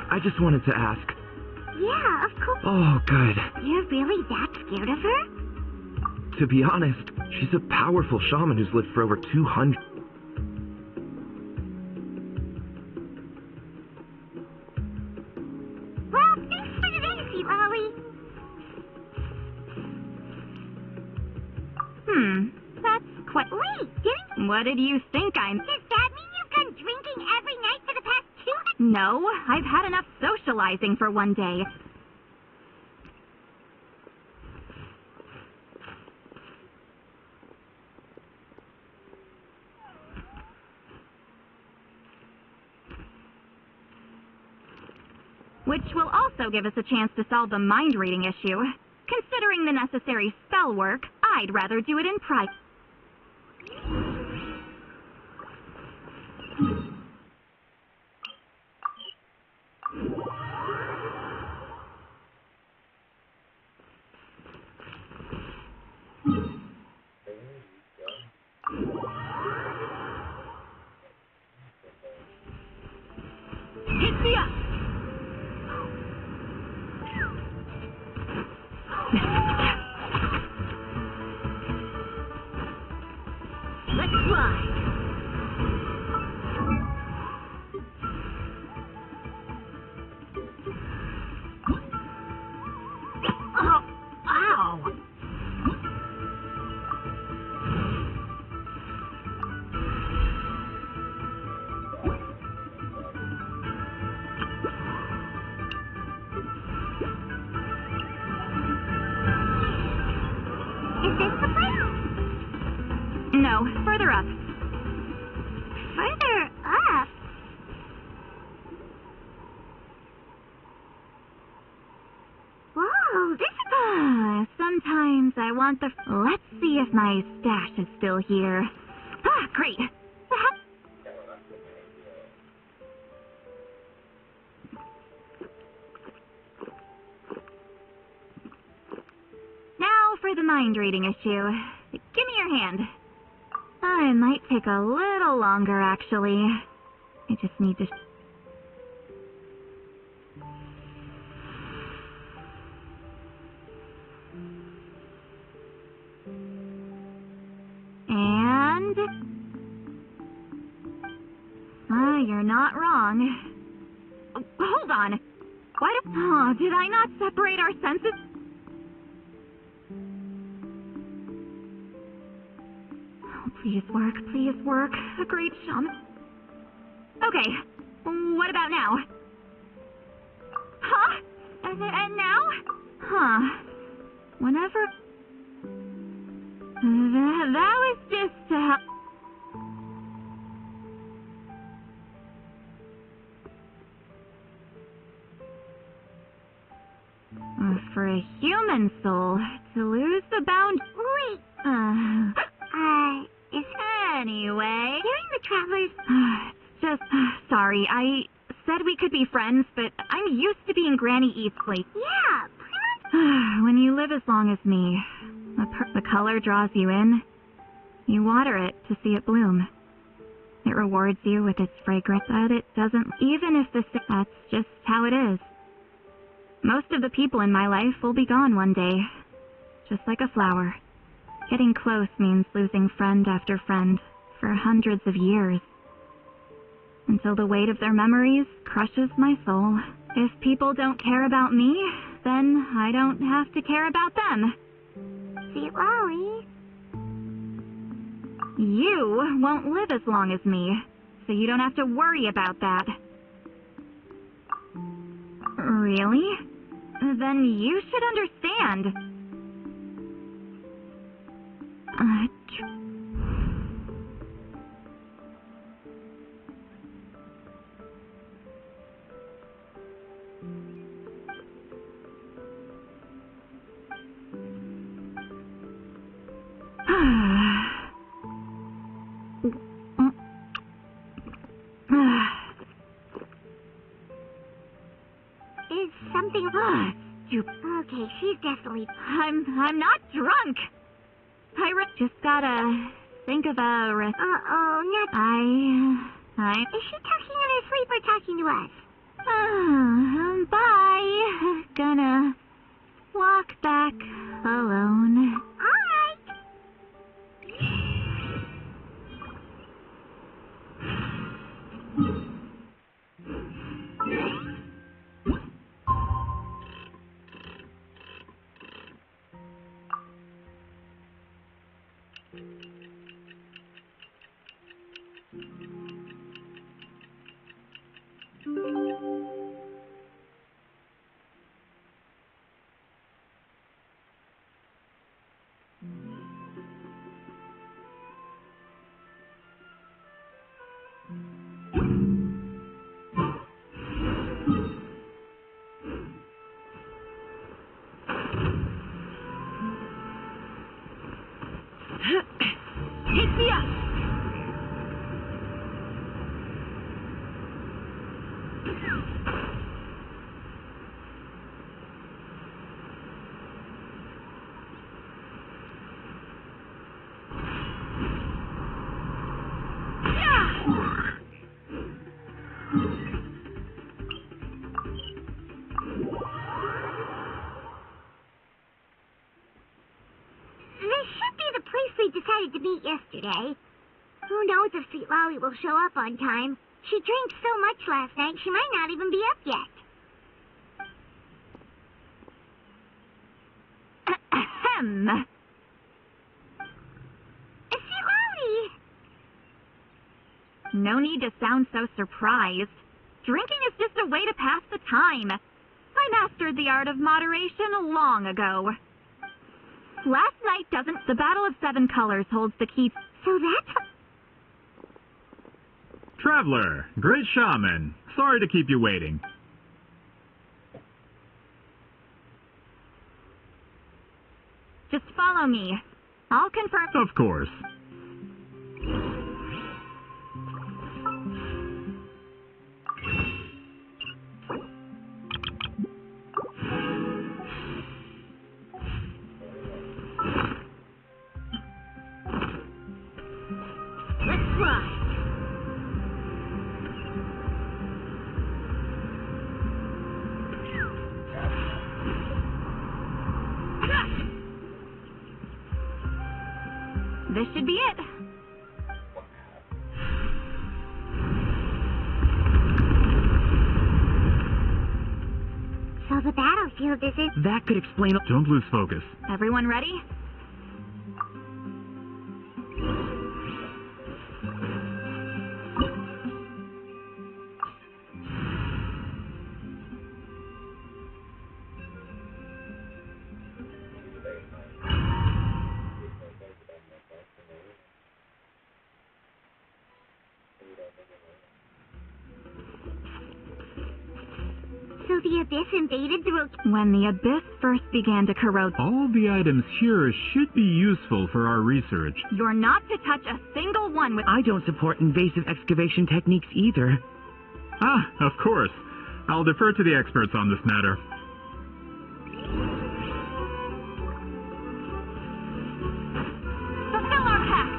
Speaker 17: I just wanted to ask.
Speaker 1: Yeah, of course.
Speaker 17: Oh, good.
Speaker 1: You're really that scared of her?
Speaker 17: To be honest,
Speaker 18: She's a powerful shaman who's lived for over 200.
Speaker 1: Well, thanks for the fantasy, Lolly.
Speaker 5: That's quite...
Speaker 1: Wait,
Speaker 5: What did you think I'm...
Speaker 1: does that mean you've been drinking every night for the past 2
Speaker 5: No, I've had enough socializing for one day. Which will also give us a chance to solve the mind reading issue. Considering the necessary spell work, I'd rather do it in private.
Speaker 10: Hit me up! Let's fly! Oh, ow!
Speaker 1: Is this the place?
Speaker 5: No, further up.
Speaker 1: Further up? Whoa, this is...
Speaker 5: Sometimes I want the... Let's see if my stash is still here. Ah, great. Now for the mind reading issue. Give me your hand. It might take a little longer, actually. I just need to... And... you're not wrong. Oh, hold on. Why do... Oh, did I not separate our senses? Please work, please work. A great shaman. Okay, what about now? Huh? And now? Huh. Whenever... That was just to help... For a human soul, to lose the bound...
Speaker 1: Wait. Is...
Speaker 5: Anyway...
Speaker 1: Hearing the travelers...
Speaker 5: It's just... Sorry, I said we could be friends, but I'm used to being Granny Eastleigh.
Speaker 1: Yeah, pretty...
Speaker 5: When you live as long as me, the color draws you in. You water it to see it bloom. It rewards you with its fragrance, but it doesn't... Even if that's just how it is. Most of the people in my life will be gone one day. Just like a flower. Getting close means losing friend after friend for hundreds of years. Until the weight of their memories crushes my soul. If people don't care about me, then I don't have to care about them.
Speaker 1: See, Lolly.
Speaker 5: You won't live as long as me, so you don't have to worry about that. Really? Then you should understand.
Speaker 1: Is something... Okay, she's definitely...
Speaker 5: I'm not drunk. Just gotta think of a...
Speaker 1: Uh-oh, not... Is she talking in her sleep or talking to us?
Speaker 5: Bye. Gonna walk back alone.
Speaker 1: Alright.
Speaker 10: Hit me up!
Speaker 1: Decided to meet yesterday. Who knows if Sweet Lolly will show up on time? She drank so much last night, she might not even be up yet.
Speaker 5: Ahem.
Speaker 1: Sweet Lolly!
Speaker 5: No need to sound so surprised. Drinking is just a way to pass the time. I mastered the art of moderation long ago. Last night doesn't... The Battle of Seven Colors holds the key...
Speaker 1: So that's...
Speaker 15: Traveler, great shaman. Sorry to keep you waiting.
Speaker 5: Just follow me. I'll confirm...
Speaker 15: Of course.
Speaker 5: This should be it.
Speaker 1: So the battlefield isn't...
Speaker 2: That could explain...
Speaker 15: Don't lose focus.
Speaker 5: Everyone ready?
Speaker 1: So the Abyss invaded through...
Speaker 5: When the Abyss first began to corrode...
Speaker 15: All the items here should be useful for our research.
Speaker 5: You're not to touch a single one with...
Speaker 2: I don't support invasive excavation techniques either.
Speaker 15: Ah, of course. I'll defer to the experts on this matter.
Speaker 5: Fulfill our pact!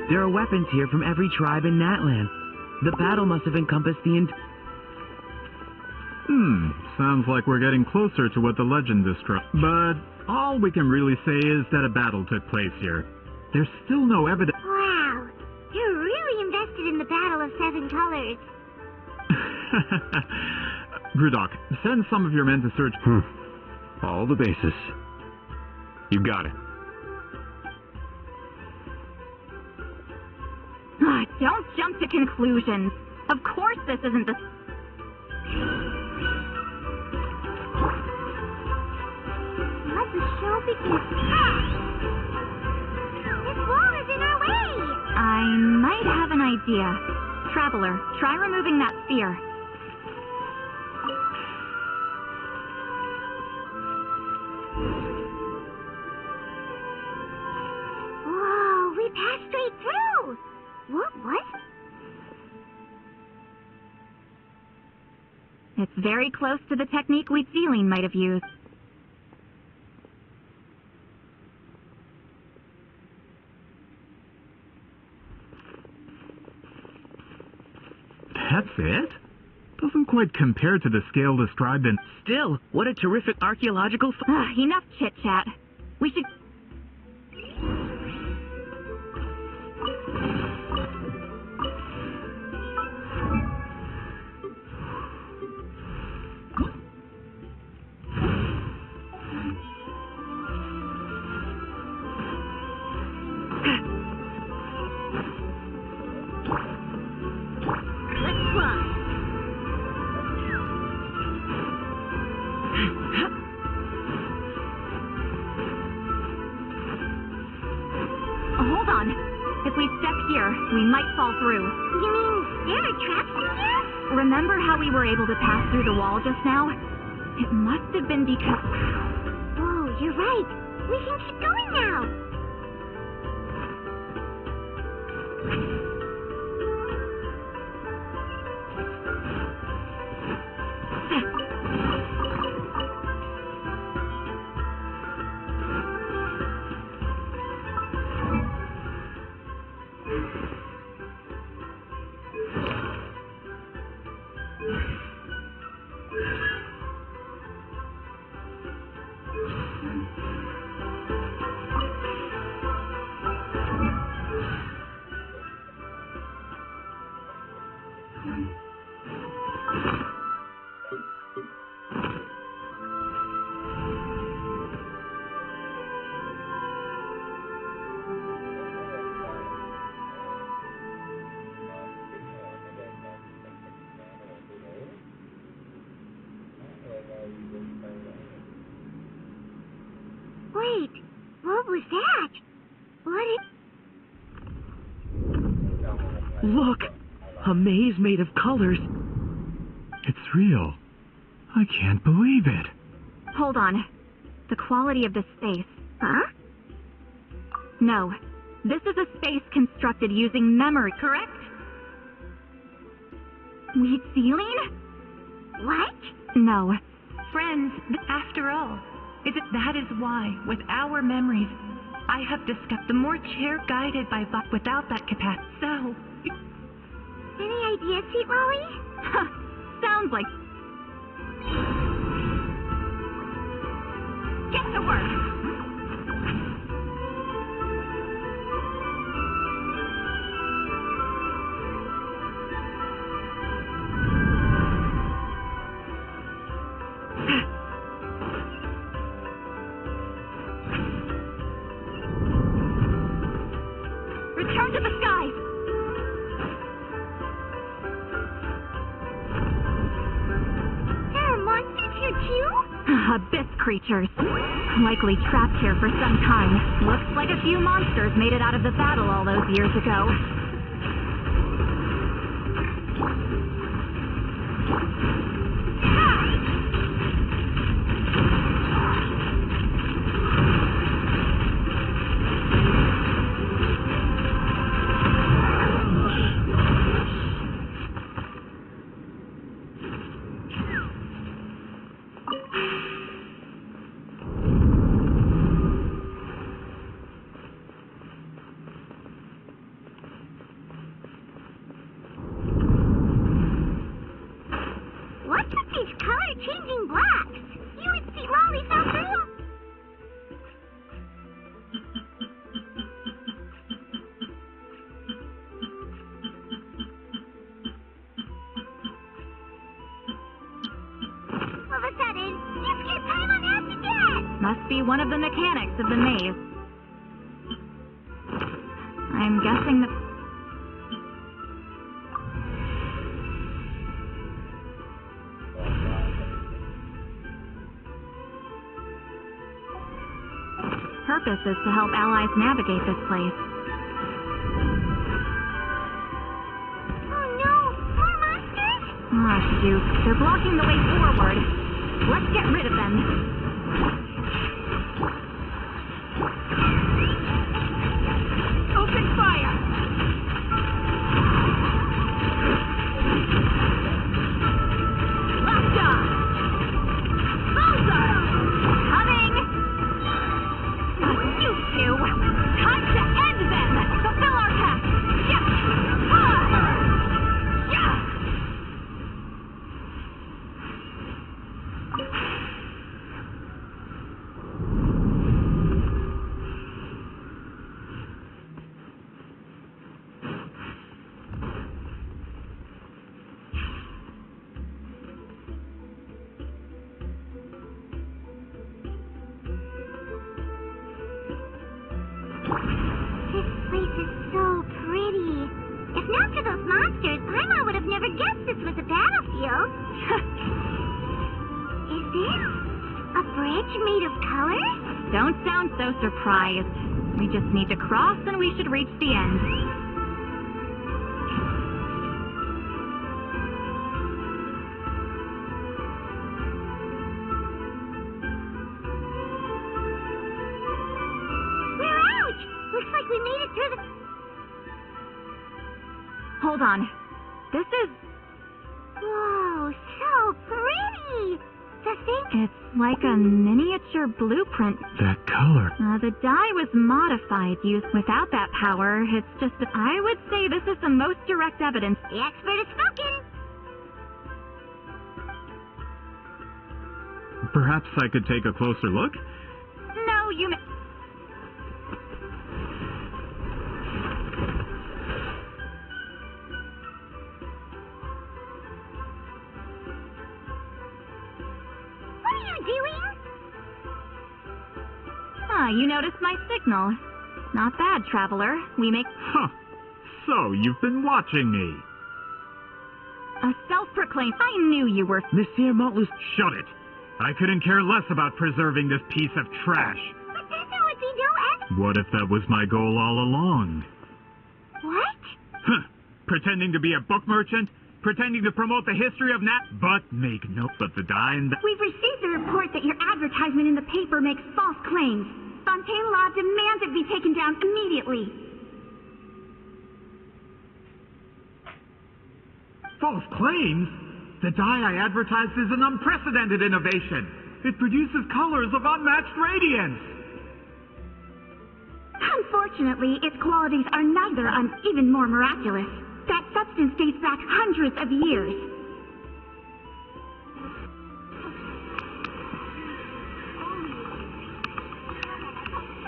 Speaker 2: There are weapons here from every tribe in Natland. The battle must have encompassed the
Speaker 15: Sounds like we're getting closer to what the legend describes. But all we can really say is that a battle took place here. There's still no evidence...
Speaker 1: Wow, you're really invested in the Battle of Seven Colors.
Speaker 15: Grudok, send some of your men to search...
Speaker 12: All the bases. You got it.
Speaker 5: Don't jump to conclusions. Of course this isn't the...
Speaker 1: Let the show begin. This wall is in our way!
Speaker 5: I might have an idea. Traveler, try removing that sphere.
Speaker 1: Whoa, we passed straight through! What?
Speaker 5: It's very close to the technique Wheatzealing might have used.
Speaker 15: That's it? Doesn't quite compare to the scale described in...
Speaker 2: Still, what a terrific archaeological...
Speaker 5: Enough chit-chat. We should... fall through.
Speaker 1: You mean there are traps in here?
Speaker 5: Remember how we were able to pass through the wall just now? It must have been because...
Speaker 1: Oh, you're right. We can keep going now. Wait, what was that?
Speaker 2: Look! A maze made of colors.
Speaker 15: It's real. I can't believe it.
Speaker 5: Hold on. The quality of this space. Huh? No. This is a space constructed using memory, correct? Wheat ceiling?
Speaker 1: What?
Speaker 5: No.
Speaker 9: Friends, after all, that is why, with our memories, I have discovered the more chair-guided by without that capacity. So...
Speaker 1: Any ideas, Sweet Lolly?
Speaker 5: Sounds like... Get to work! Return to the skies!
Speaker 1: There are monsters here too?
Speaker 5: Abyss creatures. Likely trapped here for some time. Looks like a few monsters made it out of the battle all those years ago.
Speaker 1: What's with these color-changing blacks? You and Sweet Lolly found them? All of a sudden, you skipped time on acid again!
Speaker 5: Must be one of the mechanics of the maze. I'm guessing that... purpose is to help allies navigate this place.
Speaker 1: Oh no! More monsters?
Speaker 5: Ah, shoot. They're blocking the way forward. Let's get rid of them. Open fire! Left off! Bullseye! Coming! You two! Time to end them! Fulfill our task! Yeah! Yeah!
Speaker 1: This place is so pretty. If not for those monsters, Paimon would have never guessed this was a battlefield. Is this a bridge made of colors?
Speaker 5: Don't sound so surprised. We just need to cross and we should reach the end.
Speaker 1: picture of the...
Speaker 5: Hold on. This is...
Speaker 1: Whoa, so pretty! The thing...
Speaker 5: It's like a miniature blueprint.
Speaker 15: That color.
Speaker 5: The dye was modified, used without that power. It's just that I would say this is the most direct evidence.
Speaker 1: The expert has spoken!
Speaker 15: Perhaps I could take a closer look?
Speaker 5: No, you may...
Speaker 1: What are you doing?
Speaker 5: Ah, you noticed my signal. Not bad, traveler. We make...
Speaker 15: Huh. So, you've been watching me.
Speaker 5: A self-proclaimed... I knew you were...
Speaker 15: Monsieur Montlus... Shut it. I couldn't care less about preserving this piece of trash.
Speaker 1: But then there would be no end...
Speaker 15: What if that was my goal all along?
Speaker 1: What?
Speaker 15: Huh. Pretending to be a book merchant? Pretending to promote the history of But make no... But the dye and...
Speaker 9: We've received a report that your advertisement in the paper makes false claims. Fontaine Law demands it be taken down immediately.
Speaker 15: False claims? The dye I advertised is an unprecedented innovation. It produces colors of unmatched radiance.
Speaker 9: Unfortunately, its qualities are neither even more miraculous. That substance dates back hundreds of years.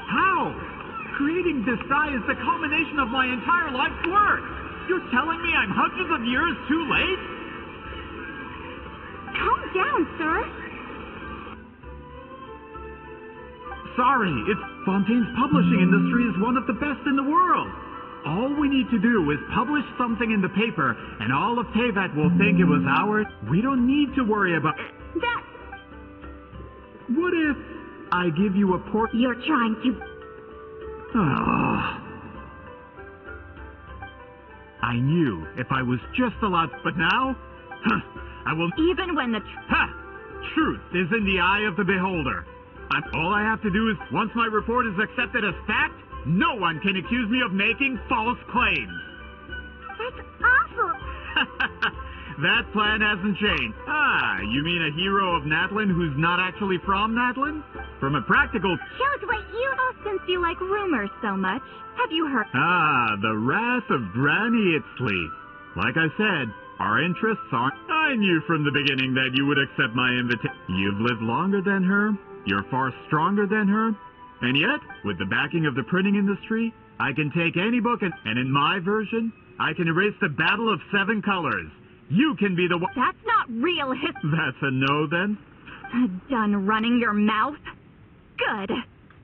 Speaker 15: How? Creating this dye is the culmination of my entire life's work. You're telling me I'm hundreds of years too late?
Speaker 9: Calm down, sir.
Speaker 15: Sorry, Fontaine's publishing industry is one of the best in the world. All we need to do is publish something in the paper, and all of Teyvat will think it was ours. We don't need to worry about...
Speaker 9: That...
Speaker 15: What if I give you a
Speaker 9: You're trying to...
Speaker 15: I knew if I was just allowed... But now? I will...
Speaker 5: Even when the...
Speaker 15: Truth is in the eye of the beholder. All I have to do is, once my report is accepted as fact, no one can accuse me of making false claims.
Speaker 1: That's awful.
Speaker 15: That plan hasn't changed. You mean a hero of Natlin who's not actually from Natlin? From a practical...
Speaker 1: Shows what you...
Speaker 5: Since you like rumors so much, have you heard...
Speaker 15: the wrath of Granny Itzley. Like I said, our interests aren't... I knew from the beginning that you would accept my invitation. You've lived longer than her. You're far stronger than her. And yet, with the backing of the printing industry, I can take any book and in my version, I can erase the Battle of Seven Colors. You can be the one...
Speaker 5: That's not real history.
Speaker 15: That's a no, then?
Speaker 5: Done running your mouth? Good.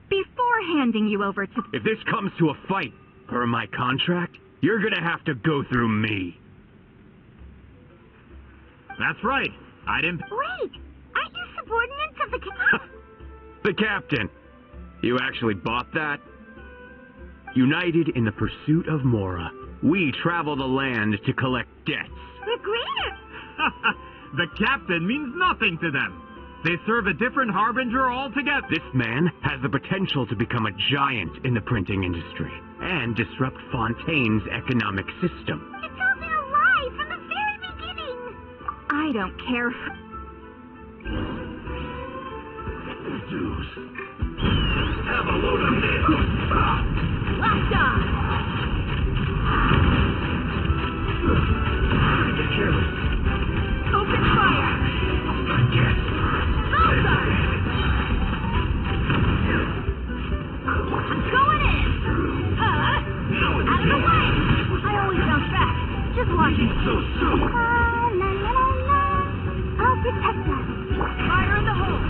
Speaker 5: Before handing you over to...
Speaker 16: If this comes to a fight, per my contract, you're gonna have to go through me.
Speaker 15: That's right. I didn't...
Speaker 1: Wait! Aren't you subordinates of the...
Speaker 16: The captain. You actually bought that? United in the pursuit of Mora, we travel the land to collect debts.
Speaker 1: Regret!
Speaker 15: The captain means nothing to them. They serve a different harbinger altogether.
Speaker 16: This man has the potential to become a giant in the printing industry and disrupt Fontaine's economic system.
Speaker 1: It's all been a lie from the very beginning.
Speaker 5: I don't care.
Speaker 11: Zeus. Have a load of nails.
Speaker 9: Locked on!
Speaker 11: Get careless.
Speaker 9: Open fire!
Speaker 11: Yes.
Speaker 9: Bullseye! I'm going in! Out of the way! I always bounce back. Just watch it.
Speaker 11: So soon.
Speaker 1: La la la la. I'll protect us.
Speaker 9: Fire in the hole!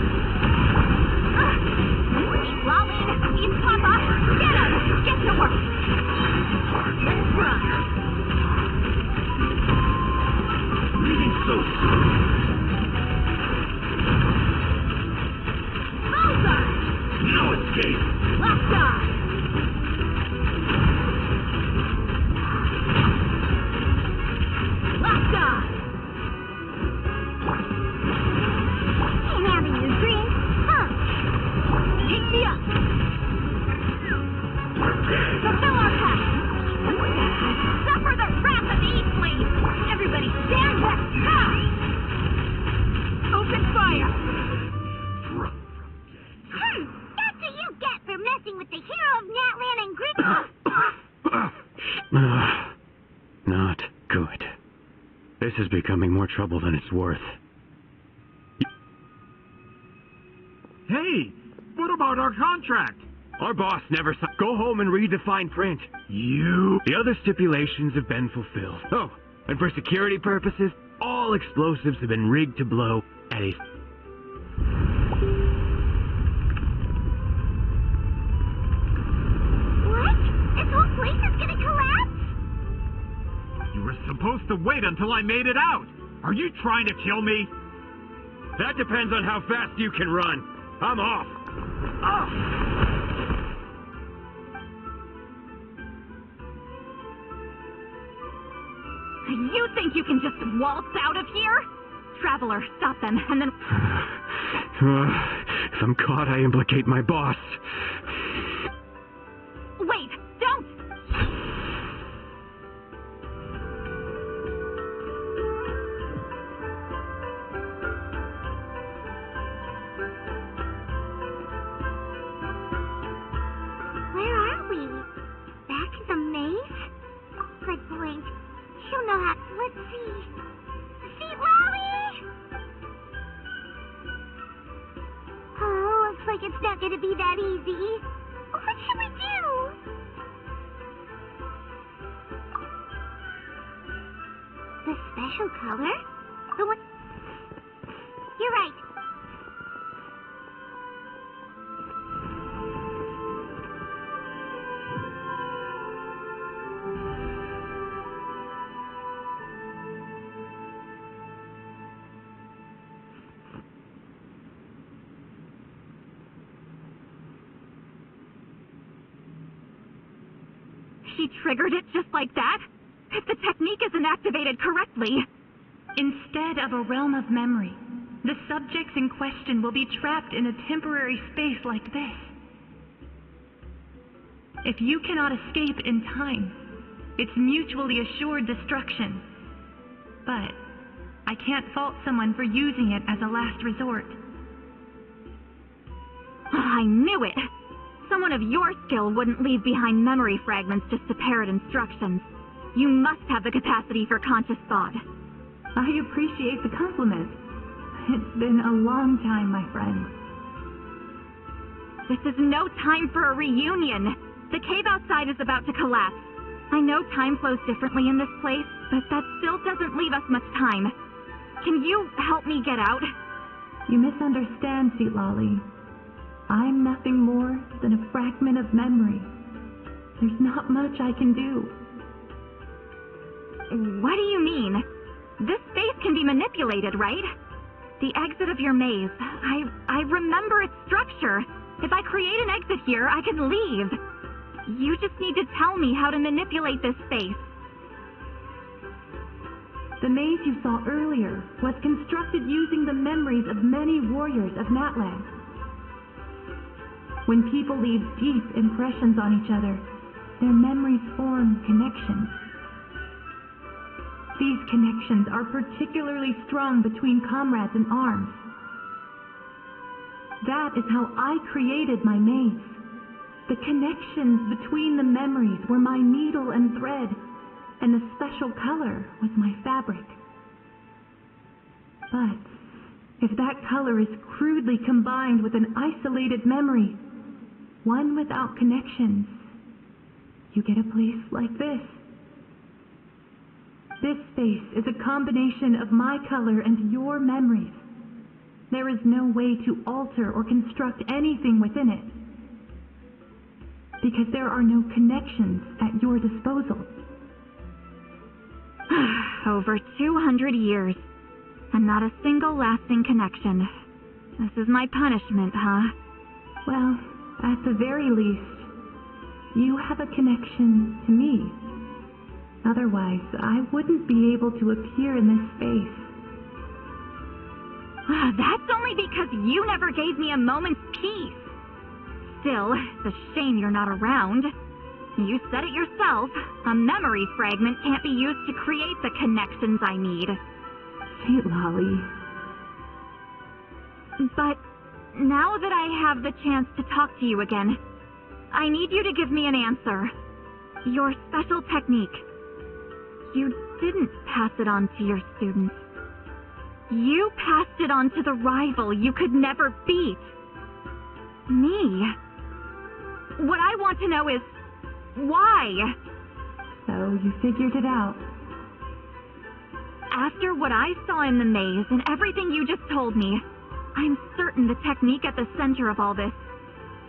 Speaker 1: Keep blowing. Keep Papa. Get us. Get to work.
Speaker 9: Let's run!
Speaker 11: Leaving so soon.
Speaker 9: Bullseye!
Speaker 11: No escape.
Speaker 9: Locked on! Locked on!
Speaker 1: Ain't having your drink. Huh.
Speaker 9: Pick me up!
Speaker 11: Prepare.
Speaker 9: Fulfill our pact!
Speaker 16: is becoming more trouble than it's worth.
Speaker 15: Hey, what about our contract?
Speaker 16: Our boss never saw. Go home and read the fine print. The other stipulations have been fulfilled. Oh, and for security purposes, all explosives have been rigged to blow at a...
Speaker 1: What? This whole place is gonna collapse?
Speaker 15: You were supposed to wait until I made it out. Are you trying to kill me?
Speaker 16: That depends on how fast you can run. I'm off.
Speaker 5: You think you can just waltz out of here? Traveler, stop them, and then...
Speaker 16: If I'm caught, I implicate my boss.
Speaker 5: Wait, don't!
Speaker 1: Where are we? Back in the maze? Oh, good point. You know how. Let's see. See, Lolly? Oh, looks like it's not gonna be that easy. What should we do? The special color? The one. You're right.
Speaker 5: She triggered it just like that? If the technique isn't activated correctly...
Speaker 9: Instead of a realm of memory, the subjects in question will be trapped in a temporary space like this. If you cannot escape in time, it's mutually assured destruction. But I can't fault someone for using it as a last resort.
Speaker 5: I knew it! Someone of your skill wouldn't leave behind memory fragments just to parrot instructions. You must have the capacity for conscious thought.
Speaker 9: I appreciate the compliment. It's been a long time, my friend.
Speaker 5: This is no time for a reunion. The cave outside is about to collapse. I know time flows differently in this place, but that still doesn't leave us much time. Can you help me get out?
Speaker 9: You misunderstand, Sweet Lolly. I'm nothing more than a fragment of memory. There's not much I can do.
Speaker 5: What do you mean? This space can be manipulated, right? The exit of your maze. I remember its structure. If I create an exit here, I can leave. You just need to tell me how to manipulate this space.
Speaker 9: The maze you saw earlier was constructed using the memories of many warriors of Natland. When people leave deep impressions on each other, their memories form connections. These connections are particularly strong between comrades in arms. That is how I created my maze. The connections between the memories were my needle and thread, and the special color was my fabric. But if that color is crudely combined with an isolated memory, one without connections, you get a place like this. This space is a combination of my color and your memories. There is no way to alter or construct anything within it, because there are no connections at your disposal.
Speaker 5: Over 200 years, and not a single lasting connection. This is my punishment, huh?
Speaker 9: Well, at the very least, you have a connection to me. Otherwise, I wouldn't be able to appear in this space.
Speaker 5: That's only because you never gave me a moment's peace. Still, it's a shame you're not around. You said it yourself. A memory fragment can't be used to create the connections I need.
Speaker 9: Sweet Lolly.
Speaker 5: But now that I have the chance to talk to you again, I need you to give me an answer. Your special technique. You didn't pass it on to your students. You passed it on to the rival you could never beat. Me. What I want to know is, why?
Speaker 19: So you figured it out.
Speaker 5: After what I saw in the maze and everything you just told me, I'm certain the technique at the center of all this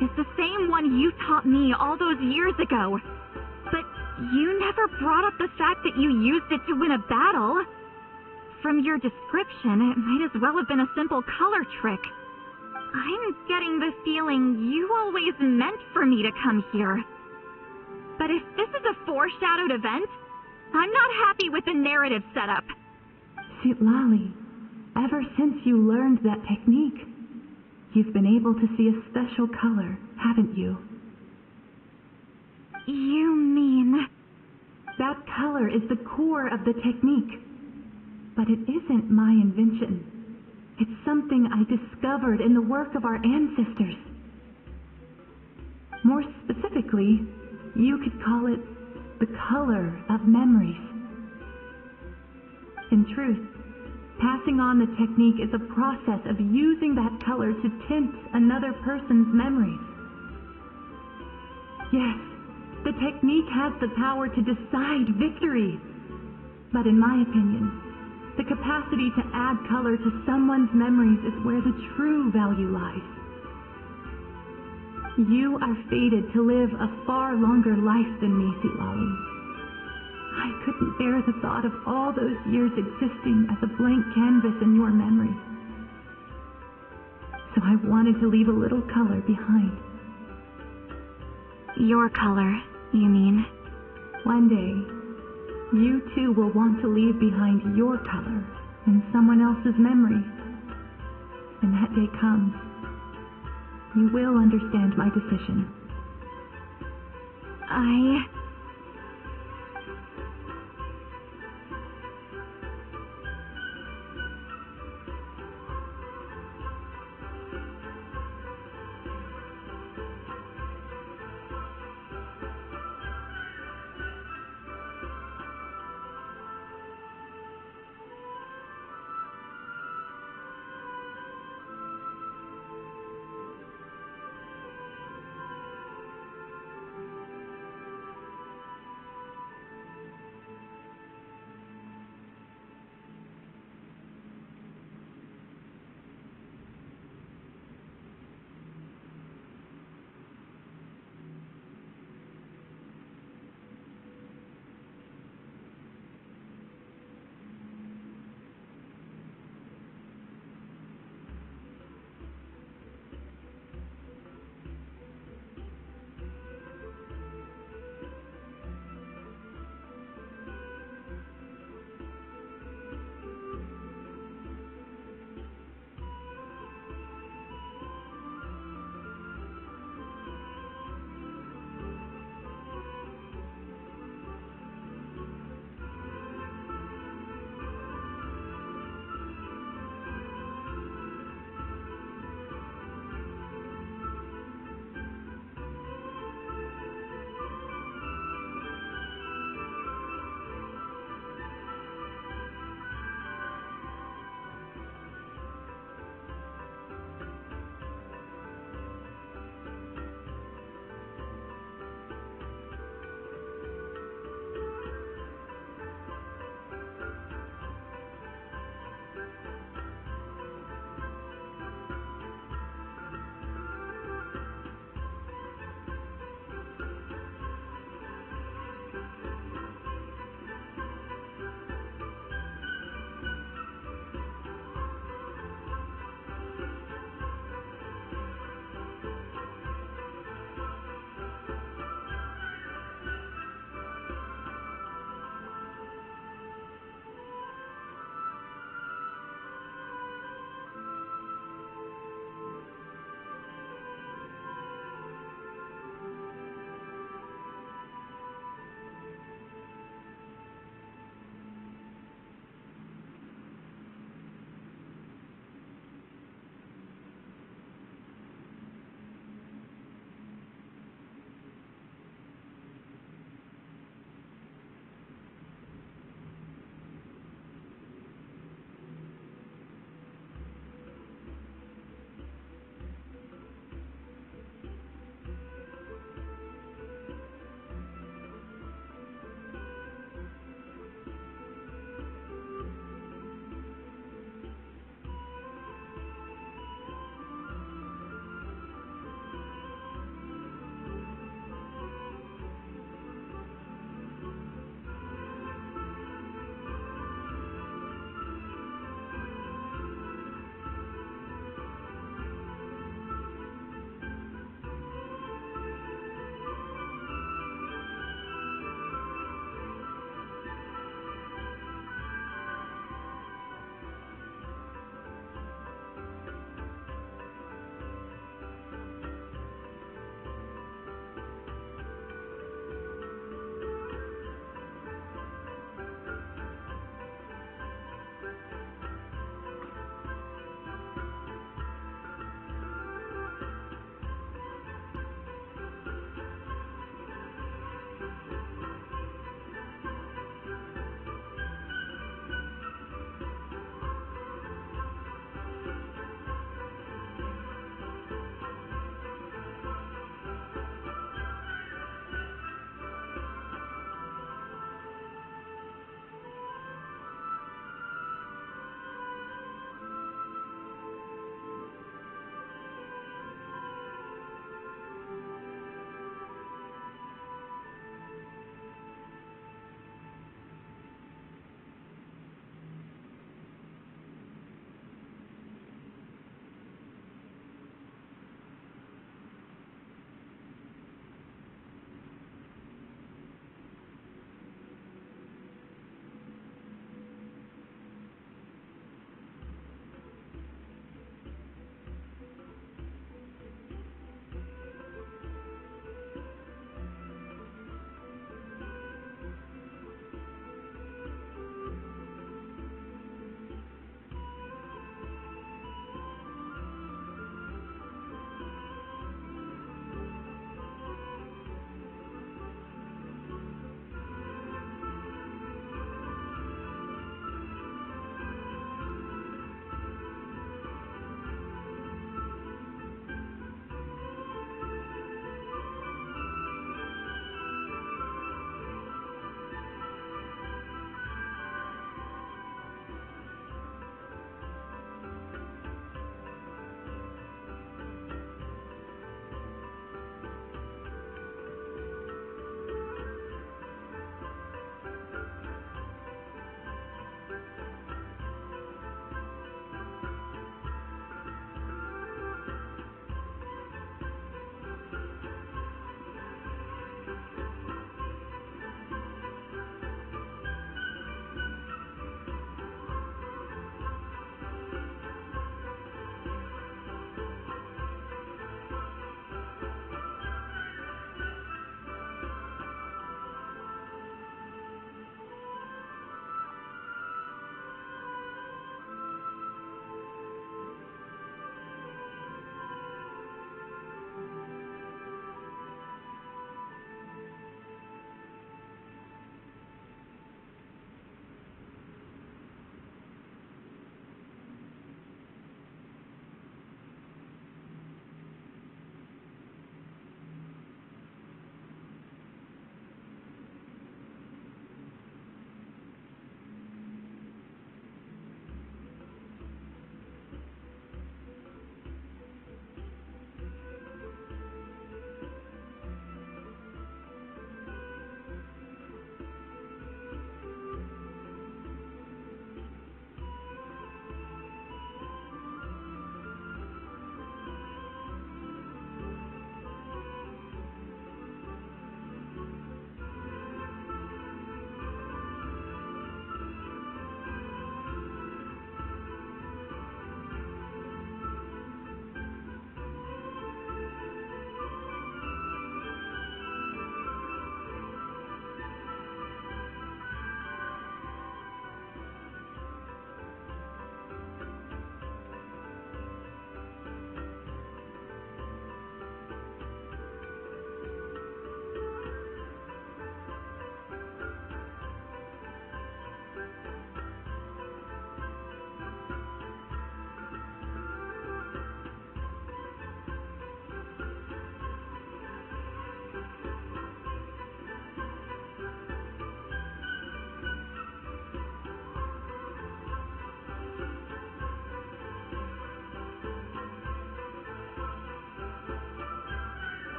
Speaker 5: is the same one you taught me all those years ago. But you never brought up the fact that you used it to win a battle. From your description, it might as well have been a simple color trick. I'm getting the feeling you always meant for me to come here. But if this is a foreshadowed event, I'm not happy with the narrative setup.
Speaker 19: Citlali, ever since you learned that technique, you've been able to see a special color, haven't you?
Speaker 5: You mean...
Speaker 19: That color is the core of the technique. But it isn't my invention. It's something I discovered in the work of our ancestors. More specifically, you could call it the color of memories. In truth, passing on the technique is a process of using that color to tint another person's memories. Yes, the technique has the power to decide victory. But in my opinion, the capacity to add color to someone's memories is where the true value lies. You are fated to live a far longer life than me, Citlali. I couldn't bear the thought of all those years existing as a blank canvas in your memory. So I wanted to leave a little color behind.
Speaker 5: Your color, you mean?
Speaker 19: One day, you too will want to leave behind your color in someone else's memory. When that day comes, you will understand my decision.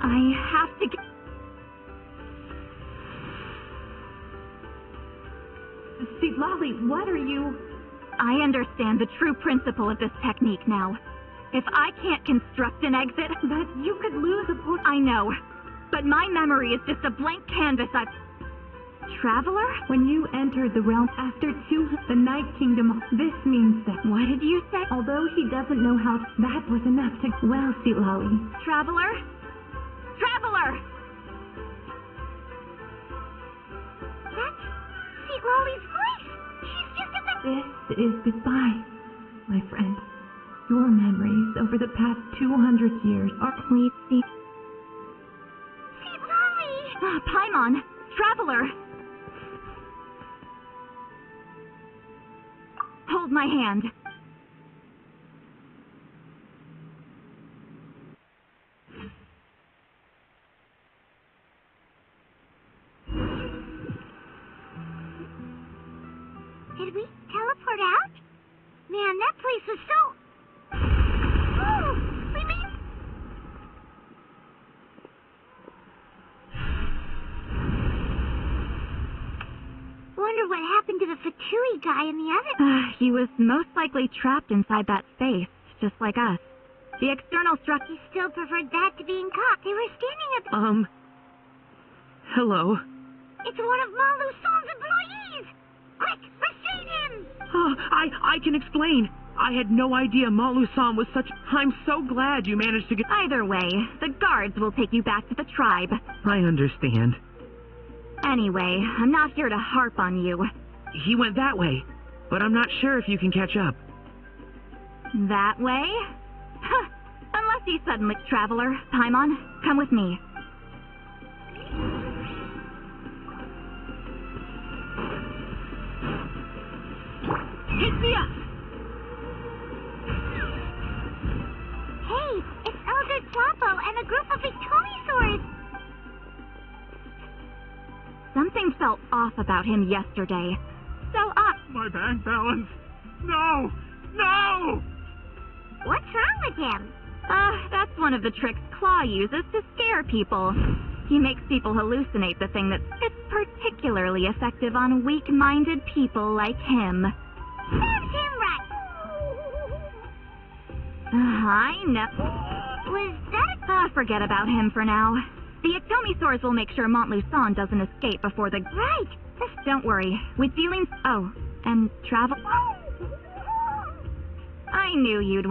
Speaker 5: I have to get...
Speaker 19: Lolly, what are you...
Speaker 5: I understand the true principle of this technique now. If I can't construct an exit...
Speaker 19: But you could lose a point...
Speaker 5: I know. But my memory is just a blank canvas I've... Traveler?
Speaker 19: When you entered the realm after the Night Kingdom, this means that...
Speaker 5: What did you say?
Speaker 19: Although he doesn't know how... That was enough to... Well, Lolly.
Speaker 5: Traveler? Traveler!
Speaker 1: That's Lolly's voice. She's just in the...
Speaker 19: This is goodbye, my friend. Your memories over the past 200 years are...
Speaker 5: Please see...
Speaker 1: Lolly!
Speaker 5: Paimon! Traveler! Hold my hand.
Speaker 1: Did we teleport out? Man, that place was so... Oh! We mean... Wonder what happened to the Fatui guy in the other...
Speaker 5: He was most likely trapped inside that space, just like us. The external structure...
Speaker 1: He still preferred that to being caught. They were standing at...
Speaker 2: Hello?
Speaker 1: It's one of Malu Son's employees! Quick, restrain him!
Speaker 2: Oh, I can explain. I had no idea Malu-san was such... I'm so glad you managed to get...
Speaker 5: Either way, the guards will take you back to the tribe.
Speaker 2: I understand.
Speaker 5: Anyway, I'm not here to harp on you.
Speaker 2: He went that way, but I'm not sure if you can catch up.
Speaker 5: That way? Huh. Unless he suddenly... Traveler, Paimon, come with me.
Speaker 1: Hit me up! Hey, it's Elder Twapo and a group of Itomi-swords!
Speaker 5: Something felt off about him yesterday. So
Speaker 15: My bank balance! No! No!
Speaker 1: What's wrong with him?
Speaker 5: That's one of the tricks Claw uses to scare people. He makes people hallucinate the thing it's particularly effective on weak-minded people like him.
Speaker 1: Serves him right!
Speaker 5: I know.
Speaker 1: Was that...
Speaker 5: Forget about him for now. The Itomi swords will make sure Montluçon doesn't escape before the...
Speaker 1: Right!
Speaker 5: Don't worry. With dealings... Oh, and travel... I knew you'd...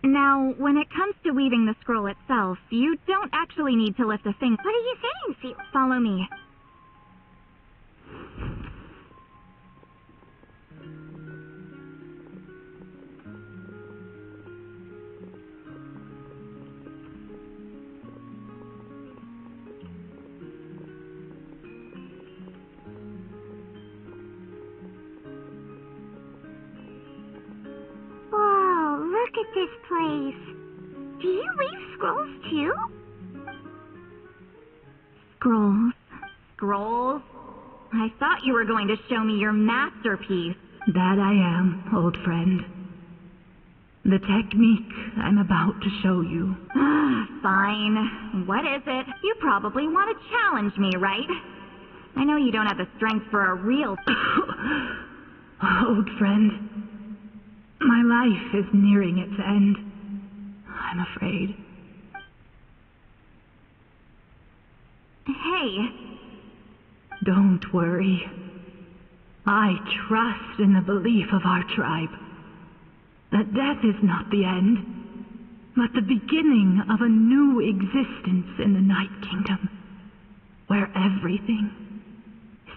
Speaker 5: Now, when it comes to weaving the scroll itself, you don't actually need to lift a finger.
Speaker 1: What are you saying, Seal?
Speaker 5: Follow me.
Speaker 1: Look at this place. Do you weave scrolls too?
Speaker 5: Scrolls? Scrolls? I thought you were going to show me your masterpiece.
Speaker 19: That I am, old friend. The technique I'm about to show you.
Speaker 5: Fine. What is it? You probably want to challenge me, right? I know you don't have the strength for a real...
Speaker 19: Old friend, my life is nearing its end. I'm afraid.
Speaker 5: Hey.
Speaker 19: Don't worry. I trust in the belief of our tribe. that death is not the end, but the beginning of a new existence in the Night Kingdom, where everything